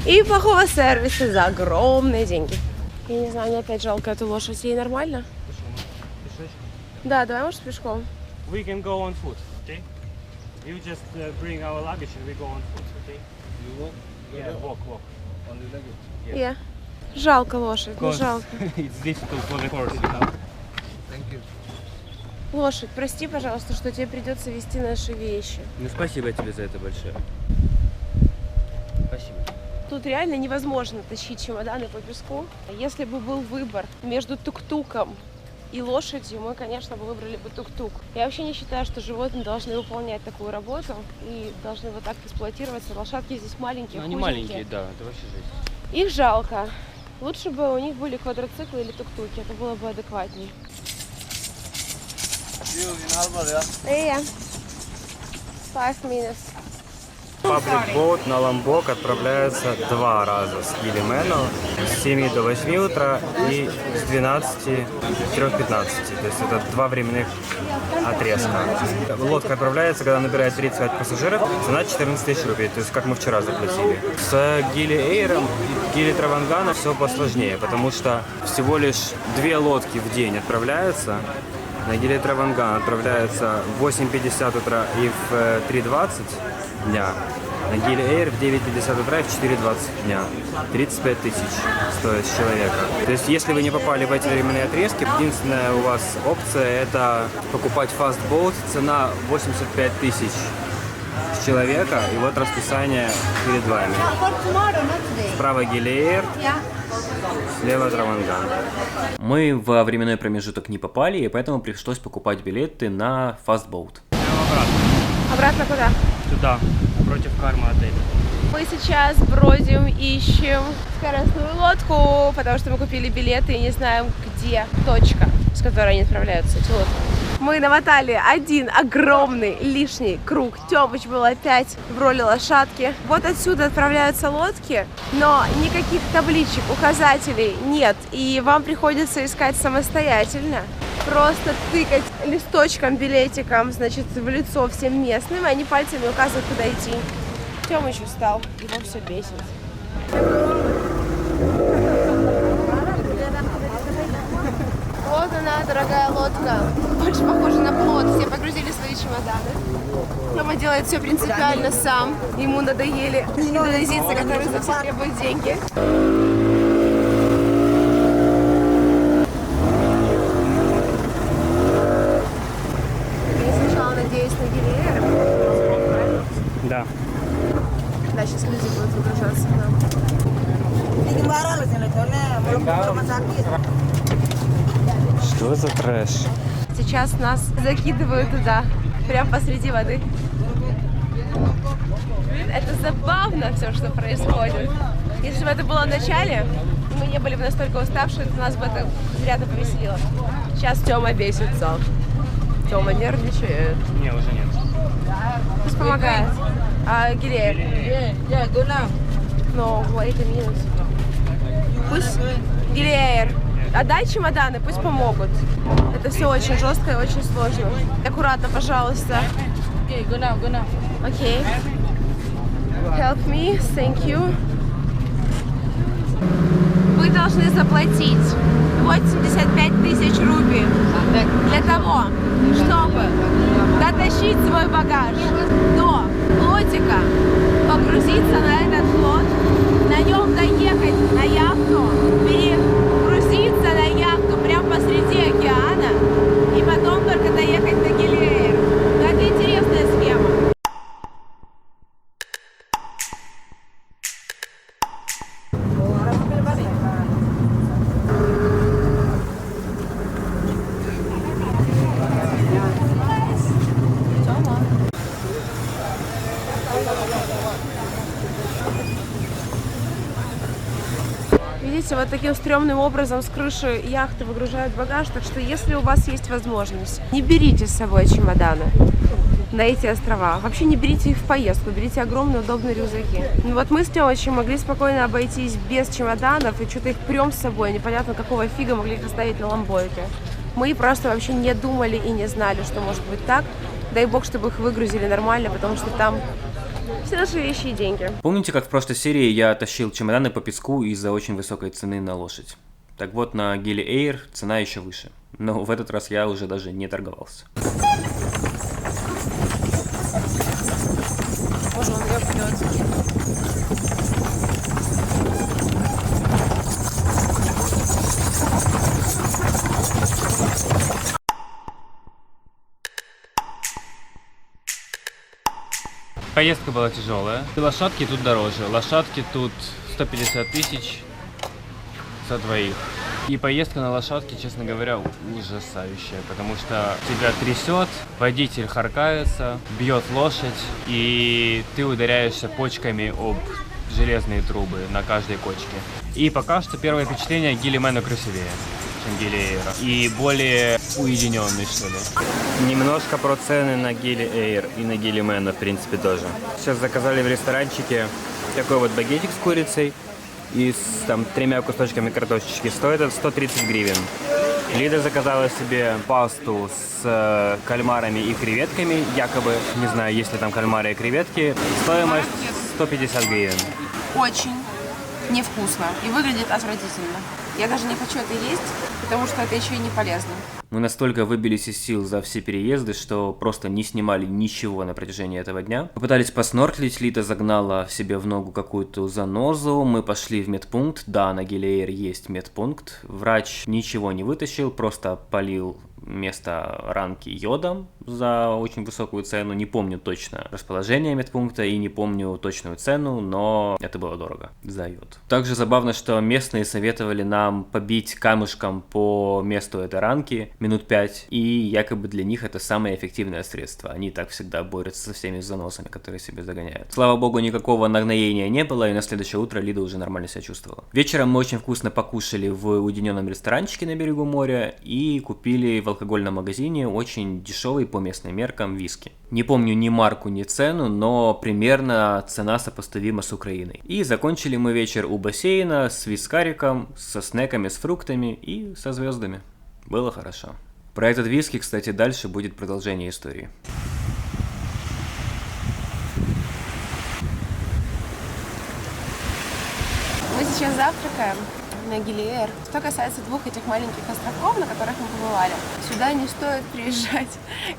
И плохого сервиса за огромные деньги. Я не знаю, мне опять жалко эту лошадь. Ей нормально? Да, давай, может, пешком. We can go on foot, okay? You just bring our luggage and we go on foot, okay? You walk? Yeah, walk. On the luggage? Yeah. Жалко лошадь, не жалко. It's difficult for the horse, you know? Thank you. Лошадь, прости, пожалуйста, что тебе придется везти наши вещи. Ну, спасибо тебе за это большое. Спасибо. Тут реально невозможно тащить чемоданы по песку. Если бы был выбор между тук-туком и лошадью, мы, конечно, бы выбрали бы тук-тук. Я вообще не считаю, что животные должны выполнять такую работу и должны вот так эксплуатироваться. Лошадки здесь маленькие, Они маленькие, да, это вообще жесть. Их жалко. Лучше бы у них были квадроциклы или тук-туки, это было бы адекватней. Yeah. 5 minutes. Public Boat на Ломбок отправляется 2 раза с Гили-Мэну с 7 до 8 утра и с 12 до 3:15. То есть это 2 временных отрезка. Лодка отправляется, когда набирает 35 пассажиров, цена 14 тысяч рублей, то есть как мы вчера заплатили. С Гили-Эйром, Гили-Травангана все посложнее, потому что всего лишь 2 лодки в день отправляются. На Гили-Траванган отправляется в 8:50 утра и в 3:20 дня. На Гили-Эйр в 9:50 утра и в 4:20 дня. 35 тысяч стоит с человека. То есть, если вы не попали в эти временные отрезки, единственная у вас опция – это покупать Fast Boat. Цена 85 тысяч с человека. И вот расписание перед вами. Справа Гили-Эйр, слева Траванган. Мы во временной промежуток не попали, и поэтому пришлось покупать билеты на Fast Boat. Обратно куда? Туда, против Карма отеля. Мы сейчас бродим, ищем скоростную лодку, потому что мы купили билеты и не знаем, где точка, с которой они отправляются, эти лодки. Мы намотали один огромный лишний круг. Тёмыч был опять в роли лошадки. Вот отсюда отправляются лодки, но никаких табличек, указателей нет. И вам приходится искать самостоятельно. Просто тыкать листочком, билетиком, значит, в лицо всем местным, и они пальцами указывают, куда идти. Тёмыч устал, его все бесит. Вот она, дорогая лодка. Больше похожа на плот. Все погрузили свои чемоданы. Тёма делает все принципиально сам. Ему надоели индонезийцы, которые за все требуют деньги. Я сначала надеюсь на Гили-Эйр. Да. Да, сейчас люди будут выгружаться к нам. Что за трэш? Сейчас нас закидывают туда, прямо посреди воды. Это забавно все, что происходит. Если бы это было в начале, и мы не были бы настолько уставшие, то нас бы это изрядно повеселило. Сейчас Тёма бесится. Тёма нервничает. Не, уже нет. Пусть помогает. А Гили-Эйр? No, wait a minute. Пусть Гили-Эйр. Отдай чемоданы, пусть помогут. Это все очень жестко и очень сложно. Аккуратно, пожалуйста. Окей. Help me, thank you. Вы должны заплатить 85 тысяч рупий для того, чтобы дотащить свой багаж до лодика, погрузиться на этот плот, на нем доехать на яхту, перегрузиться на яхту прямо посреди океана и потом только доехать до Гили-Эйр. Но это интересная схема. Видите, вот таким стрёмным образом с крыши яхты выгружают багаж, так что если у вас есть возможность, не берите с собой чемоданы на эти острова. Вообще не берите их в поездку, берите огромные удобные рюкзаки. Ну вот мы с Тёмычем могли спокойно обойтись без чемоданов и что-то их прём с собой, непонятно какого фига могли их оставить на Ломбойке. Мы просто вообще не думали и не знали, что может быть так. Дай бог, чтобы их выгрузили нормально, потому что там все наши вещи и деньги. Помните, как в прошлой серии я тащил чемоданы по песку из-за очень высокой цены на лошадь? Так вот, на Гили-Эйр цена еще выше. Но в этот раз я уже даже не торговался. Боже, он её пьёт. Поездка была тяжелая. Лошадки тут дороже. Лошадки тут 150 тысяч за двоих. И поездка на лошадке, честно говоря, ужасающая, потому что тебя трясет, водитель харкается, бьет лошадь, и ты ударяешься почками об железные трубы на каждой кочке. И пока что первое впечатление Гили-Мэну красивее. чем Gili Air. И более уединенный, что ли. Немножко про цены на Gili Air и на Gili Meno, в принципе, тоже. Сейчас заказали в ресторанчике такой вот багетик с курицей и с там 3 кусочками картошечки. Стоит это 130 гривен. Лида заказала себе пасту с кальмарами и креветками, якобы. Не знаю, есть ли там кальмары и креветки. Стоимость 150 гривен. Очень невкусно и выглядит отвратительно. Я даже не хочу это есть, потому что это еще и не полезно. Мы настолько выбились из сил за все переезды, что просто не снимали ничего на протяжении этого дня. Попытались поснорклить, Лида загнала себе в ногу какую-то занозу, мы пошли в медпункт, да, на Gili Air есть медпункт, врач ничего не вытащил, просто полил место ранки йодом за очень высокую цену, не помню точно расположение медпункта и не помню точную цену, но это было дорого за йод. Также забавно, что местные советовали нам побить камушком по месту этой ранки минут 5, и якобы для них это самое эффективное средство. Они так всегда борются со всеми заносами, которые себе загоняют. Слава богу, никакого нагноения не было, и на следующее утро Лида уже нормально себя чувствовала. Вечером мы очень вкусно покушали в уединенном ресторанчике на берегу моря и купили в алкогольном магазине очень дешевый по местным меркам виски. Не помню ни марку, ни цену, но примерно цена сопоставима с Украиной. И закончили мы вечер у бассейна с вискариком, со снеками, с фруктами и со звездами. Было хорошо. Про этот виски, кстати, дальше будет продолжение истории. Мы сейчас завтракаем на Gili Air. Что касается 2 этих маленьких островков, на которых мы побывали, сюда не стоит приезжать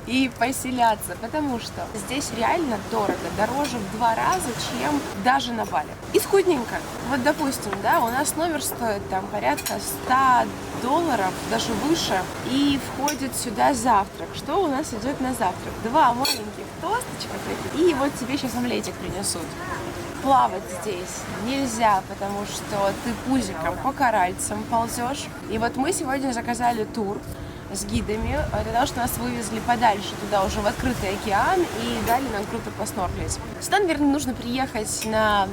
и поселяться, потому что здесь реально дорого, дороже в 2 раза, чем даже на Бали. И скудненько. Вот, допустим, да, у нас номер стоит там порядка $100, даже выше, и входит сюда завтрак. Что у нас идет на завтрак? 2 маленьких тосточка, и вот тебе сейчас омлетик принесут. Плавать здесь нельзя, потому что ты пузиком по коральцам ползешь. И вот мы сегодня заказали тур с гидами для того, что нас вывезли подальше, туда уже в открытый океан, и дали нам круто поснорклить. Сюда, наверное, нужно приехать на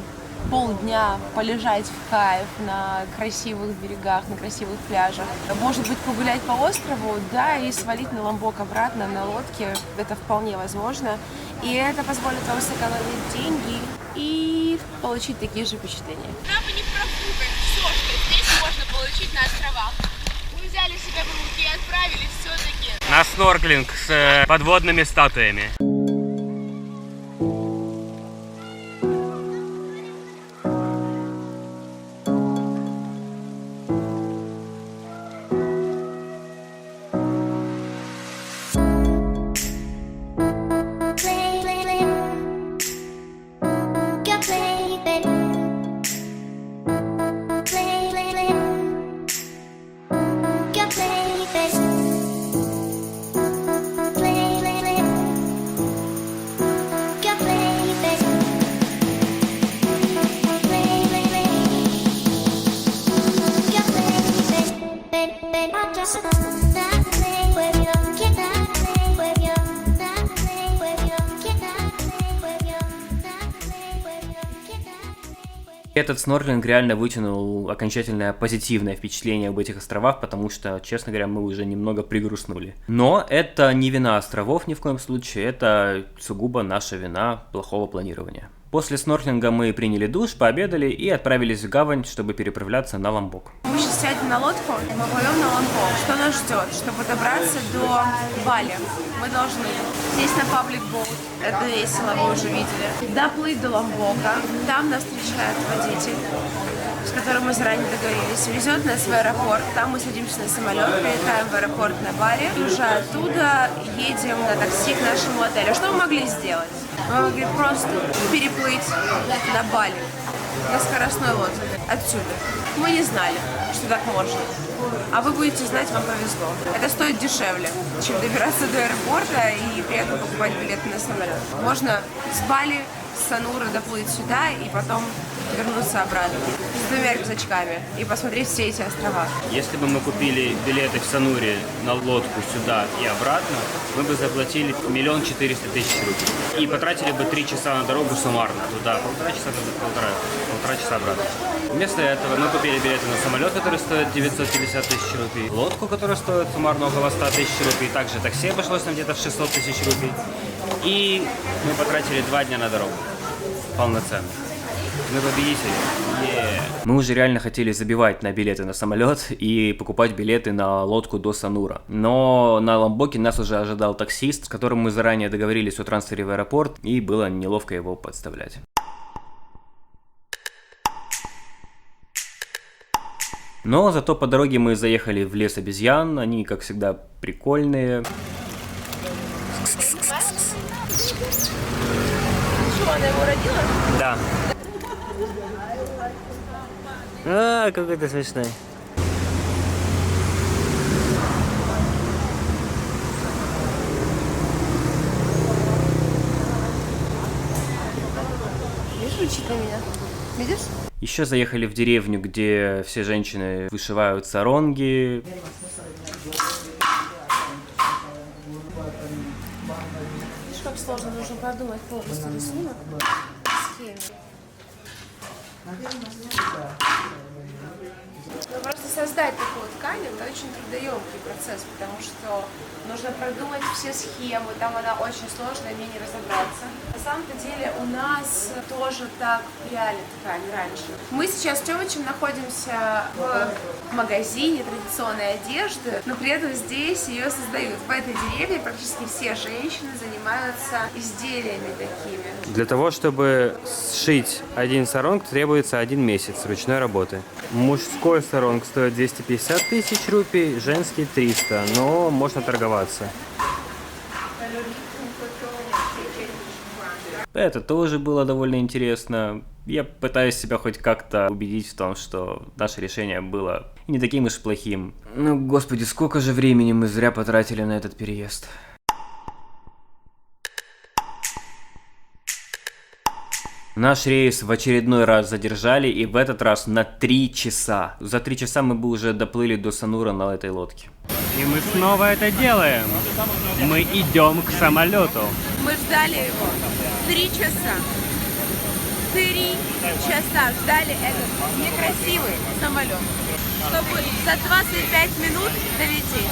полдня, полежать в кайф на красивых берегах, на красивых пляжах. Может быть, погулять по острову, да, и свалить на Ломбок обратно на лодке. Это вполне возможно. И это позволит вам сэкономить деньги и получить такие же впечатления. Вы не профукать все, что здесь можно получить на островах. Мы взяли себя в руки и отправились все-таки На снорклинг с подводными статуями. Этот снорклинг реально вытянул окончательное позитивное впечатление об этих островах, потому что, честно говоря, мы уже немного пригрустнули. Но это не вина островов ни в коем случае, это сугубо наша вина плохого планирования. После снорклинга мы приняли душ, пообедали и отправились в гавань, чтобы переправляться на Ломбок. Мы сейчас сядем на лодку, мы поплывем на Ломбок. Что нас ждет? Чтобы добраться до Бали, мы должны сесть на паблик боут, это весело, вы уже видели, доплыть до Ломбока, там нас встречает водитель, с которым мы заранее договорились, везет нас в аэропорт, там мы садимся на самолет, прилетаем в аэропорт на Бали, и уже оттуда едем на такси к нашему отелю. Что мы могли сделать? Мы могли просто переплыть на Бали на скоростной лодке отсюда. Мы не знали, что так можно. А вы будете знать, вам повезло. Это стоит дешевле, чем добираться до аэропорта и при этом покупать билеты на самолет. Можно с Бали, с Санура доплыть сюда и потом вернуться обратно с 2 рюкзачками и посмотреть все эти острова. Если бы мы купили билеты в Сануре на лодку сюда и обратно, мы бы заплатили 1 400 000 рупий. И потратили бы 3 часа на дорогу суммарно. Туда 1,5 часа, полтора часа обратно. Вместо этого мы купили билеты на самолет, который стоит 950 000 рупий. Лодку, которая стоит суммарно около 100 000 рупий. Также такси обошлось нам где-то в 600 000 рупий. И мы потратили 2 дня на дорогу. Полноценно. Мы победители. Мы уже реально хотели забивать на билеты на самолет и покупать билеты на лодку до Санура. Но на Ламбоке нас уже ожидал таксист, с которым мы заранее договорились о трансфере в аэропорт, и было неловко его подставлять. Но зато по дороге мы заехали в лес обезьян, они, как всегда, прикольные. Что, она его родила? Да. А, какой ты смешной. Видишь, учит на меня. Видишь? Еще заехали в деревню, где все женщины вышивают саронги. Видишь, как сложно, нужно продумать полностью рисунок. Схеме. Но просто создать такую ткань, это очень трудоемкий процесс, потому что нужно продумать все схемы, там она очень сложная, мне не разобраться. На самом-то деле у нас тоже так пряли ткань раньше. Мы сейчас с Тёмычем находимся в магазине традиционной одежды, но при этом здесь ее создают. В этой деревне практически все женщины занимаются изделиями такими. Для того, чтобы сшить один саронг, требуется 1 месяц ручной работы. Мужской саронг стоит 250 000 рупий, женский 300, но можно торговаться. Это тоже было довольно интересно. Я пытаюсь себя хоть как-то убедить в том, что наше решение было не таким уж плохим. Ну, господи, сколько же времени мы зря потратили на этот переезд. Наш рейс в очередной раз задержали, и в этот раз на 3 часа. За 3 часа мы бы уже доплыли до Санура на этой лодке. И мы снова это делаем. Мы идем к самолету. Мы ждали его 3 часа. 3 часа ждали этот некрасивый самолет, чтобы за 25 минут долететь.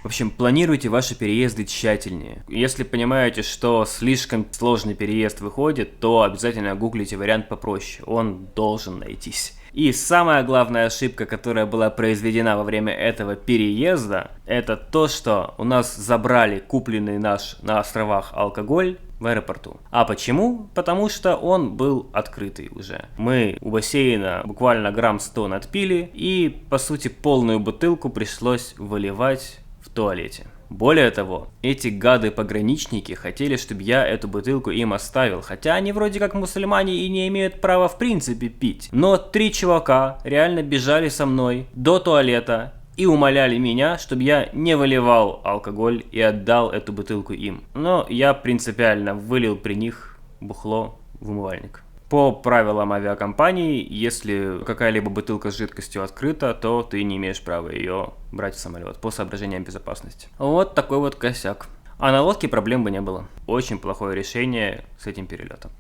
В общем, планируйте ваши переезды тщательнее. Если понимаете, что слишком сложный переезд выходит, то обязательно гуглите вариант попроще. Он должен найтись. И самая главная ошибка, которая была произведена во время этого переезда, это то, что у нас забрали купленный наш на островах алкоголь в аэропорту. А почему? Потому что он был открытый уже. Мы у бассейна буквально грамм 100 надпили, и по сути полную бутылку пришлось выливать в туалете. Более того, эти гады-пограничники хотели, чтобы я эту бутылку им оставил, хотя они вроде как мусульмане и не имеют права в принципе пить. Но 3 чувака реально бежали со мной до туалета и умоляли меня, чтобы я не выливал алкоголь и отдал эту бутылку им. Но я принципиально вылил при них бухло в умывальник. По правилам авиакомпании, если какая-либо бутылка с жидкостью открыта, то ты не имеешь права ее брать в самолет по соображениям безопасности. Вот такой вот косяк. А на лодке проблем бы не было. Очень плохое решение с этим перелетом.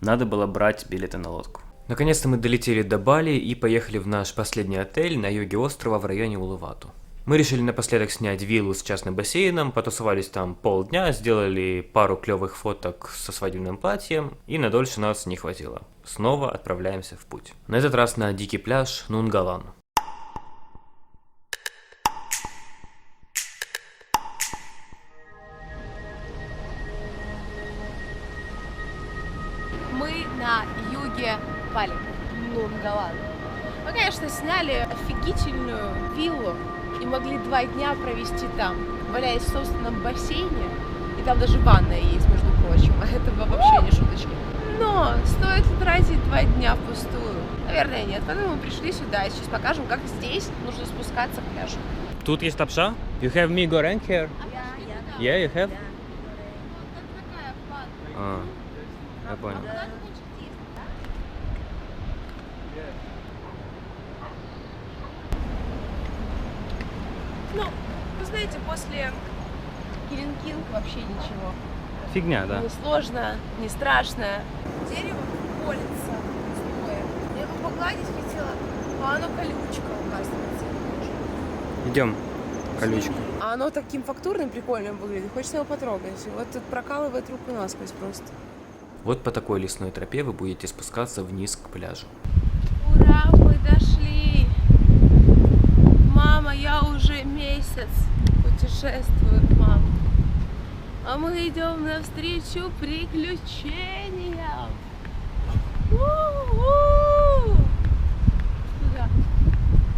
Надо было брать билеты на лодку. Наконец-то мы долетели до Бали и поехали в наш последний отель на юге острова в районе Улувату. Мы решили напоследок снять виллу с частным бассейном, потусовались там полдня, сделали пару клевых фоток со свадебным платьем, и на дольше нас не хватило. Снова отправляемся в путь. На этот раз на дикий пляж Нунгалан. Мы на юге Бали, Нунгалан. Мы, конечно, сняли офигительную виллу и могли 2 дня провести там, валяясь в собственном бассейне. И там даже ванная есть, между прочим. А это вообще не шуточки. Но стоит ли тратить 2 дня впустую? Наверное, нет. Поэтому мы пришли сюда и сейчас покажем, как здесь нужно спускаться к пляжу. Тут есть лапша? You have mee goreng here? Yeah, you have? А, я понял. Ну, вы знаете, после Килинг-Кинг вообще ничего. Фигня, да? Не сложно, не страшно. Дерево колется злое. Я бы погладить хотела, а оно колючка, оказывается. Идем, колючку. А оно таким фактурным, прикольным выглядит. Хочется его потрогать. Вот тут прокалывает руку насквозь просто. Вот по такой лесной тропе вы будете спускаться вниз к пляжу. Ура, мы дошли! Мама, я уже месяц путешествую, мам. А мы идем навстречу приключениям. У-у-у! Куда?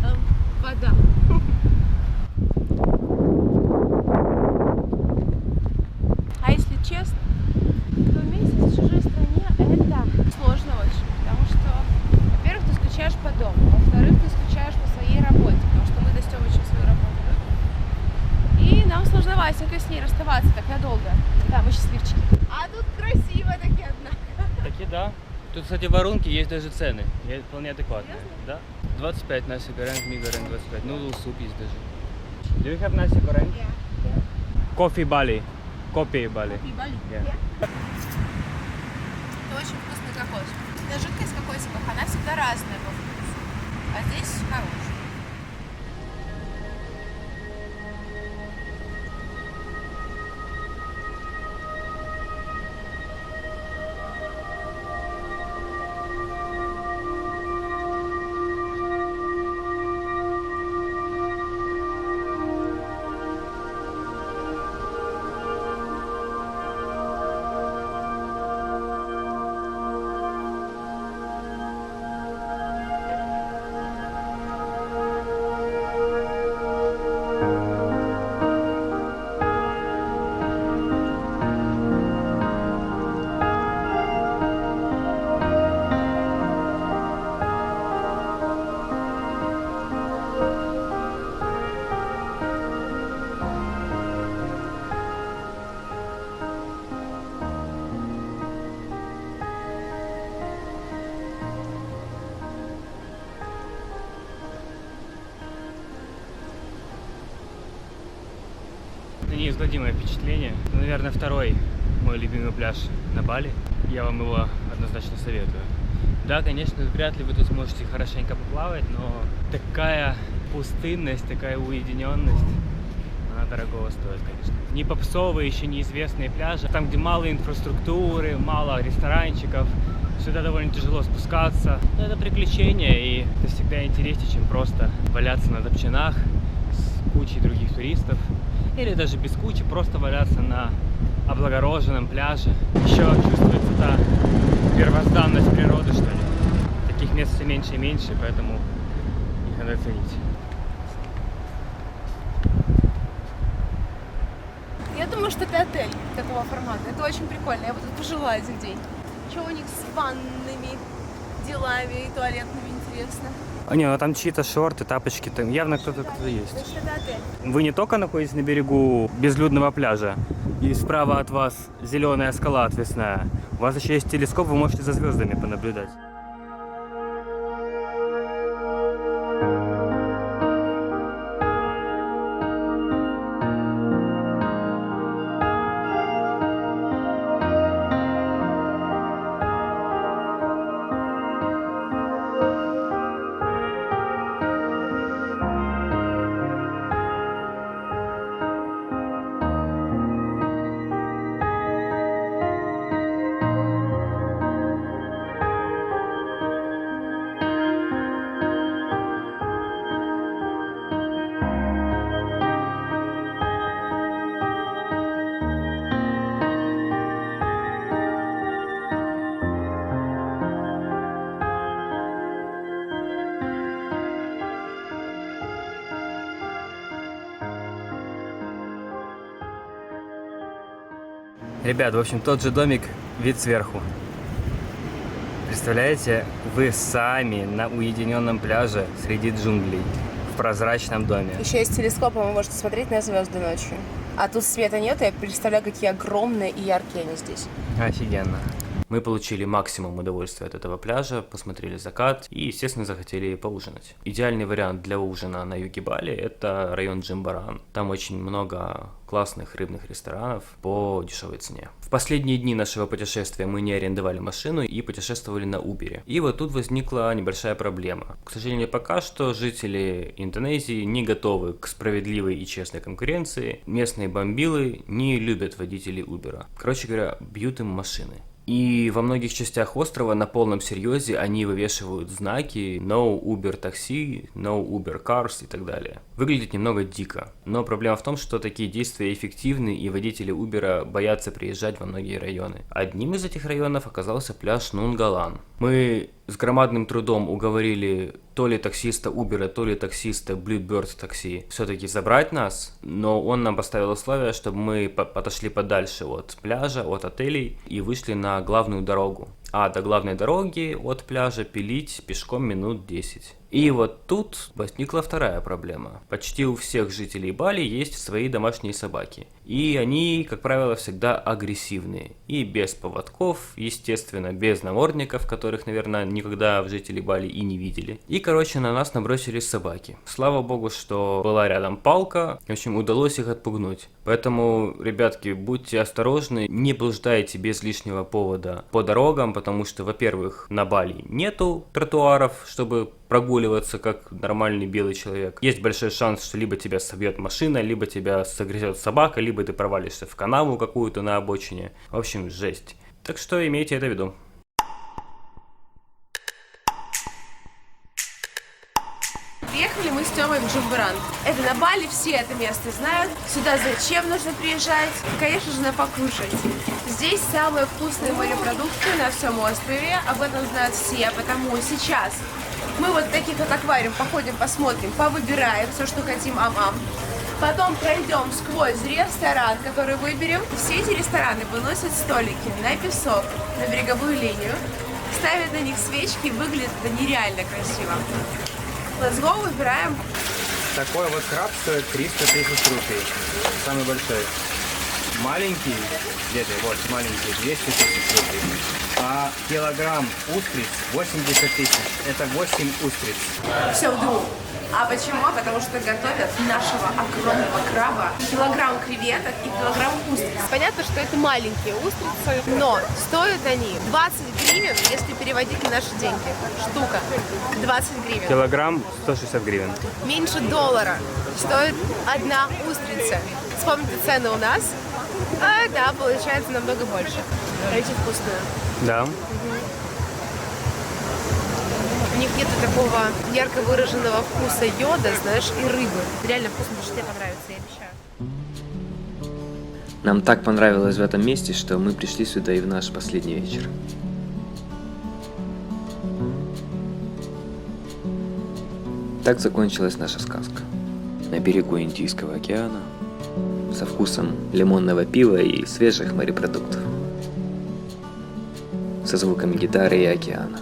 Там вода. А если честно, то месяц в чужой стране это сложно очень, потому что, во-первых, ты скучаешь по дому, во-вторых, ты скучаешь по своей работе, потому что мы до Стёмыча свою работу любим. И нам сложноватенько с ней расставаться так надолго. Да, мы счастливчики. А тут красиво таки, однако. Таки да. Тут, кстати, в Варунке есть даже цены. И вполне адекватные. Да? 25 наси горeng, mee goreng 25. Noodle суп есть даже. Do you have nasi goreng? Yeah. Coffee Bali. Кофе Бали. Это очень вкусный кокос. Это жидкость кокосиков, она всегда разная по вкусу. А здесь хорошая. Неизгладимое впечатление. Наверное, второй мой любимый пляж на Бали. Я вам его однозначно советую. Да, конечно, вряд ли вы тут сможете хорошенько поплавать, но такая пустынность, такая уединенность, она дорогого стоит, конечно. Не попсовые, еще неизвестные пляжи, там, где мало инфраструктуры, мало ресторанчиков, сюда довольно тяжело спускаться. Но это приключение, и это всегда интереснее, чем просто валяться на топчинах с кучей других туристов. Или даже без кучи, просто валяться на облагороженном пляже. Еще чувствуется та первозданность природы, что ли. Таких мест все меньше и меньше, поэтому их надо ценить. Я думаю, что это отель такого формата. Это очень прикольно. Я бы тут пожила один день. Что у них с ванными делами и туалетными, интересно? А не, ну там чьи-то шорты, тапочки, там явно кто-то есть. Значит, это отель. Вы не только находитесь на берегу безлюдного пляжа, и справа от вас зеленая скала отвесная. У вас еще есть телескоп, вы можете за звездами понаблюдать. Ребят, в общем, тот же домик, вид сверху. Представляете, вы сами на уединенном пляже среди джунглей. прозрачном доме. Еще есть телескоп, и вы можете смотреть на звезды ночью. А тут света нет, и я представляю, какие огромные и яркие они здесь. Офигенно. Мы получили максимум удовольствия от этого пляжа, посмотрели закат и, естественно, захотели поужинать. Идеальный вариант для ужина на юге Бали – это район Джимбаран. Там очень много классных рыбных ресторанов по дешевой цене. В последние дни нашего путешествия мы не арендовали машину и путешествовали на Uber. И вот тут возникла небольшая проблема. К сожалению, пока что жители Индонезии не готовы к справедливой и честной конкуренции. Местные бомбилы не любят водителей Uber. Короче говоря, бьют им машины. И во многих частях острова на полном серьезе они вывешивают знаки «No Uber Taxi», «No Uber Cars» и так далее. Выглядит немного дико, но проблема в том, что такие действия эффективны, и водители Uber боятся приезжать во многие районы. Одним из этих районов оказался пляж Нунгалан. Мы с громадным трудом уговорили то ли таксиста Uber, то ли таксиста Bluebird такси все-таки забрать нас, но он нам поставил условие, чтобы мы отошли подальше от пляжа, от отелей и вышли на главную дорогу. А до главной дороги от пляжа пилить пешком минут 10. И вот тут возникла вторая проблема. Почти у всех жителей Бали есть свои домашние собаки. И они, как правило, всегда агрессивные. И без поводков, естественно, без намордников, которых, наверное, никогда в жителей Бали и не видели. И, короче, на нас набросились собаки. Слава богу, что была рядом палка. В общем, удалось их отпугнуть. Поэтому, ребятки, будьте осторожны, не блуждайте без лишнего повода по дорогам, потому что, во-первых, на Бали нету тротуаров, чтобы прогуливаться как нормальный белый человек. Есть большой шанс, что либо тебя собьет машина, либо тебя согрызет собака, либо ты провалишься в канаву какую-то на обочине. В общем, жесть. Так что имейте это в виду. Приехали мы с Тёмой в Джимбаран. Это на Бали, все это место знают. Сюда зачем нужно приезжать? Конечно же, на покушать. Здесь самые вкусные морепродукты на всем острове. Об этом знают все, потому сейчас мы вот в таких вот аквариум походим, посмотрим, повыбираем все, что хотим, ам-ам. Потом пройдем сквозь ресторан, который выберем. Все эти рестораны выносят столики на песок, на береговую линию, ставят на них свечки, выглядит это нереально красиво. Let's go, выбираем. Такой вот краб стоит 300 тысяч рупий. Самый большой. Маленький, где-то вот маленький, 200 тысяч рупий. А килограмм устриц 80 тысяч. Это 8 устриц. Все вдруг. А почему? Потому что готовят нашего огромного краба, килограмм креветок и килограмм устриц. Понятно, что это маленькие устрицы, но стоят они 20 гривен, если переводить на наши деньги. Штука 20 гривен. Килограмм 160 гривен. Меньше $1 стоит одна устрица. Вспомните цены у нас. А, да, получается намного больше. Эти вкусные. Да. У них нет такого ярко выраженного вкуса йода, знаешь, и рыбы. Реально вкусно, что тебе понравится, я обещаю. Нам так понравилось в этом месте, что мы пришли сюда и в наш последний вечер. Так закончилась наша сказка. На берегу Индийского океана, со вкусом лимонного пива и свежих морепродуктов, со звуками гитары и океана.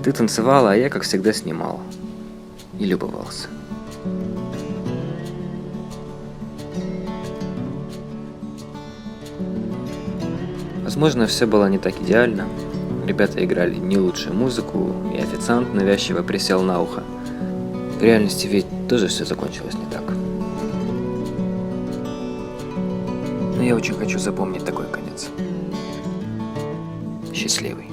Ты танцевала, а я, как всегда, снимал и любовался. Возможно, все было не так идеально. Ребята играли не лучшую музыку, и официант навязчиво присел на ухо. В реальности ведь тоже все закончилось не так. Но я очень хочу запомнить такой конец. Счастливый.